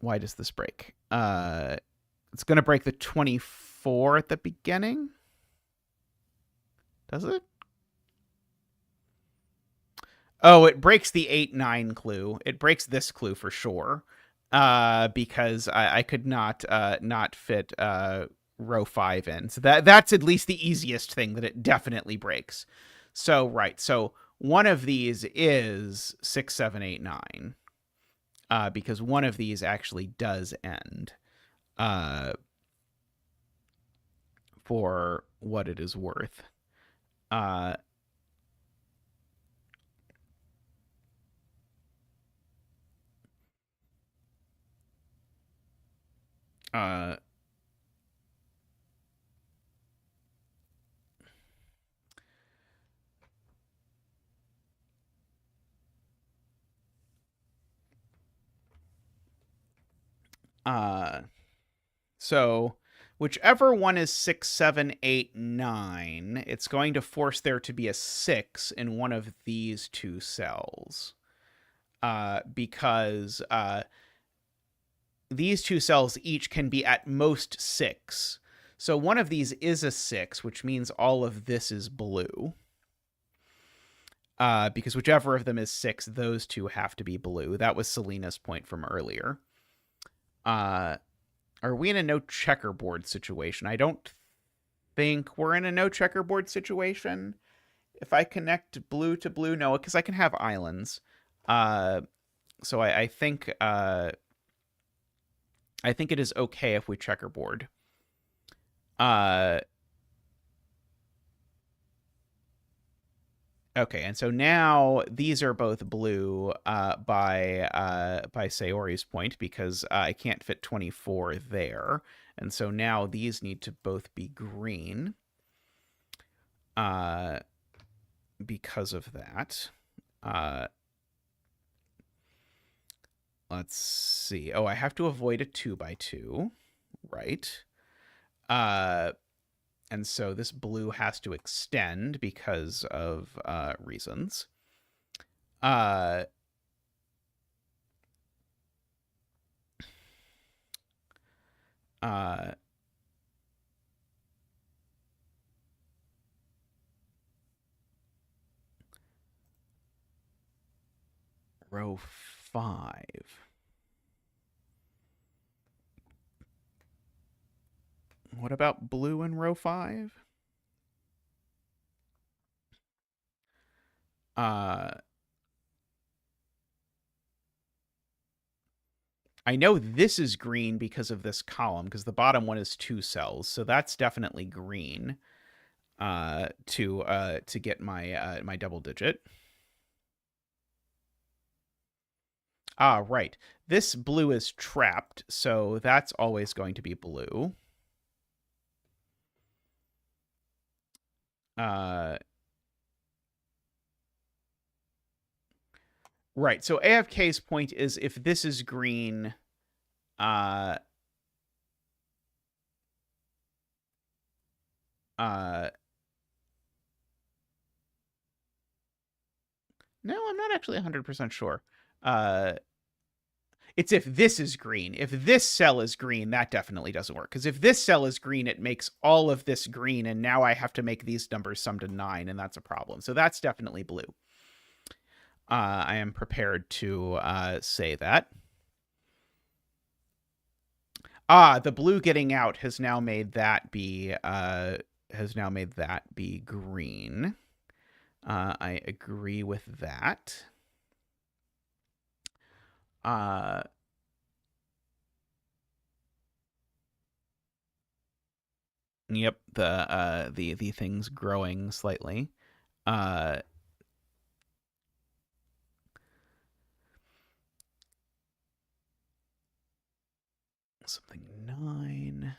Why does this break? It's going to break the 24 at the beginning. Does it? Oh, it breaks the 8-9 clue. It breaks this clue for sure. Because I could not fit row 5 in. So that's at least the easiest thing that it definitely breaks. So right. So one of these is 6, 7, 8, 9. Because one of these actually does end. For what it is worth. So whichever one is 6, 7, 8, 9, it's going to force there to be a 6 in one of these two cells. Because these two cells each can be at most 6. So one of these is a 6, which means all of this is blue. Because whichever of them is 6, those two have to be blue. That was Selena's point from earlier. Are we in a no checkerboard situation? I don't think we're in a no checkerboard situation. If I connect blue to blue, no, because I can have islands. So I think it is okay if we checkerboard. Okay, and so now these are both blue by Sayori's point because I can't fit 24 there. And so now these need to both be green because of that. Let's see. Oh, I have to avoid a 2x2, right? And so this blue has to extend because of reasons. Row 5. What about blue in row 5? I know this is green because of this column, because the bottom one is 2 cells, so that's definitely green to get my my double digit. Right. This blue is trapped, so that's always going to be blue. Right. So AFK's point is if this is green, no, I'm not actually 100% sure. It's if this is green. If this cell is green, that definitely doesn't work. Because if this cell is green, it makes all of this green, and now I have to make these numbers sum to 9, and that's a problem. So that's definitely blue. I am prepared to say that. The blue getting out has now made that be green. I agree with that. Yep, the thing's growing slightly. Something 9.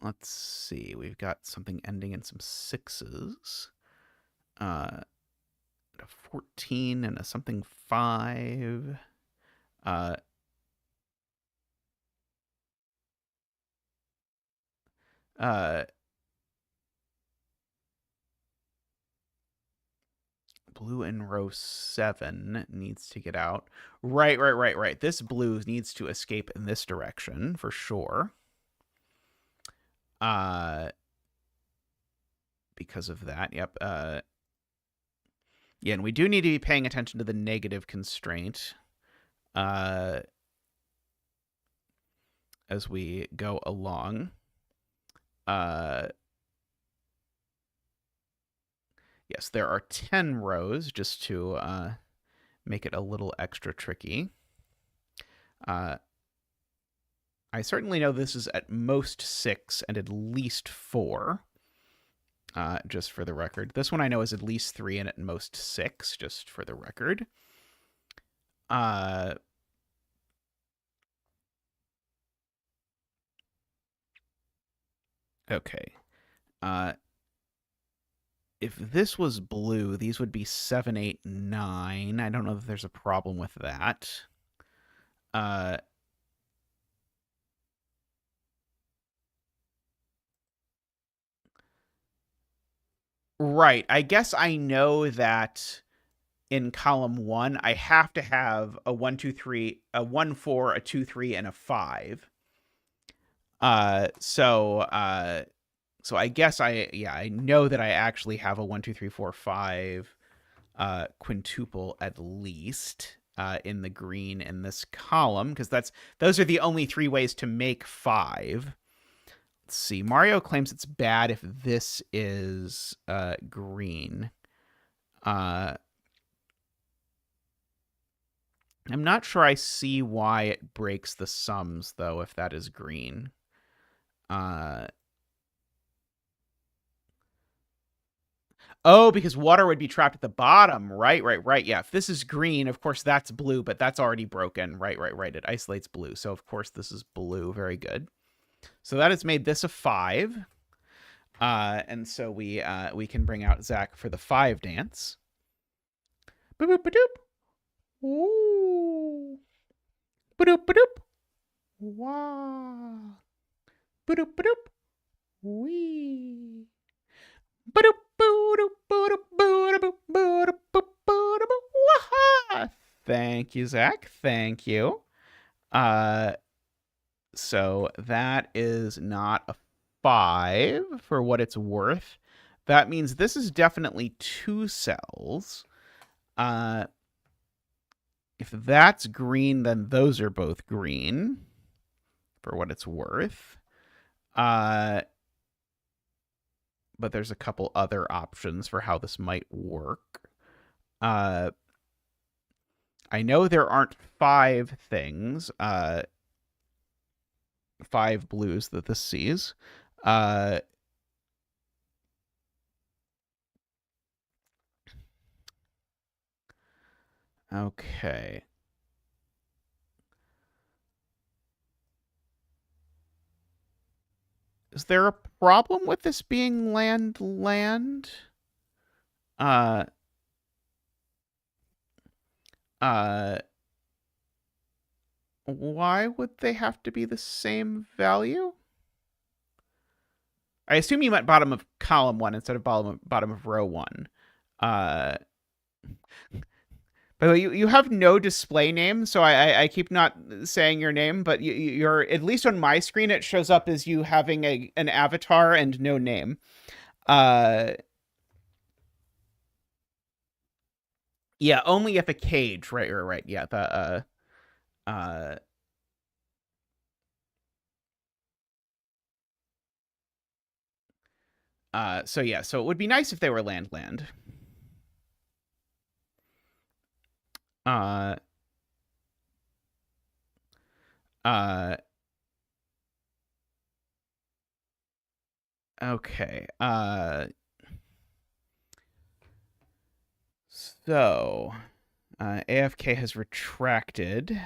Let's see. We've got something ending in some 6s. A 14 and a something 5. Blue in row 7 needs to get out. Right. This blue needs to escape in this direction for sure. Because of that, yep. Yeah, and we do need to be paying attention to the negative constraint as we go along. Yes, there are 10 rows, just to make it a little extra tricky. I certainly know this is at most 6 and at least 4. Just for the record. This one I know is at least 3 and at most 6, just for the record. Okay. If this was blue, these would be 7, 8, 9. I don't know if there's a problem with that. Right. I guess I know that in column 1, I have to have a 1, 2, 3, a 1, 4, a 2, 3, and a 5. So I guess I know that I actually have a 1, 2, 3, 4, 5 quintuple at least in the green in this column, because those are the only 3 ways to make 5. Let's see. Mario claims it's bad if this is green. I'm not sure I see why it breaks the sums, though, if that is green. Oh, because water would be trapped at the bottom. Right. Yeah, if this is green, of course that's blue, but that's already broken. Right. It isolates blue. So, of course, this is blue. Very good. So that has made this a 5. And so we can bring out Zach for the 5 dance. Boop, boop, ba-doop. Ooh. Ba-doop, ba-doop. Wow. Ba-doop, ba-doop. Wee. Ba-doop, ba-doop, ba-doop, ba-doop, ba-doop, ba-doop. Waha! Thank you, Zach. Thank you. So that is not a 5 for what it's worth. That means this is definitely 2 cells. If that's green, then those are both green for what it's worth. But there's a couple other options for how this might work. I know there aren't 5 things, 5 blues that this sees. Okay. Is there a problem with this being land? why would they have to be the same value? I assume you meant bottom of column 1 instead of bottom of row 1. By the way, you have no display name, so I keep not saying your name, but you're, at least on my screen, it shows up as you having an avatar and no name. Yeah, only if a cage, right. Yeah, so yeah, so it would be nice if they were land. Okay. So AFK has retracted.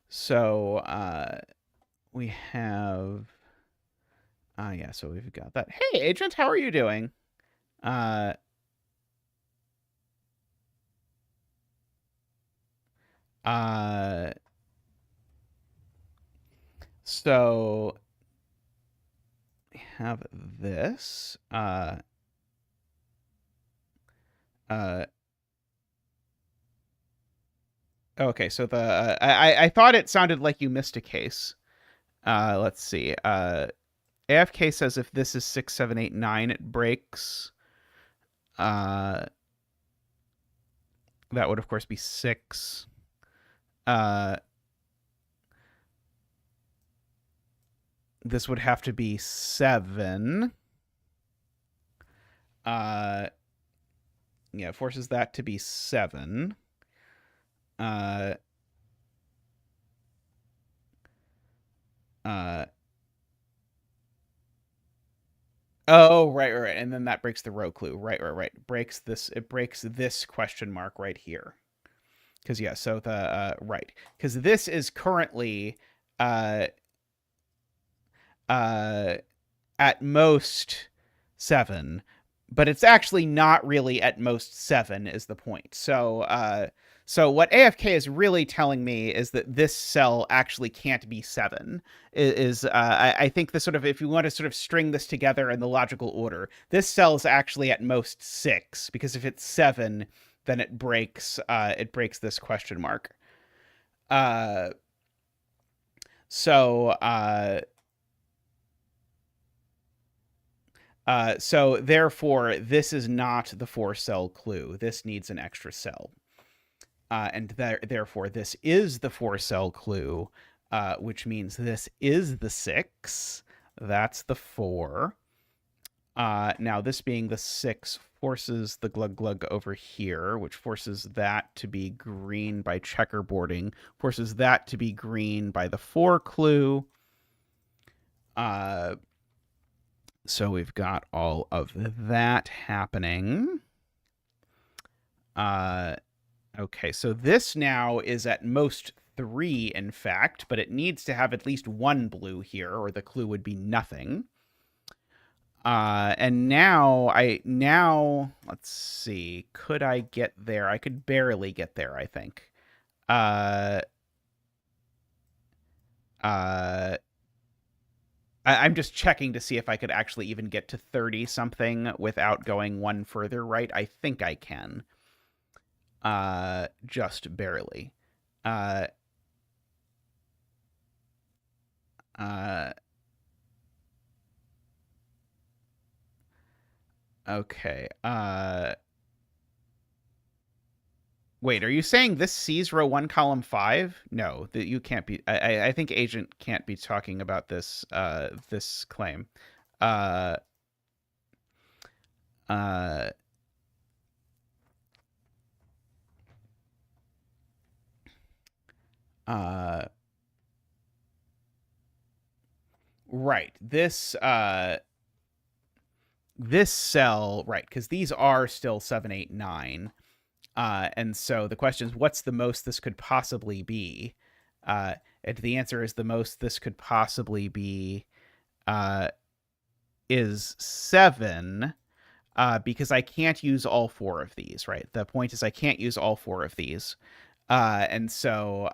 So we have yeah, so we've got that. Hey agent, how are you doing? So we have this. Okay, so the I thought it sounded like you missed a case. Let's see. AFK says if this is 6, 7, 8, 9, it breaks. That would of course be 6. This would have to be 7. Yeah, forces that to be 7. Oh, right. And then that breaks the row clue. Right. It breaks this question mark right here. Because, yeah, so the, right. Because this is currently, at most 7, but it's actually not really at most 7 is the point. So, so what AFK is really telling me is that this cell actually can't be 7. I think the sort of, if you want to sort of string this together in the logical order, this cell is actually at most 6, because if it's 7, then it breaks this question mark. So therefore, this is not the 4-cell clue. This needs an extra cell. And therefore, this is the 4-cell clue, which means this is the 6. That's the 4. Now, this being the 6 forces the glug over here, which forces that to be green by checkerboarding, forces that to be green by the 4 clue. So we've got all of that happening. Okay, so this now is at most 3, in fact, but it needs to have at least 1 blue here, or the clue would be nothing. And now, let's see, could I get there? I could barely get there, I think. I'm just checking to see if I could actually even get to 30-something without going 1 further right. I think I can. Just barely. Okay. Wait, are you saying this sees row 1, column 5? No, that you can't be. I think agent can't be talking about this this claim. Right. This cell, right, because these are still 7, 8, 9. And so the question is, what's the most this could possibly be? And the answer is the most this could possibly be is 7. because I can't use all 4 of these, right? The point is I can't use all 4 of these. And so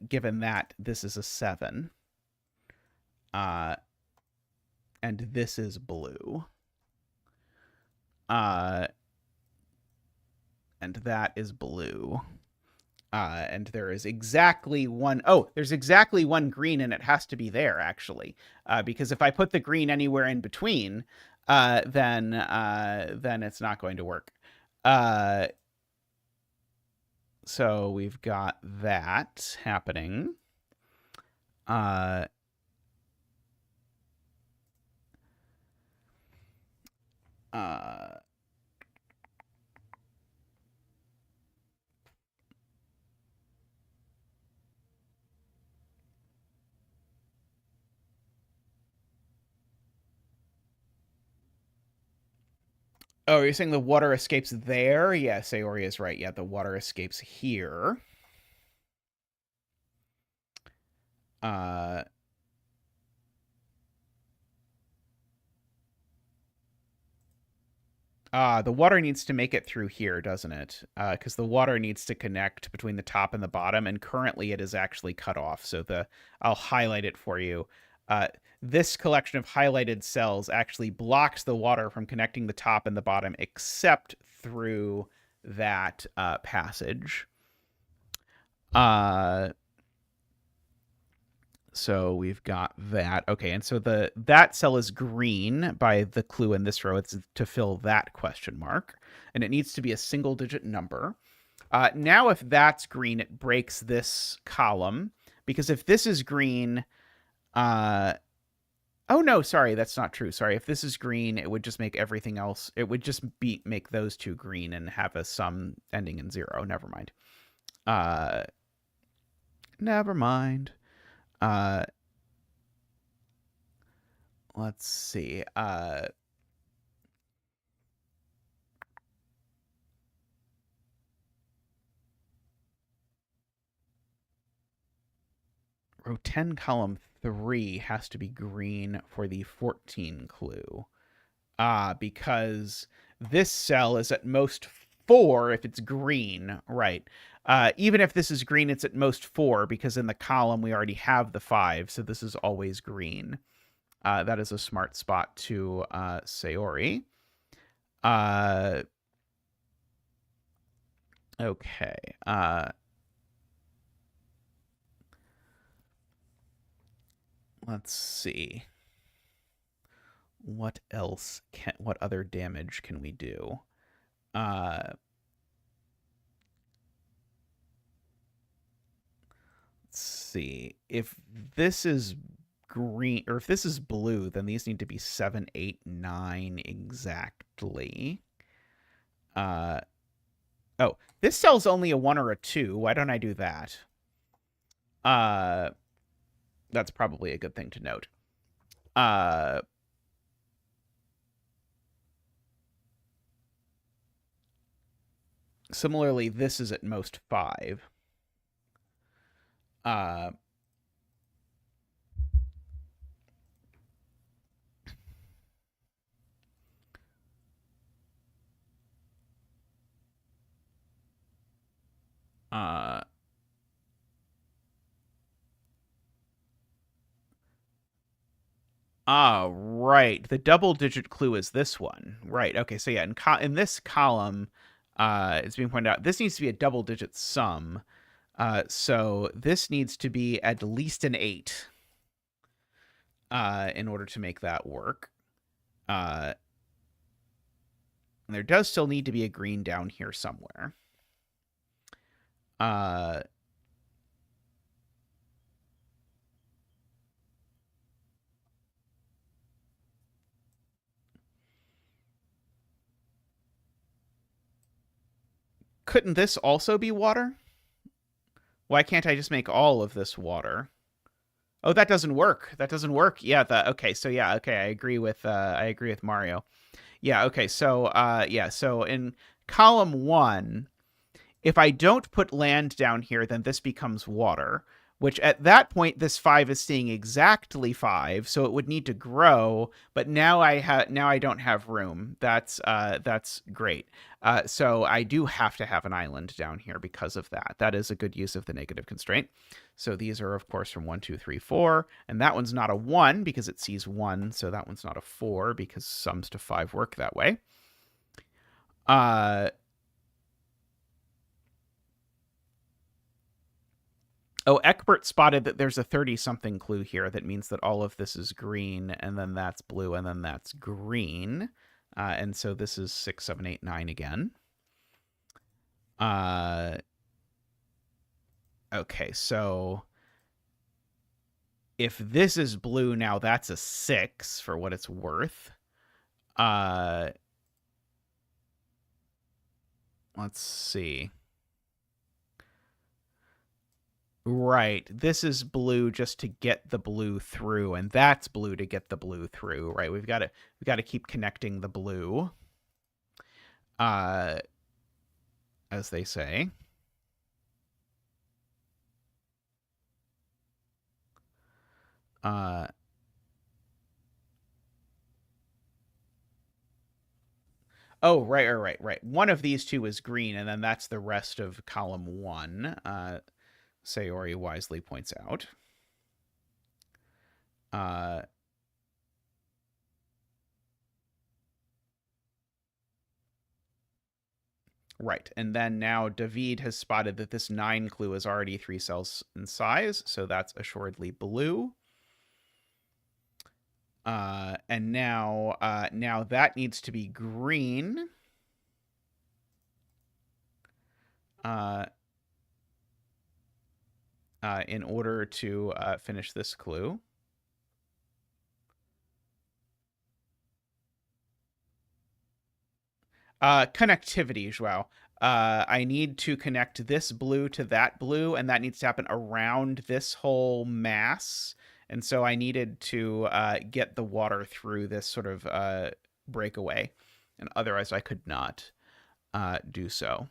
given that this is a 7, and this is blue, and that is blue, and there is exactly one. Oh, there's exactly one green, and it has to be there, actually, because if I put the green anywhere in between, then it's not going to work. So we've got that happening. Oh, you're saying the water escapes there? Yeah, Sayori is right. Yeah, the water escapes here. The water needs to make it through here, doesn't it? Because the water needs to connect between the top and the bottom, and currently it is actually cut off. So I'll highlight it for you. This collection of highlighted cells actually blocks the water from connecting the top and the bottom, except through that passage. So we've got that. Okay, and so that cell is green by the clue in this row. It's to fill that question mark, and it needs to be a single-digit number. Now, if that's green, it breaks this column, because if this is green, oh no, sorry, that's not true. Sorry, if this is green, it would just make everything else. It would just make those 2 green and have a sum ending in 0. Never mind. Never mind. Let's see. Row 10, column 3 has to be green for the 14 clue. Because this cell is at most 4 if it's green, right? Even if this is green, it's at most 4, because in the column we already have the 5, so this is always green. That is a smart spot to Sayori. Okay. Let's see. What other damage can we do? Let's see. If this is green, or if this is blue, then these need to be 7, 8, 9 exactly. Oh, this cell's only a 1 or a 2. Why don't I do that? That's probably a good thing to note. Similarly, this is at most 5. Right. The double-digit clue is this one. Right. Okay, so yeah, in this column, it's being pointed out, this needs to be a double-digit sum. So this needs to be at least an 8 in order to make that work. And there does still need to be a green down here somewhere. Couldn't this also be water? Why can't I just make all of this water? Oh, that doesn't work. That doesn't work. Yeah, okay, so yeah, okay, I agree with Mario. Yeah, okay, so yeah, so in column 1, if I don't put land down here, then this becomes water. which at that point, this 5 is staying exactly 5, so it would need to grow, but now I don't have room. That's great. So I do have to have an island down here because of that. That is a good use of the negative constraint. So these are, of course, from 1, 2, 3, 4, and that one's not a 1 because it sees 1, so that one's not a 4 because sums to 5 work that way. Oh, Eckbert spotted that there's a 30-something clue here. That means that all of this is green, and then that's blue, and then that's green. And so this is 6, 7, 8, 9 again. Okay, so if this is blue now, that's a 6 for what it's worth. Let's see. Right. This is blue just to get the blue through, and that's blue to get the blue through, right? We've got to keep connecting the blue. As they say. Oh, right. One of these two is green, and then that's the rest of column 1. Sayori wisely points out. Right, and then now David has spotted that this 9 clue is already 3 cells in size, so that's assuredly blue. And now that needs to be green. In order to finish this clue. Connectivity, Joao. I need to connect this blue to that blue, and that needs to happen around this whole mass. And so I needed to get the water through this sort of breakaway, and otherwise I could not do so.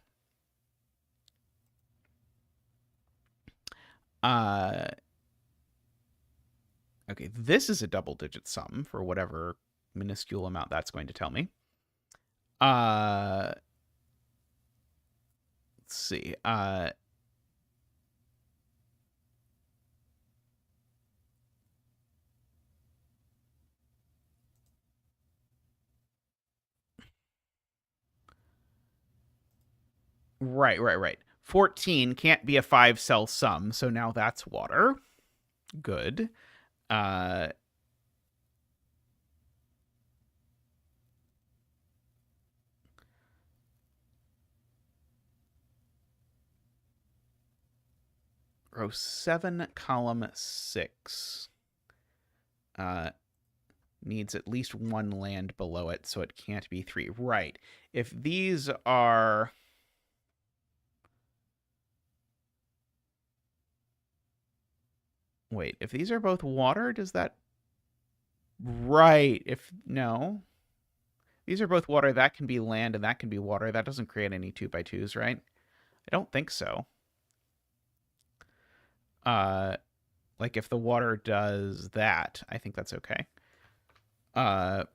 Okay, this is a double-digit sum for whatever minuscule amount that's going to tell me. Let's see. Right. 14 can't be a 5-cell sum, so now that's water. Good. Row 7, column 6. Needs at least 1 land below it, so it can't be 3. Right. If these are... Wait, if these are both water, does that... Right. If... No. These are both water. That can be land, and that can be water. That doesn't create any 2x2s, right? I don't think so. Like if the water does that, I think that's okay. Oh,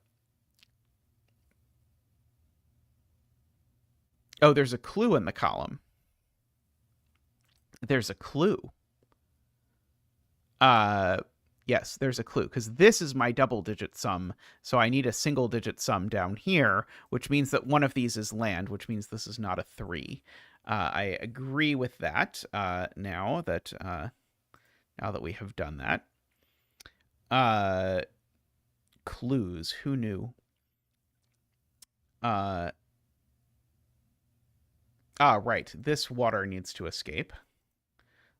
there's a clue in the column. There's a clue. Yes, there's a clue, because this is my double-digit sum, so I need a single-digit sum down here, which means that one of these is land, which means this is not a 3. I agree with that now that we have done that. Clues, who knew? Right, this water needs to escape,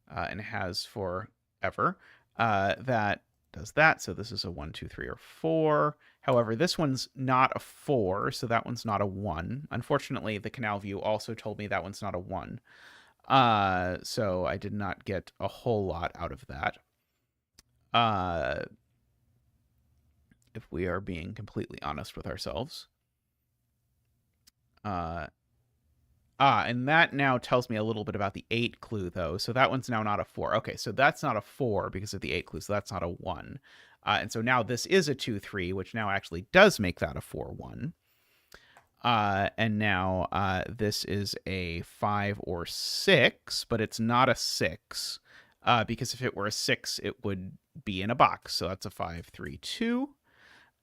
and has forever. That does that, so this is a 1, 2, 3, or 4. However, this one's not a 4, so that one's not a 1. Unfortunately, the Canal View also told me that one's not a 1. So I did not get a whole lot out of that. If we are being completely honest with ourselves. And that now tells me a little bit about the 8 clue, though. So that one's now not a 4. Okay, so that's not a 4 because of the 8 clue, so that's not a 1. And so now this is a 2, 3, which now actually does make that a 4, 1. And now this is a 5 or 6, but it's not a 6. Because if it were a 6, it would be in a box. So that's a 5, 3, 2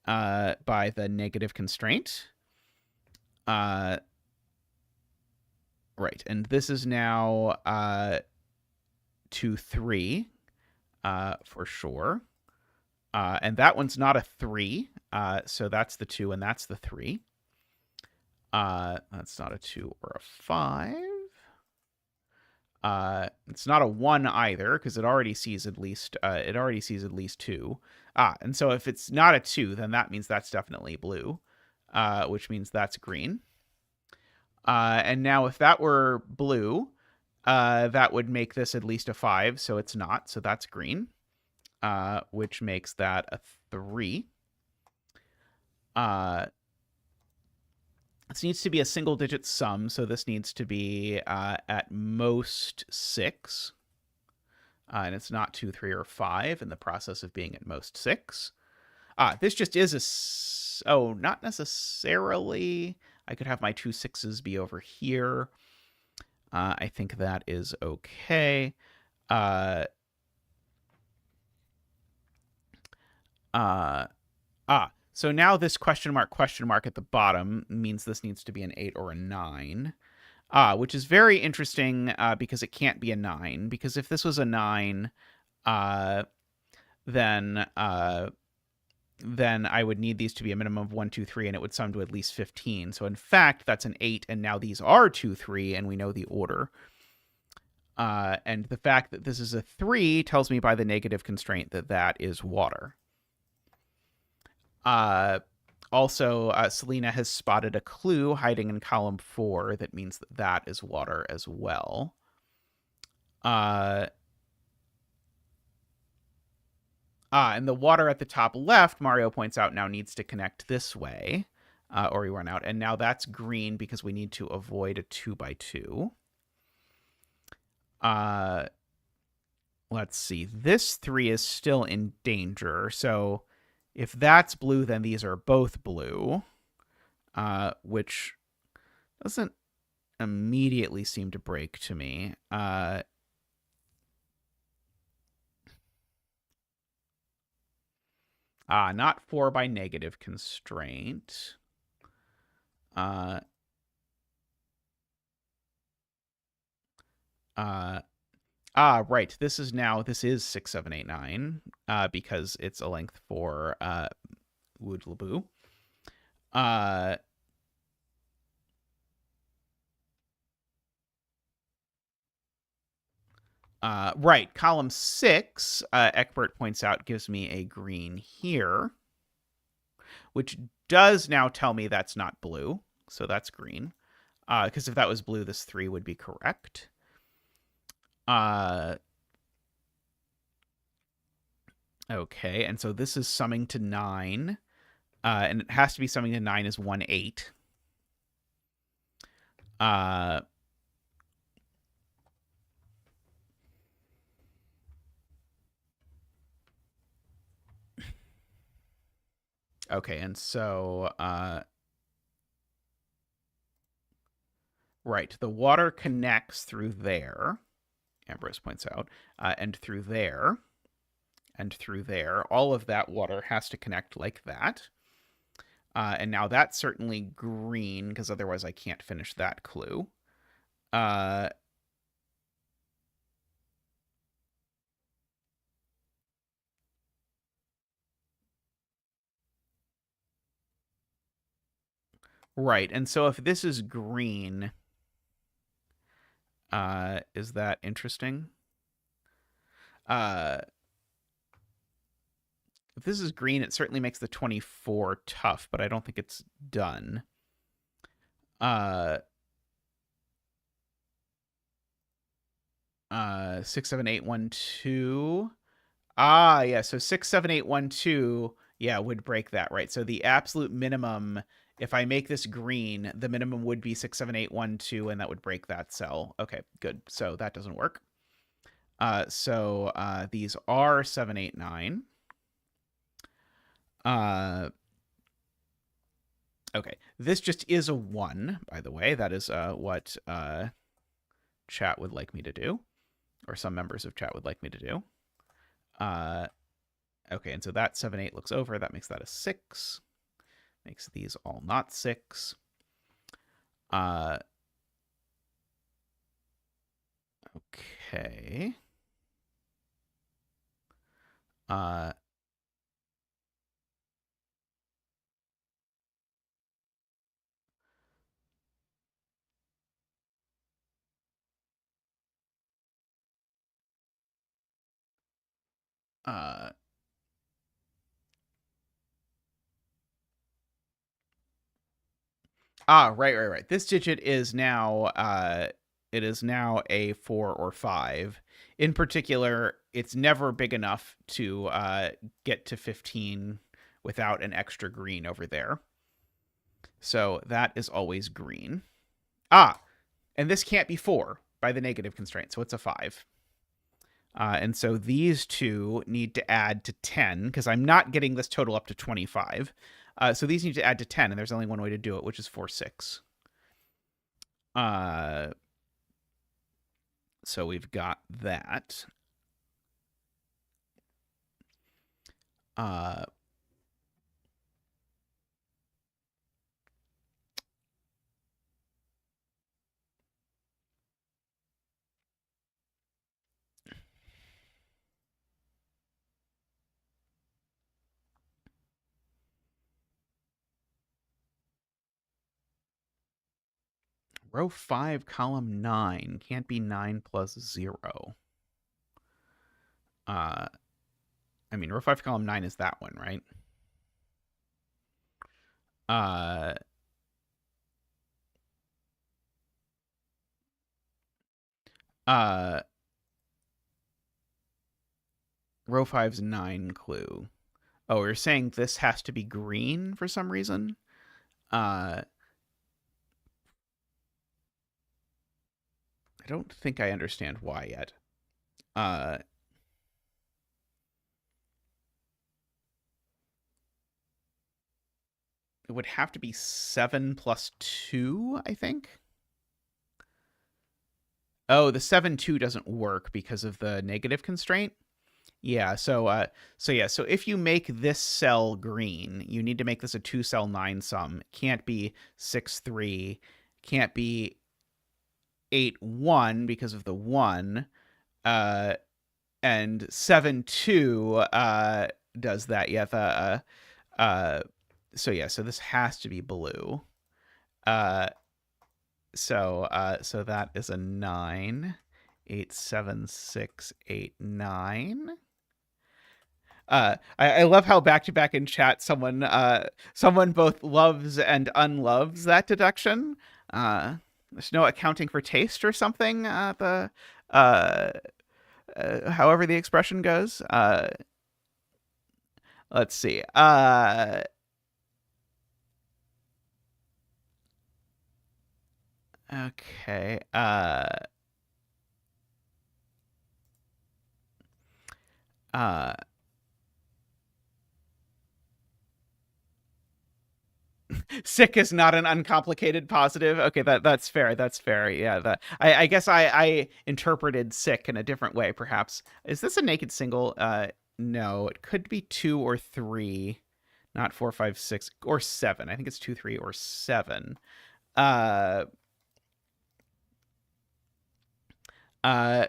by the negative constraint. Right, and this is now 2, 3 for sure. And that one's not a 3, so that's the 2 and that's the 3. That's not a 2 or a 5. It's not a 1 either because it already sees at least 2. And so if it's not a 2, then that means that's definitely blue, which means that's green. And now if that were blue, that would make this at least a 5, so it's not, so that's green, which makes that a 3. This needs to be a single-digit sum, so this needs to be at most 6. And it's not 2, 3, or 5 in the process of being at most 6. This just is oh, not necessarily. I could have my 2 6s be over here. I think that is okay. So now this question mark at the bottom means this needs to be an 8 or a 9, which is very interesting because it can't be a 9. Because if this was a 9, then I would need these to be a minimum of 1, 2, 3, and it would sum to at least 15. So in fact, that's an 8, and now these are 2, 3, and we know the order. And the fact that this is a 3 tells me by the negative constraint that that is water. Also, Selena has spotted a clue hiding in column 4 that means that that is water as well. And the water at the top left, Mario points out, now needs to connect this way, or we run out. And now that's green because we need to avoid a 2 by 2. Let's see. This 3 is still in danger. So if that's blue, then these are both blue, which doesn't immediately seem to break to me. Not 4 by negative constraint. Right. This is 6, 7, 8, 9, because it's a length for Woodlaboo. Right. Column 6, Eckbert points out, gives me a green here, which does now tell me that's not blue. So that's green. Because if that was blue, this 3 would be correct. Okay, and so this is summing to 9. And it has to be summing to 9 is 1, 8. Okay, and so right, the water connects through there, Ambrose points out, and through there, and through there. All of that water has to connect like that. And now that's certainly green, because otherwise I can't finish that clue. Right, and so if this is green, is that interesting? If this is green, it certainly makes the 24 tough, but I don't think it's done. 6, 7, 8, 1, 2. Yeah, so 6, 7, 8, 1, 2. Yeah, would break that, right? So the absolute minimum, if I make this green, the minimum would be 6, 7, 8, 1, 2, and that would break that cell. Okay, good. So that doesn't work. So these are 7, 8, 9. Okay, this just is a 1, by the way. That is what chat would like me to do, or some members of chat would like me to do. Okay, and so that 7, 8 looks over. That makes that a 6. Makes these all not 6. Okay. Right. This digit is now it is now a 4 or 5. In particular, it's never big enough to get to 15 without an extra green over there. So that is always green. And this can't be 4 by the negative constraint, so it's a 5. And so these two need to add to 10, because I'm not getting this total up to 25. So these need to add to 10, and there's only one way to do it, which is 4, 6. So we've got that. Row 5, column 9 can't be 9 plus 0. I mean, row 5, column 9 is that one, right? Row 5's 9 clue. Oh, you're saying this has to be green for some reason? I don't think I understand why yet. It would have to be 7 plus 2, I think. Oh, the 7, 2 doesn't work because of the negative constraint. Yeah, so if you make this cell green, you need to make this a 2-cell 9 sum. Can't be 6, 3. Can't be 8, 1 because of the 1. And 7, 2 does that. Yeah, so this has to be blue. So that is a 9. 8, 7, 6, 8, 9. I love how back to back in chat someone both loves and unloves that deduction. There's no accounting for taste or something. However the expression goes. Let's see. Okay. Sick is not an uncomplicated positive. Okay, that's fair. That's fair. Yeah, I guess I interpreted sick in a different way, perhaps. Is this a naked single? No, it could be 2 or 3, not 4, 5, 6, or 7. I think it's 2, 3, or 7. Uh, uh,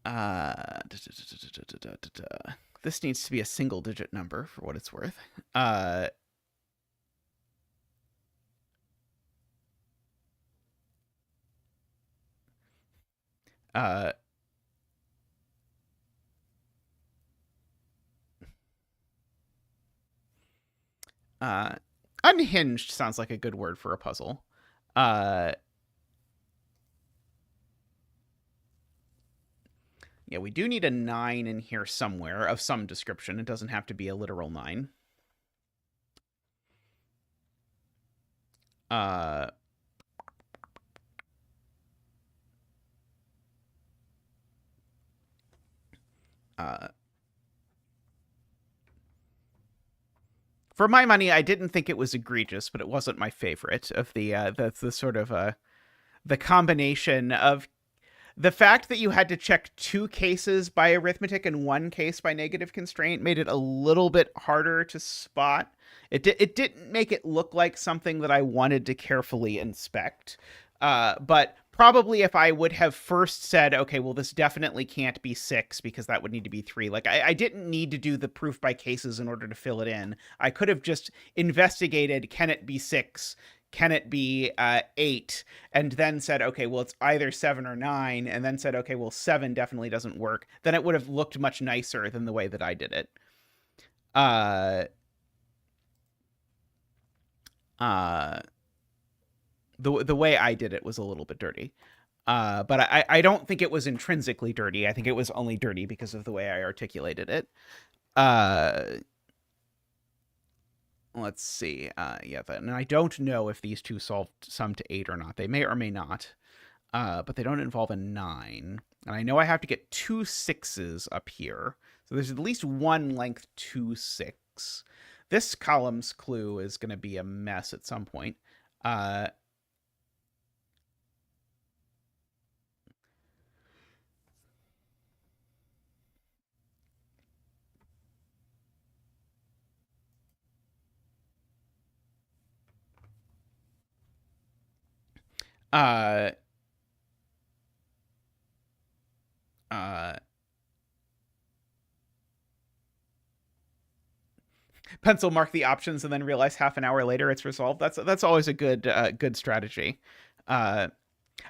uh, this needs to be a single digit number for what it's worth. Unhinged sounds like a good word for a puzzle. Yeah, we do need a 9 in here somewhere of some description. It doesn't have to be a literal 9. For my money, I didn't think it was egregious, but it wasn't my favorite of the sort of the combination of the fact that you had to check 2 cases by arithmetic and 1 case by negative constraint made it a little bit harder to spot. It didn't make it look like something that I wanted to carefully inspect. But probably if I would have first said, okay, well, this definitely can't be 6 because that would need to be 3. Like, I didn't need to do the proof by cases in order to fill it in. I could have just investigated, can it be 6? Can it be 8? And then said, okay, well, it's either 7 or 9. And then said, okay, well, 7 definitely doesn't work. Then it would have looked much nicer than the way that I did it. The way I did it was a little bit dirty. But I don't think it was intrinsically dirty. I think it was only dirty because of the way I articulated it. Let's see. Yeah, and I don't know if these two solved sum to 8 or not. They may or may not. But they don't involve a 9. And I know I have to get 2 6s up here. So there's at least one length 2 6. This column's clue is going to be a mess at some point. Pencil mark the options and then realize half an hour later it's resolved. That's always a good strategy. I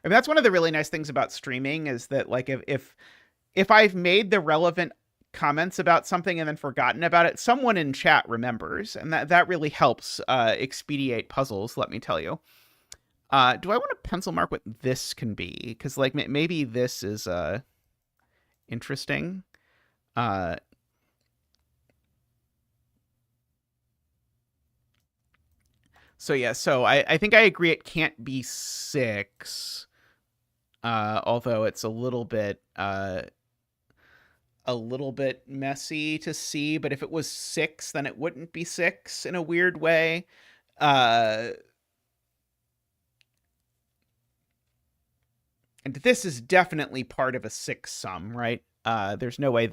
mean, that's one of the really nice things about streaming is that, like, if I've made the relevant comments about something and then forgotten about it, someone in chat remembers, and that really helps expedite puzzles, let me tell you. Do I want to pencil mark what this can be? Because, like, maybe this is interesting. So yeah, so I think I agree it can't be 6, although it's a little bit messy to see. But if it was 6, then it wouldn't be 6 in a weird way. And this is definitely part of a 6 sum, right? There's no way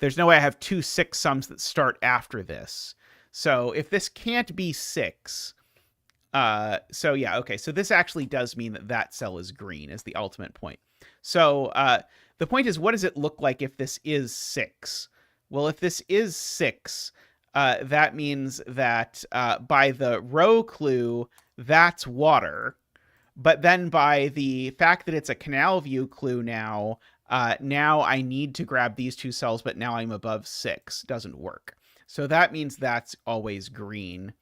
I have 2 6 sums that start after this. So if this can't be 6. So yeah, okay. So this actually does mean that cell is green is the ultimate point. So the point is, what does it look like if this is 6? Well, if this is 6, that means that by the row clue, that's water. But then by the fact that it's a Canal View clue now I need to grab these 2 cells, but now I'm above 6. Doesn't work. So that means that's always green.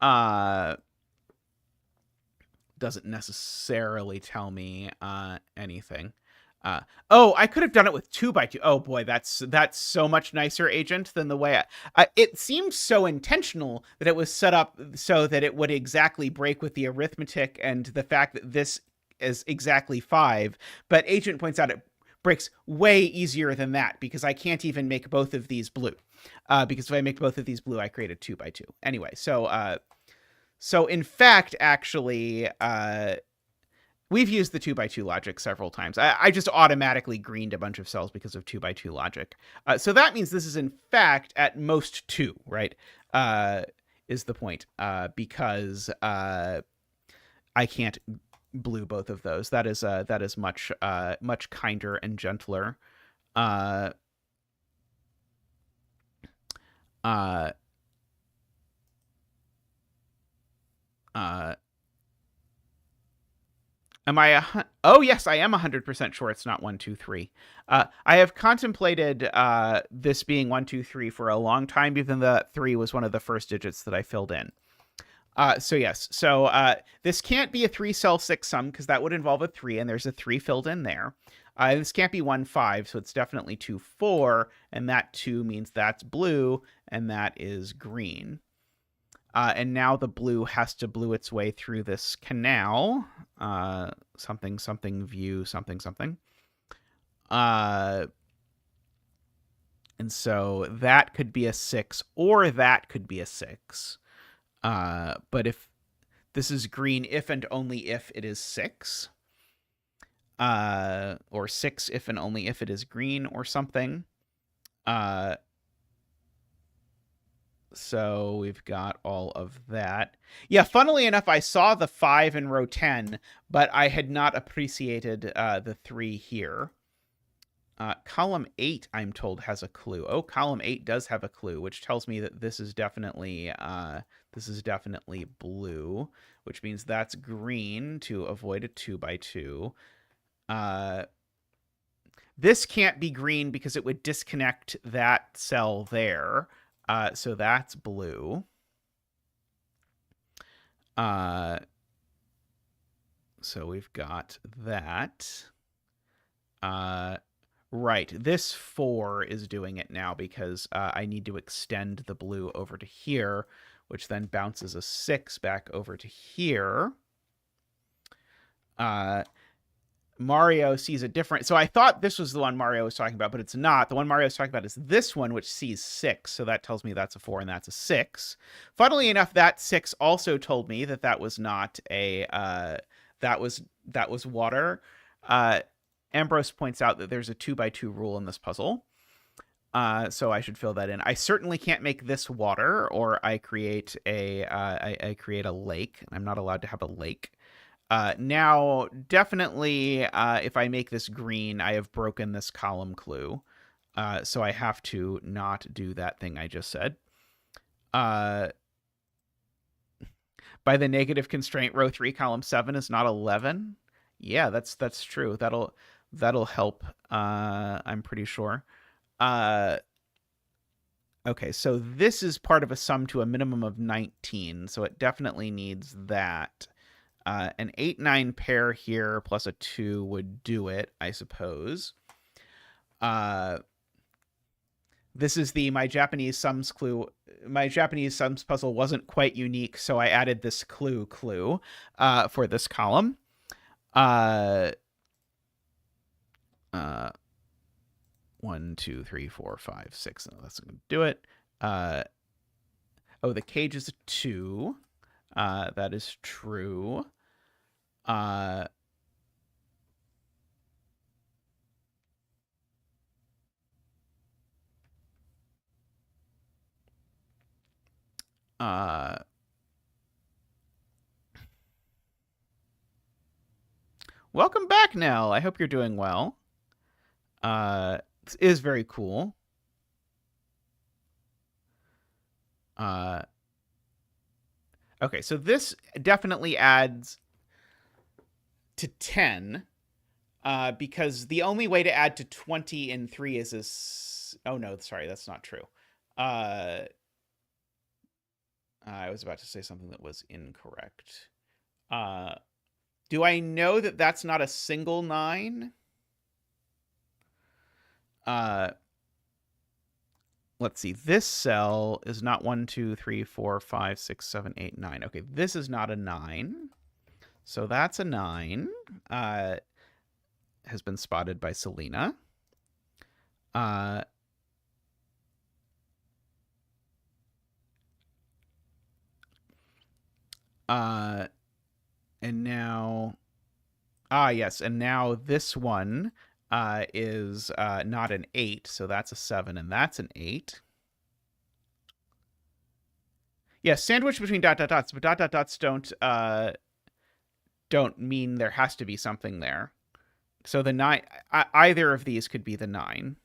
Doesn't necessarily tell me anything. I could have done it with 2 by 2. Oh boy, that's so much nicer, Agent, than the way it seems so intentional that it was set up so that it would exactly break with the arithmetic and the fact that this is exactly 5. But Agent points out it breaks way easier than that because I can't even make both of these blue. Because if I make both of these blue, I create a 2 by 2. Anyway, so in fact, actually, we've used the 2 by 2 logic several times. I just automatically greened a bunch of cells because of 2 by 2 logic. So that means this is in fact at most 2, right? Is the point? Because I can't blue both of those. That is much kinder and gentler. Am I? Oh yes, I am 100% sure it's not 1 2 3. I have contemplated this being 1 2 3 for a long time, even though 3 was one of the first digits that I filled in. So yes, so this can't be a 3-cell 6-sum because that would involve a 3, and there's a 3 filled in there. This can't be 1, 5, so it's definitely 2, 4, and that 2 means that's blue, and that is green. And now the blue has to blue its way through this canal. Something, something, view, something, something. And so that could be a 6, or that could be a 6. But if this is green, if and only if it is 6. Or 6 if and only if it is green or something. So we've got all of that. Yeah, funnily enough, I saw the 5 in row 10, but I had not appreciated the 3 here. Column 8, I'm told, has a clue. Oh, column 8 does have a clue, which tells me that this is definitely blue, which means that's green to avoid a 2x2. This can't be green because it would disconnect that cell there. So that's blue. So we've got that. Right, this 4 is doing it now because I need to extend the blue over to here, which then bounces a 6 back over to here. Mario sees a different... So I thought this was the one Mario was talking about, but it's not. The one Mario was talking about is this one, which sees 6. So that tells me that's a 4 and that's a 6. Funnily enough, that 6 also told me that that was not a... that was water. Ambrose points out that there's a 2x2 rule in this puzzle. So I should fill that in. I certainly can't make this water, or I create a I create a lake. I'm not allowed to have a lake. Now, definitely, if I make this green, I have broken this column clue. So I have to not do that thing I just said. By the negative constraint, row 3, column 7 is not 11. Yeah, that's true. That'll help. I'm pretty sure. Okay, so this is part of a sum to a minimum of 19, so it definitely needs that. An 8-9 pair here plus a 2 would do it, I suppose. This is my Japanese sums clue. My Japanese sums puzzle wasn't quite unique, so I added this clue for this column. 1, 2, 3, 4, 5, 6. No, that's going to do it. Oh, the cage is a 2. That is true. And welcome back, Nell. I hope you're doing well. This is very cool. Okay, so this definitely adds to 10, because the only way to add to 20 in 3 is this... Oh, no, sorry, that's not true. I was about to say something that was incorrect. Do I know that that's not a single 9? Let's see. This cell is not 1, 2, 3, 4, 5, 6, 7, 8, 9. Okay, this is not a 9. So that's a 9. Has been spotted by Selena. And now... yes, and now this one is not an 8, so that's a 7, and that's an 8. Yeah, sandwich between dot dot dots, but dot dot dots don't mean there has to be something there. So the 9, either of these could be the 9.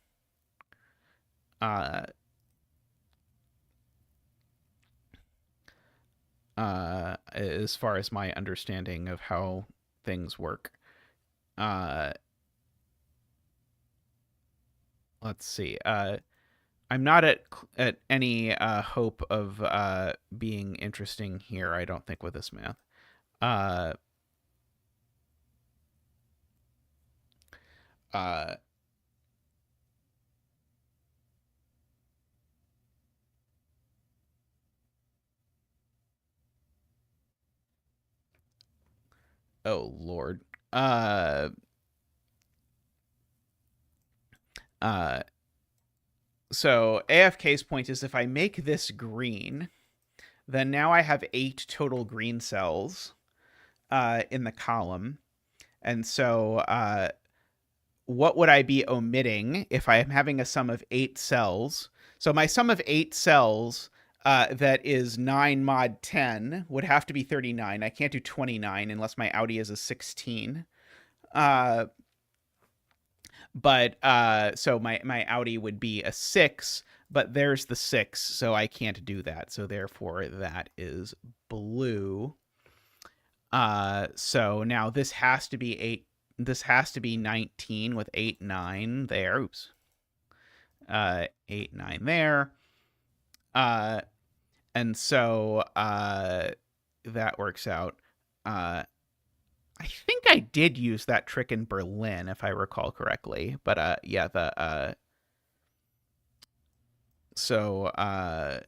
As far as my understanding of how things work. Let's see. I'm not at any hope of being interesting here. I don't think with this math. Uh, uh, oh Lord. Uh, uh, so AFK's point is if I make this green, then now I have 8 total green cells in the column. And so what would I be omitting if I am having a sum of 8 cells? So my sum of 8 cells that is 9 mod 10 would have to be 39. I can't do 29 unless my Audi is a 16. But so my Audi would be a 6, but there's the 6, so I can't do that. So therefore that is blue. So now this has to be 8. This has to be 19 with 8, 9 there. Oops. 8, 9 there. And so that works out. I think I did use that trick in Berlin, if I recall correctly. But yeah, so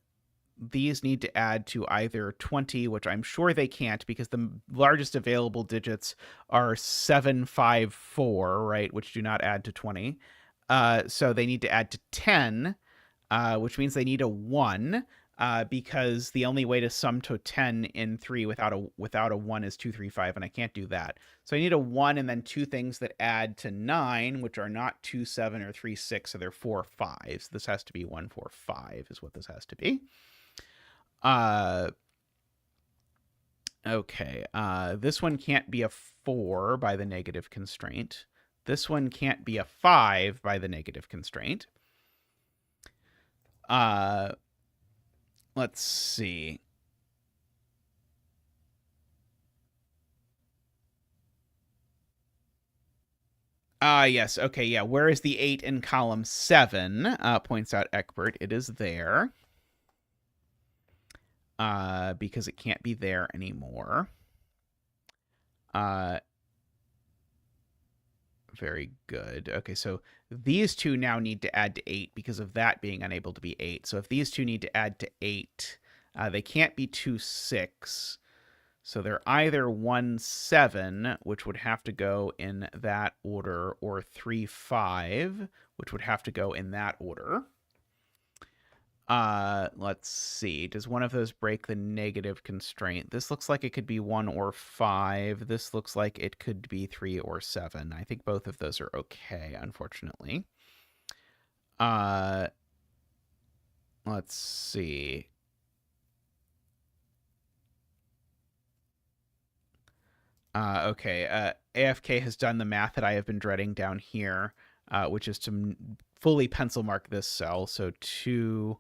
these need to add to either 20, which I'm sure they can't because the largest available digits are 7, 5, 4, right, which do not add to 20. So they need to add to 10, which means they need a 1, because the only way to sum to 10 in 3 without a 1 is 2, 3, 5, and I can't do that. So I need a 1 and then 2 things that add to 9, which are not 2, 7, or 3, 6, so they're 4, 5. So this has to be 1, 4, 5 is what this has to be. Okay. This one can't be a 4 by the negative constraint. This one can't be a 5 by the negative constraint. Let's see. Yes. Okay, yeah. Where is the 8 in column 7? Points out Eckbert. It is there. Because it can't be there anymore. Very good. Okay, so these two now need to add to 8 because of that being unable to be 8. So if these two need to add to 8, they can't be 2, 6. So they're either 1, 7, which would have to go in that order, or 3, 5, which would have to go in that order. Let's see. Does one of those break the negative constraint? This looks like it could be 1 or 5. This looks like it could be 3 or 7. I think both of those are okay, unfortunately. Let's see. Okay. AFK has done the math that I have been dreading down here, which is to fully pencil mark this cell. So 2...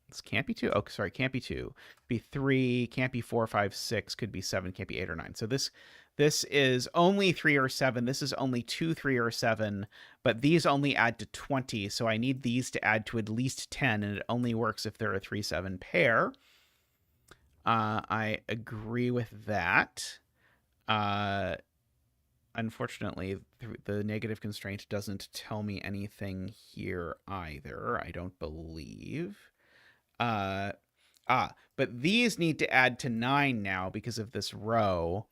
This can't be 2. Oh, sorry, can't be 2. Be 3, can't be 4, 5, 6, could be 7, can't be 8 or 9. So this is only 3 or 7. This is only 2, 3, or 7, but these only add to 20, so I need these to add to at least 10, and it only works if they're a 3, 7 pair. I agree with that. Unfortunately, the negative constraint doesn't tell me anything here either, I don't believe. But these need to add to 9 now because of this row.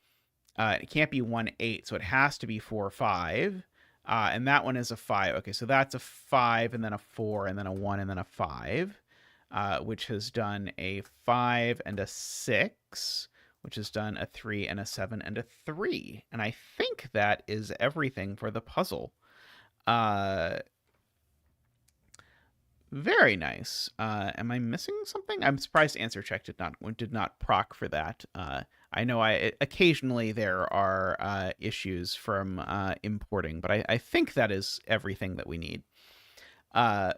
It can't be 1, 8, so it has to be 4, 5. And that one is a 5. Okay, so that's a 5, and then a 4, and then a 1, and then a 5, which has done a 5 and a 6, which has done a 3 and a 7 and a 3. And I think that is everything for the puzzle. Very nice. Am I missing something? I'm surprised answer check did not proc for that. I know occasionally there are issues from importing, but I think that is everything that we need.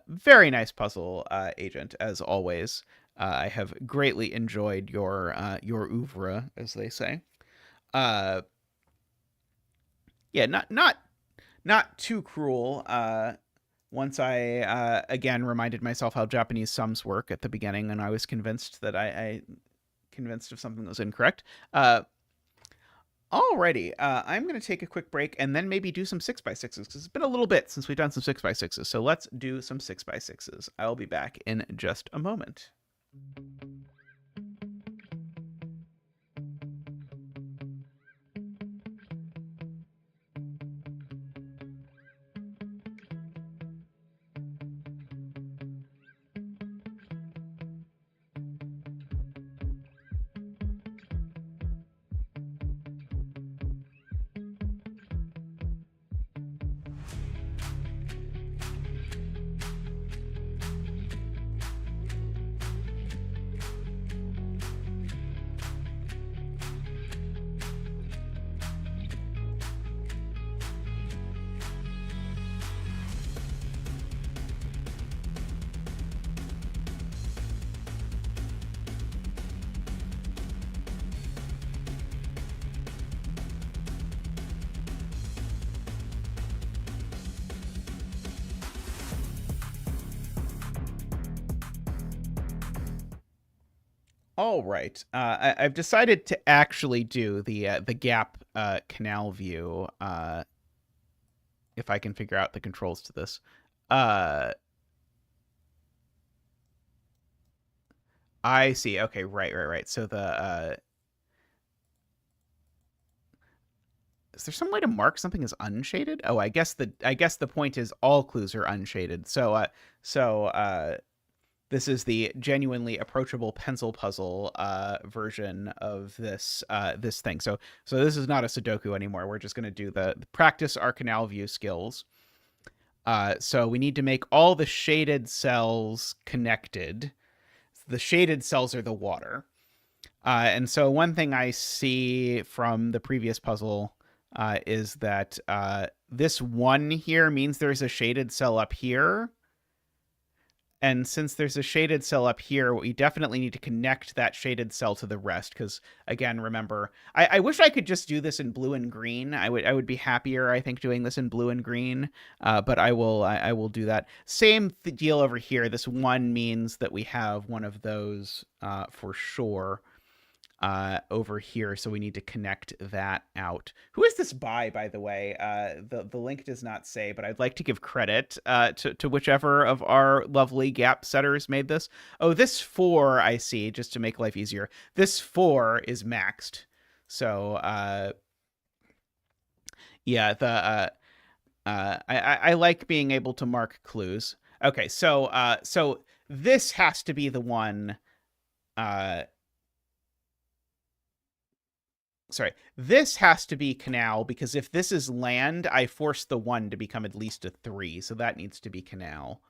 Very nice puzzle, Agent, as always. I have greatly enjoyed your oeuvre, as they say. Yeah, not too cruel. once I again reminded myself how Japanese sums work at the beginning, and I was convinced that I convinced of something that was incorrect. Alrighty, I'm going to take a quick break and then maybe do some 6x6s because it's been a little bit since we've done some 6x6s. So let's do some 6x6s. I'll be back in just a moment. All right, I've decided to actually do the gap canal view. If I can figure out the controls to this. I see. Okay, right. So the is there some way to mark something as unshaded? Oh, I guess the point is all clues are unshaded. So this is the genuinely approachable pencil puzzle version of this this thing. So this is not a Sudoku anymore. We're just going to do the practice our Canal View skills. So we need to make all the shaded cells connected. The shaded cells are the water. And so one thing I see from the previous puzzle is that this one here means there's a shaded cell up here. And since there's a shaded cell up here, we definitely need to connect that shaded cell to the rest. Because again, remember, I wish I could just do this in blue and green. I would be happier, I think, doing this in blue and green. But I will do that. Same deal over here. This one means that we have one of those for sure. Over here, so we need to connect that out. Who is this by the way? The link does not say, but I'd like to give credit to whichever of our lovely gap setters made this. Oh, this 4, I see, just to make life easier. This 4 is maxed. So, yeah, I like being able to mark clues. Okay, so this has to be the one. Sorry, this has to be canal, because if this is land, I force the 1 to become at least a 3, so that needs to be canal.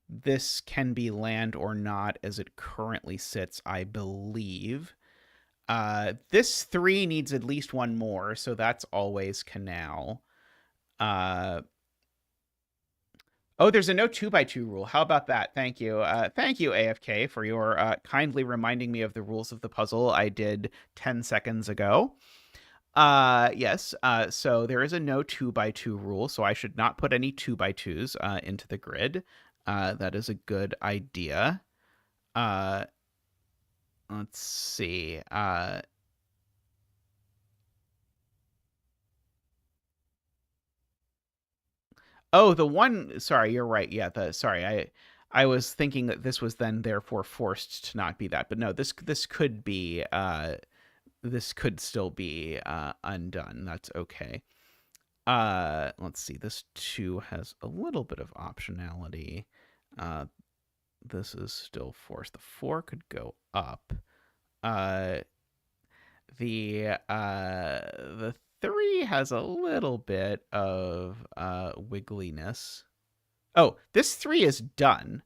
This can be land or not as it currently sits, I believe. This 3 needs at least 1 more, so that's always canal. Oh, there's a no 2x2 rule. How about that? Thank you. Thank you, AFK, for your kindly reminding me of the rules of the puzzle I did 10 seconds ago. Yes, so there is a no 2x2 rule, so I should not put any 2x2s into the grid. That is a good idea. Let's see. Oh, the one. Sorry, you're right. Yeah, sorry. I was thinking that this was then therefore forced to not be that, but no. This could be. This could still be undone. That's okay. Let's see. This 2 has a little bit of optionality. This is still forced. The 4 could go up. The 3 has a little bit of wiggliness. Oh, this 3 is done.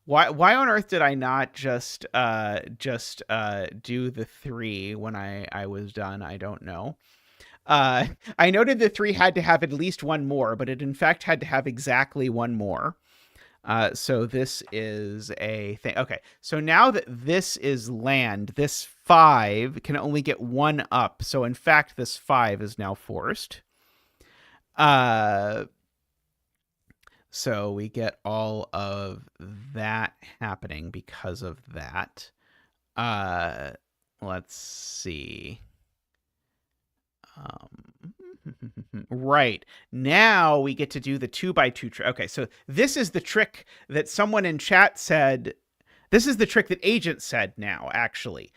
Why on earth did I not just do the 3 when I was done? I don't know. I noted the 3 had to have at least 1 more, but it in fact had to have exactly 1 more. So this is a thing. Okay, so now that this is land, this 5 can only get 1 up. So in fact, this 5 is now forced. So we get all of that happening because of that. Let's see. Right. Now we get to do the 2x2 trick. Okay, so this is the trick that someone in chat said. This is the trick that Agent said now, actually.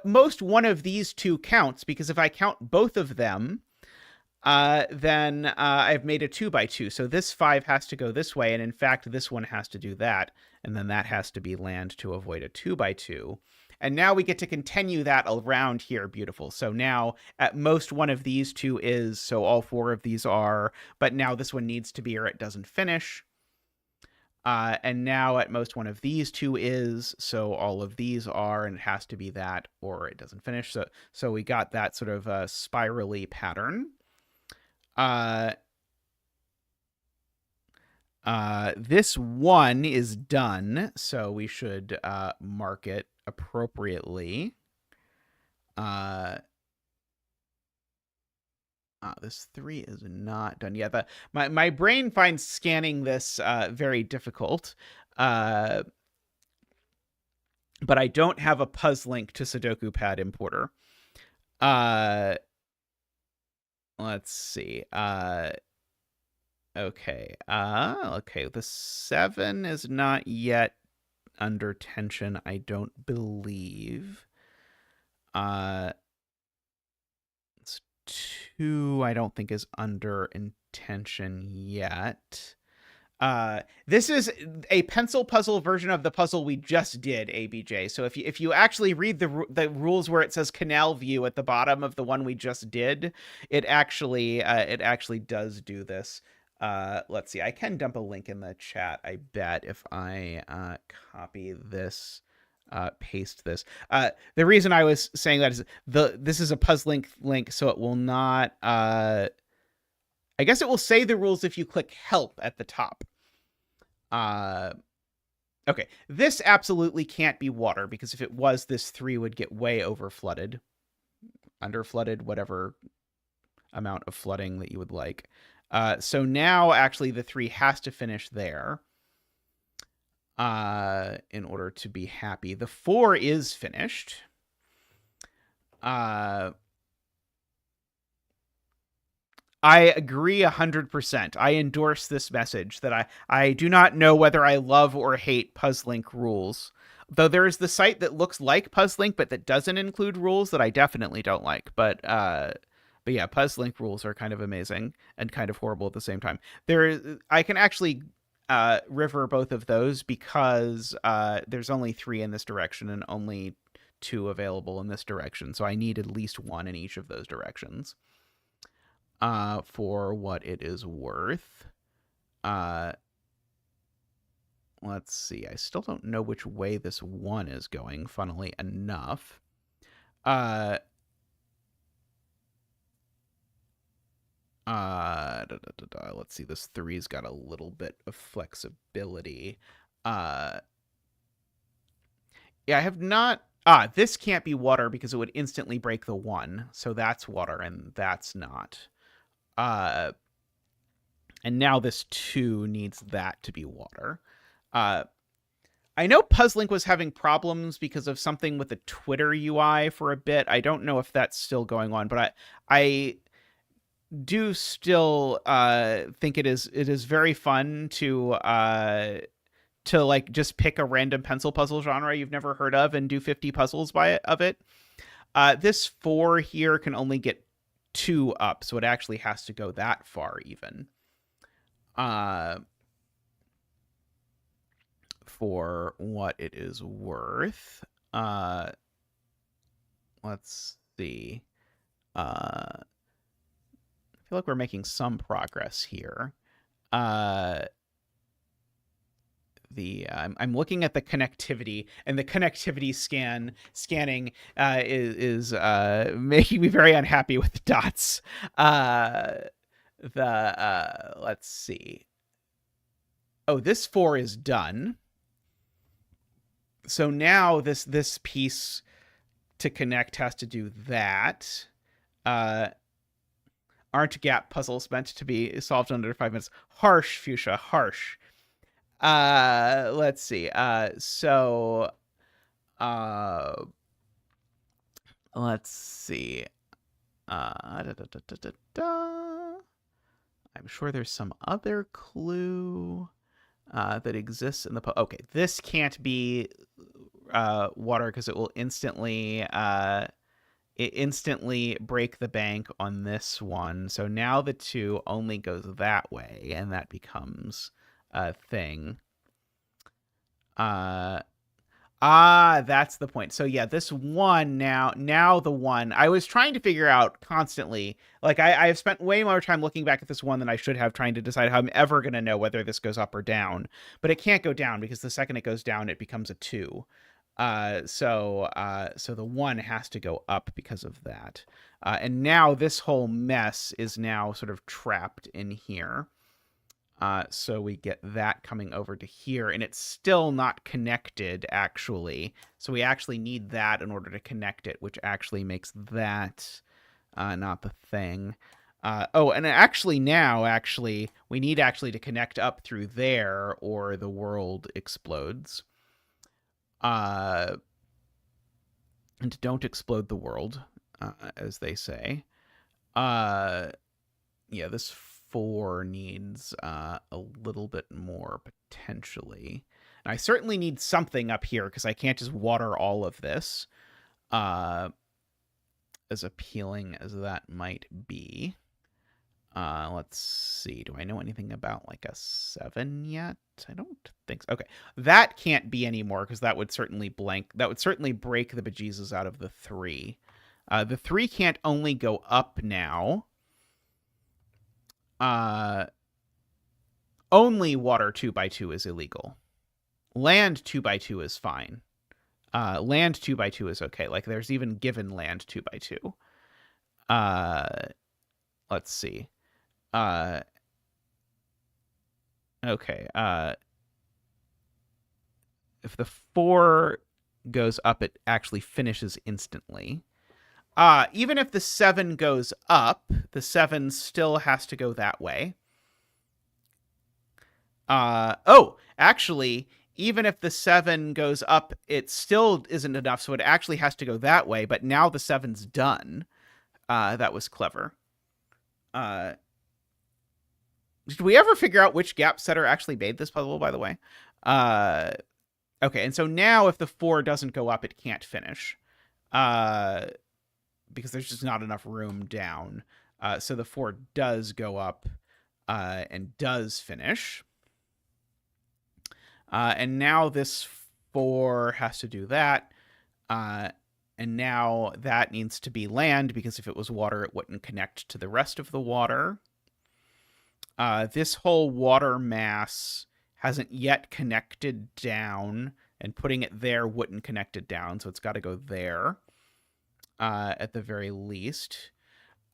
Most one of these two counts, because if I count both of them, then I've made a 2x2. So this 5 has to go this way, and in fact, this one has to do that, and then that has to be land to avoid a 2x2. And now we get to continue that around here. Beautiful. So now at most one of these two is, so all 4 of these are, but now this one needs to be or it doesn't finish. And now at most one of these two is, so all of these are, and it has to be that or it doesn't finish. So we got that sort of spirally pattern. This one is done, so we should mark it appropriately. This 3 is not done yet. My brain finds scanning this very difficult. But I don't have a puzzlink to Sudoku Pad importer. Let's see. Okay. Okay. The 7 is not yet under tension, I don't believe. It's 2, I don't think is under intention yet. This is a pencil puzzle version of the puzzle we just did, ABJ. So if you actually read the rules where it says Canal View at the bottom of the one we just did, it actually does do this. Let's see. I can dump a link in the chat, I bet, if I copy this, paste this. The reason I was saying that is this is a puzzle link, so it will not. I guess it will say the rules if you click help at the top. Okay, this absolutely can't be water, because if it was, this 3 would get way over flooded, under flooded, whatever amount of flooding that you would like. So now actually the 3 has to finish there in order to be happy. The 4 is finished. I agree 100%. I endorse this message that I do not know whether I love or hate Puzzlink rules. Though there is the site that looks like Puzzlink, but that doesn't include rules that I definitely don't like. But yeah, Puzzlink rules are kind of amazing and kind of horrible at the same time. I can actually river both of those because there's only 3 in this direction and only 2 available in this direction. So I need at least 1 in each of those directions. For what it is worth. Let's see. I still don't know which way this 1 is going, funnily enough. Let's see. This 3's got a little bit of flexibility. Yeah, I have not... this can't be water because it would instantly break the 1. So that's water and that's not. And now this 2 needs that to be water. I know Puzzlink was having problems because of something with the Twitter UI for a bit. I don't know if that's still going on, but I do still think it is very fun to like just pick a random pencil puzzle genre you've never heard of and do 50 puzzles of it. This 4 here can only get 2 up, so it actually has to go that far even. For what it is worth. Let's see. I feel like we're making some progress here. I'm looking at the connectivity, and the connectivity scanning is making me very unhappy with the dots. Let's see. Oh, this 4 is done. So now this piece to connect has to do that. All Aren't gap puzzles meant to be solved under 5 minutes? Harsh, Fuchsia, harsh. Let's see. Let's see. I'm sure there's some other clue that exists in the okay, this can't be water because it will instantly break the bank on this one. So now the 2 only goes that way, and that becomes a thing. That's the point. So yeah, this 1 now the 1, I was trying to figure out constantly, like I have spent way more time looking back at this 1 than I should have, trying to decide how I'm ever going to know whether this goes up or down. But it can't go down because the second it goes down, it becomes a 2. So the 1 has to go up because of that. And now this whole mess is now sort of trapped in here. So we get that coming over to here, and it's still not connected, actually. So we actually need that in order to connect it, which actually makes that not the thing. And actually now, we need to connect up through there, or the world explodes. And don't explode the world, as they say. Yeah, this 4 needs a little bit more, potentially. And I certainly need something up here, because I can't just water all of this, as appealing as that might be. Let's see. Do I know anything about, like, a 7 yet? I don't think so. Okay. That can't be anymore, because that would certainly break the bejesus out of the 3. The 3 can't only go up now. Only water 2x2 is illegal. Land 2x2 is fine. Land 2x2 is okay. Like, there's even given land 2x2. Let's see. Okay. If the 4 goes up, it actually finishes instantly. Even if the 7 goes up, the 7 still has to go that way. Actually, even if the 7 goes up, it still isn't enough, so it actually has to go that way, but now the 7's done. That was clever. Did we ever figure out which gap setter actually made this puzzle, by the way? Okay, and so now if the 4 doesn't go up, it can't finish. Because there's just not enough room down. So the 4 does go up and does finish. And now this 4 has to do that. And now that needs to be land, because if it was water, it wouldn't connect to the rest of the water. This whole water mass hasn't yet connected down, and putting it there wouldn't connect it down, so it's got to go there. At the very least.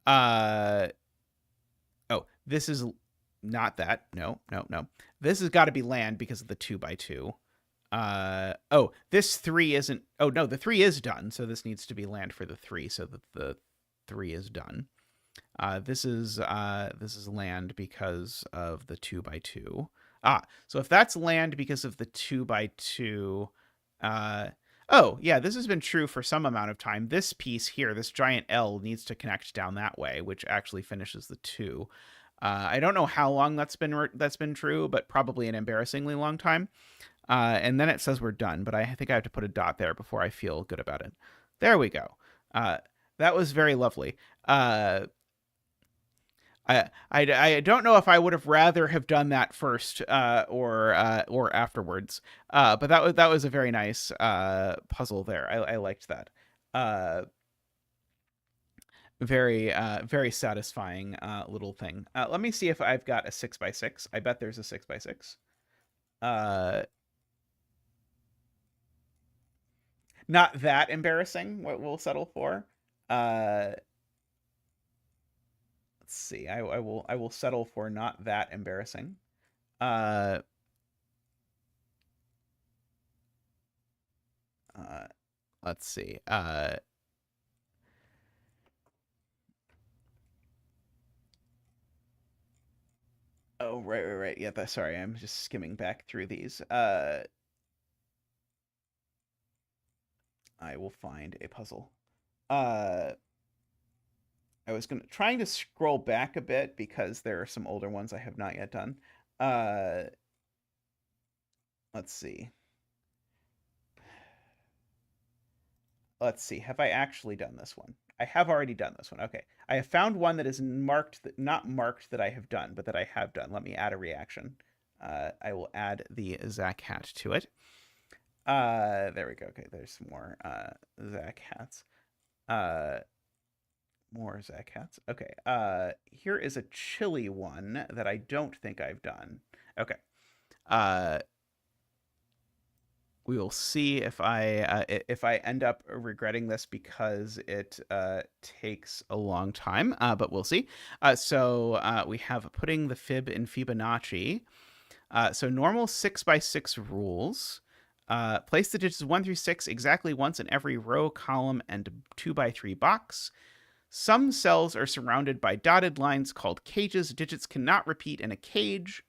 This is not that. No. This has got to be land because of the 2x2. This 3 isn't. Oh, no, the 3 is done, so this needs to be land for the 3, so that the 3 is done. This is land because of the 2x2. So if that's land because of the 2x2, oh, yeah, this has been true for some amount of time. This piece here, this giant L, needs to connect down that way, which actually finishes the 2. I don't know how long that's been true, but probably an embarrassingly long time. And then it says we're done, but I think I have to put a dot there before I feel good about it. There we go. That was very lovely. I don't know if I would have rather have done that first or afterwards. But that was a very nice puzzle there. I liked that. Very satisfying little thing. Let me see if I've got a 6x6. I bet there's a 6x6. Not that embarrassing. What we'll settle for. Let's see. I will settle for not that embarrassing. Let's see. Oh, right. Yeah, sorry, I'm just skimming back through these. I will find a puzzle. I was trying to scroll back a bit because there are some older ones I have not yet done. Let's see. Have I actually done this one? I have already done this one. Okay. I have found one that is not marked that I have done, but that I have done. Let me add a reaction. I will add the Zach hat to it. There we go. Okay, there's some more Zach hats. More Zach hats. Okay. Here is a chili one that I don't think I've done. Okay. We will see if I end up regretting this because it takes a long time, but we'll see. So we have putting the fib in Fibonacci. So normal 6x6 rules. Place the digits 1 through 6 exactly once in every row, column, and 2x3 box. Some cells are surrounded by dotted lines called cages. Digits cannot repeat in a cage.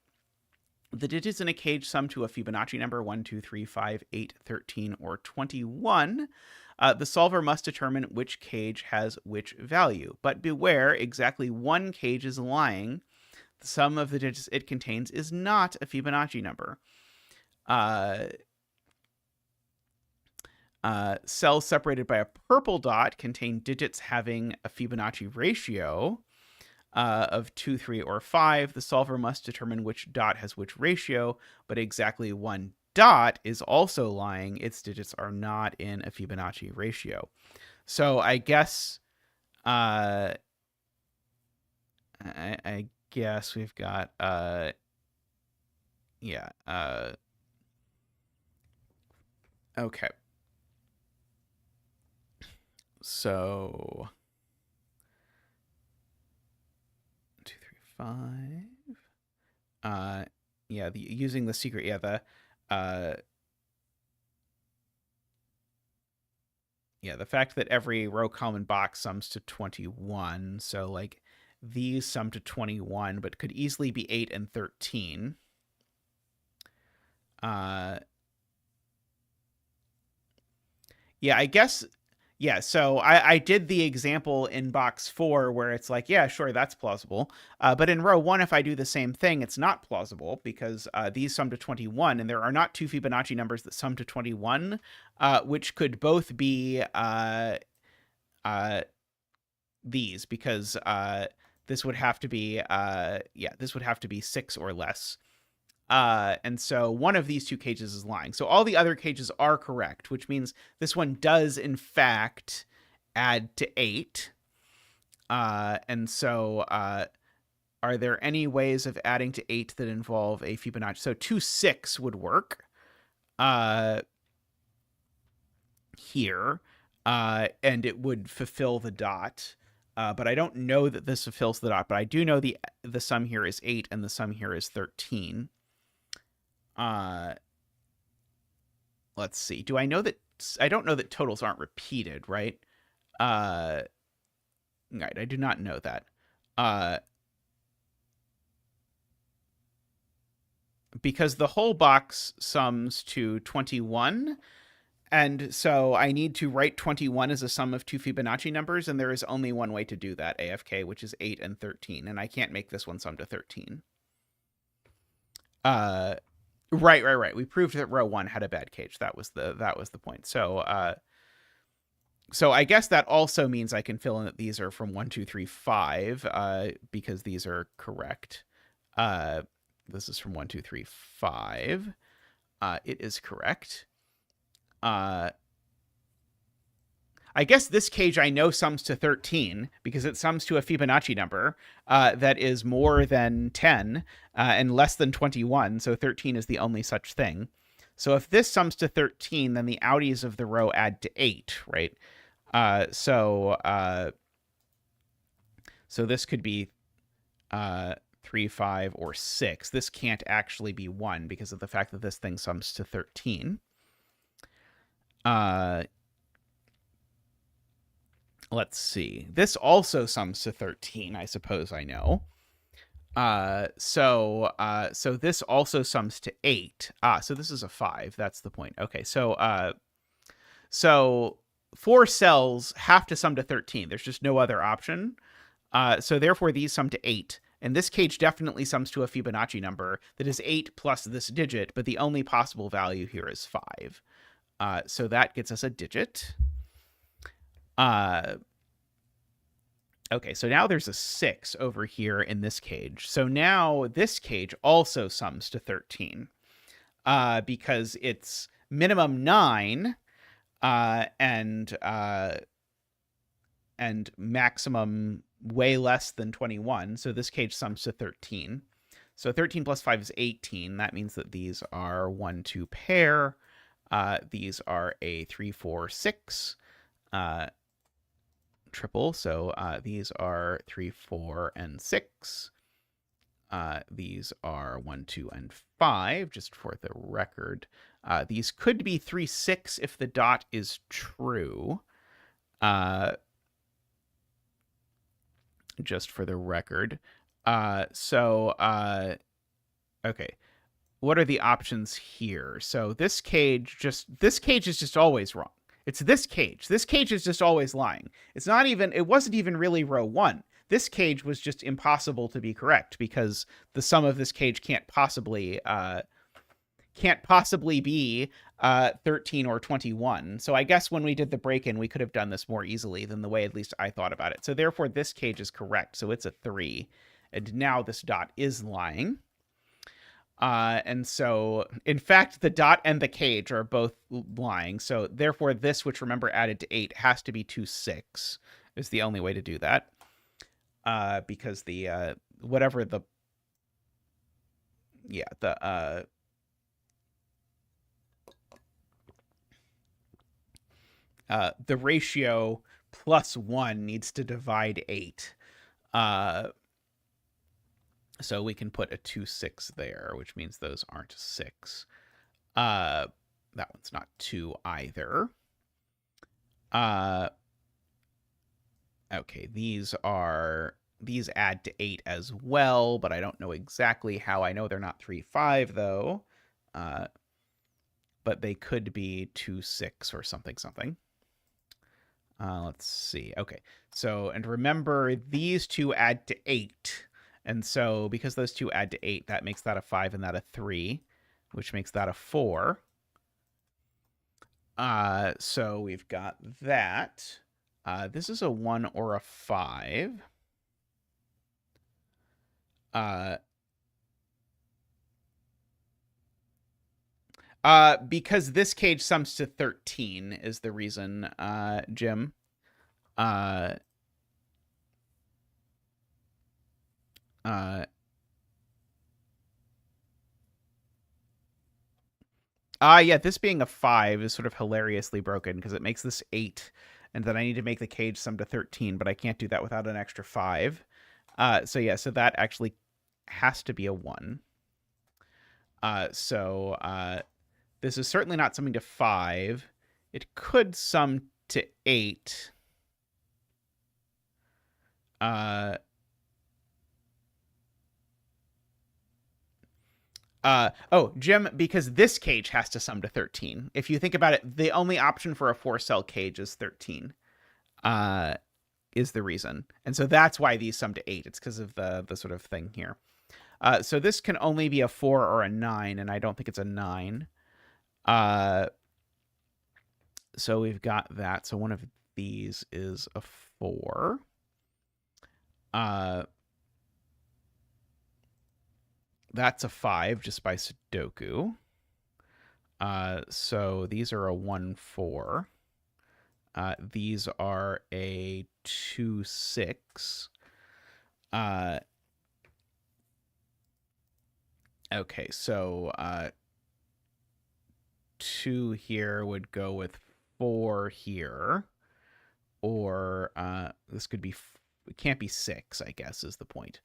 The digits in a cage sum to a Fibonacci number 1, 2, 3, 5, 8, 13, or 21. The solver must determine which cage has which value. But beware, exactly one cage is lying. The sum of the digits it contains is not a Fibonacci number. Cells separated by a purple dot contain digits having a Fibonacci ratio of 2, 3, or 5. The solver must determine which dot has which ratio, but exactly one dot is also lying. Its digits are not in a Fibonacci ratio. So I guess I guess we've got okay. So 2, 3, 5. Using the secret. The fact that every row, column, and box sums to 21. So like these sum to 21, but could easily be 8 and 13. I guess. Yeah, so I did the example in box 4 where it's like, yeah, sure, that's plausible. But in row 1, if I do the same thing, it's not plausible because these sum to 21, and there are not two Fibonacci numbers that sum to 21, which could both be these, because this would have to be 6 or less. And so one of these two cages is lying. So all the other cages are correct, which means this one does in fact add to 8. And so are there any ways of adding to 8 that involve a Fibonacci? So 2, 6 would work here, and it would fulfill the dot. But I don't know that this fulfills the dot, but I do know the sum here is 8 and the sum here is 13. Let's see. Do I know that? I don't know that totals aren't repeated, right? Right. I do not know that. Because the whole box sums to 21. And so I need to write 21 as a sum of two Fibonacci numbers, and there is only one way to do that, AFK, which is 8 and 13. And I can't make this one sum to 13. Right. We proved that row 1 had a bad cage. That was the point. So so I guess that also means I can fill in that these are from 1, 2, 3, 5, because these are correct. This is from 1, 2, 3, 5. It is correct. I guess this cage I know sums to 13 because it sums to a Fibonacci number that is more than 10 and less than 21. So 13 is the only such thing. So if this sums to 13, then the outies of the row add to 8, right? So this could be 3, 5, or 6. This can't actually be 1 because of the fact that this thing sums to 13. Let's see. This also sums to 13, I suppose I know. So this also sums to 8. So this is a 5. That's the point. Okay, so 4 cells have to sum to 13. There's just no other option. So therefore, these sum to 8. And this cage definitely sums to a Fibonacci number that is 8 plus this digit, but the only possible value here is 5. So that gets us a digit. Okay, so now there's a 6 over here in this cage. So now this cage also sums to 13 because it's minimum 9 and maximum way less than 21. So this cage sums to 13. So 13 plus 5 is 18. That means that these are 1, 2 pair. These are a 3, 4, 6 triple. So these are 3, 4, and 6. These are 1, 2, and 5, just for the record. These could be 3, 6 if the dot is true. Just for the record. Okay. What are the options here? So this cage is just always wrong. It's this cage. This cage is just always lying. It wasn't even really row 1. This cage was just impossible to be correct because the sum of this cage can't possibly be 13 or 21. So I guess when we did the break-in, we could have done this more easily than the way at least I thought about it. So therefore, this cage is correct. So it's a 3. And now this dot is lying. And so, in fact, the dot and the cage are both lying. So therefore, this, which remember added to 8, has to be 2, 6 is the only way to do that. Because the the ratio plus 1 needs to divide 8. So we can put a 2, 6 there, which means those aren't 6. That one's not 2 either. Okay, these add to 8 as well, but I don't know exactly how. I know they're not 3, 5, though. But they could be 2, 6 or something. Let's see. Okay, so, and remember, these two add to 8. And so, because those two add to 8, that makes that a 5 and that a 3, which makes that a 4. So we've got that. This is a 1 or a 5. Because this cage sums to 13 is the reason, Jim. Yeah, this being a 5 is sort of hilariously broken because it makes this 8, and then I need to make the cage sum to 13, but I can't do that without an extra 5. So that actually has to be a 1. This is certainly not summing to 5. It could sum to 8. Jim, because this cage has to sum to 13. If you think about it, the only option for a 4-cell cage is 13. Is the reason. And so that's why these sum to 8. It's because of the sort of thing here. So this can only be a 4 or a 9, and I don't think it's a 9. So we've got that. So one of these is a 4. That's a 5 just by sudoku. So these are a 1, 4. These are a 2, 6. Okay, so 2 here would go with 4 here. Or this could be, it can't be 6, I guess, is the point.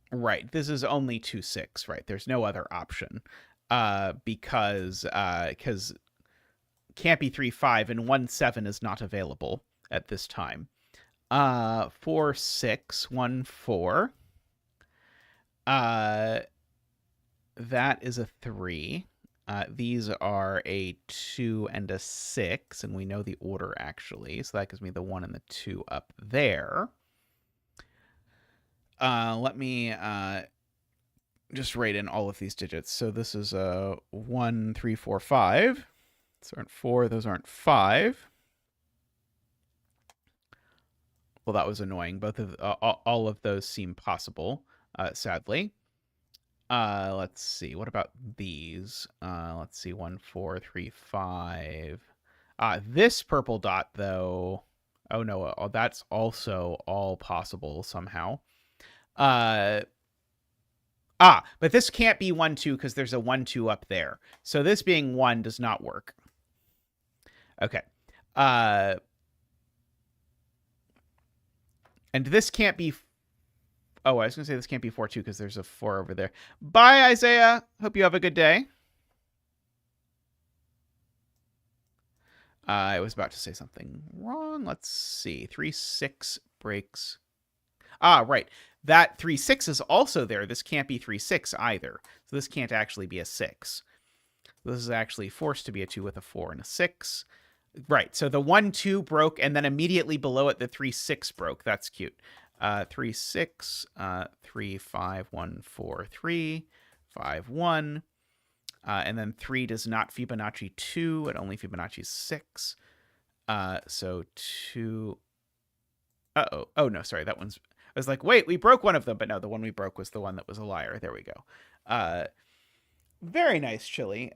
Right, this is only 2, 6, right? There's no other option. Because can't be 3-5, and 1-7 is not available at this time. 4-6, 1-4. That is a 3. These are a 2 and a 6, and we know the order actually, so that gives me the 1 and the 2 up there. Let me just write in all of these digits. So this is a 1, 3, 4, 5. Those aren't 4. Those aren't 5. Well, that was annoying. Both of all of those seem possible, sadly. Let's see. What about these? Let's see. 1, 4, 3, 5. This purple dot, though. Oh no, that's also all possible somehow. But this can't be 1, 2 because there's a 1, 2 up there. So this being 1 does not work. Okay. And this can't be... Oh, I was going to say this can't be 4, 2 because there's a 4 over there. Bye, Isaiah. Hope you have a good day. I was about to say something wrong. Let's see. 3, 6 breaks. Right. That 3, 6 is also there. This can't be 3, 6 either. So this can't actually be a 6. This is actually forced to be a 2 with a 4 and a 6. Right. So the 1, 2 broke, and then immediately below it, the 3, 6 broke. That's cute. 3, 6, 3, 5, 1, 4, 3, 5, 1. And then 3 does not Fibonacci 2. It only Fibonacci 6. So 2. Uh-oh. Oh, no, sorry. That one's... I was like, wait, we broke one of them. But no, the one we broke was the one that was a liar. There we go. Very nice, Chili.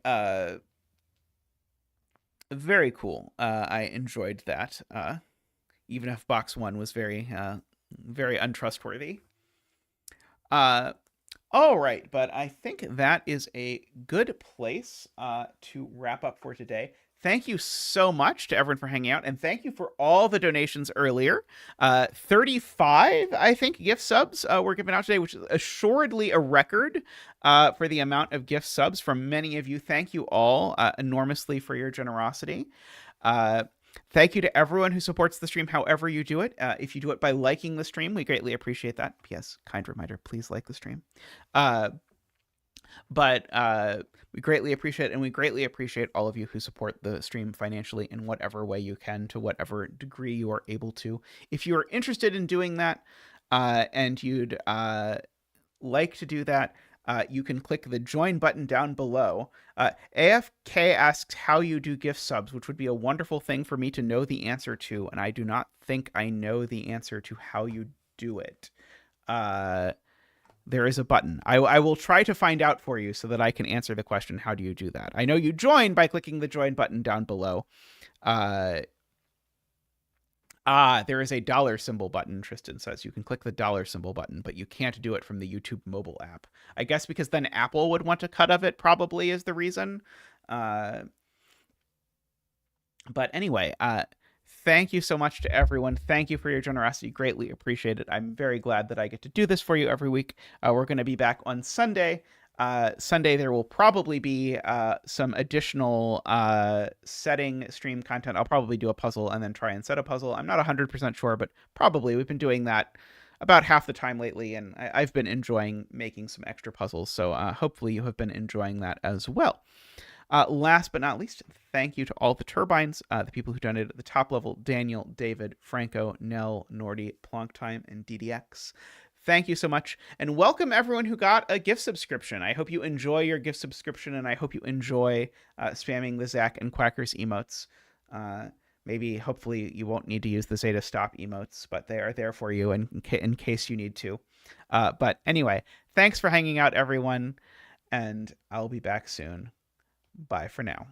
Very cool. I enjoyed that. Even if box 1 was very, very untrustworthy. All right, but I think that is a good place to wrap up for today. Thank you so much to everyone for hanging out, and thank you for all the donations earlier. 35, I think, gift subs were given out today, which is assuredly a record for the amount of gift subs from many of you. Thank you all enormously for your generosity. Thank you to everyone who supports the stream however you do it. If you do it by liking the stream, we greatly appreciate that. P.S. Kind reminder, please like the stream. But we greatly appreciate it, and we greatly appreciate all of you who support the stream financially in whatever way you can, to whatever degree you are able to. If you are interested in doing that and you'd like to do that, you can click the join button down below. AFK asks how you do gift subs, which would be a wonderful thing for me to know the answer to, and I do not think I know the answer to how you do it. There is a button. I will try to find out for you so that I can answer the question, how do you do that? I know you join by clicking the join button down below. There is a dollar symbol button, Tristan says. You can click the dollar symbol button, but you can't do it from the YouTube mobile app. I guess because then Apple would want a cut of it, probably is the reason. But anyway, thank you so much to everyone. Thank you for your generosity. Greatly appreciate it. I'm very glad that I get to do this for you every week. We're going to be back on Sunday. Sunday, there will probably be some additional setting stream content. I'll probably do a puzzle and then try and set a puzzle. I'm not 100% sure, but probably. We've been doing that about half the time lately, and I've been enjoying making some extra puzzles. So hopefully you have been enjoying that as well. Last but not least, thank you to all the turbines, the people who donated at the top level: Daniel, David, Franco, Nell, Nordy, Plonktime, and DDX. Thank you so much, and welcome everyone who got a gift subscription. I hope you enjoy your gift subscription, and I hope you enjoy spamming the Zach and Quackers emotes. Maybe, hopefully, you won't need to use the Zeta Stop emotes, but they are there for you in case you need to. But anyway, thanks for hanging out, everyone, and I'll be back soon. Bye for now.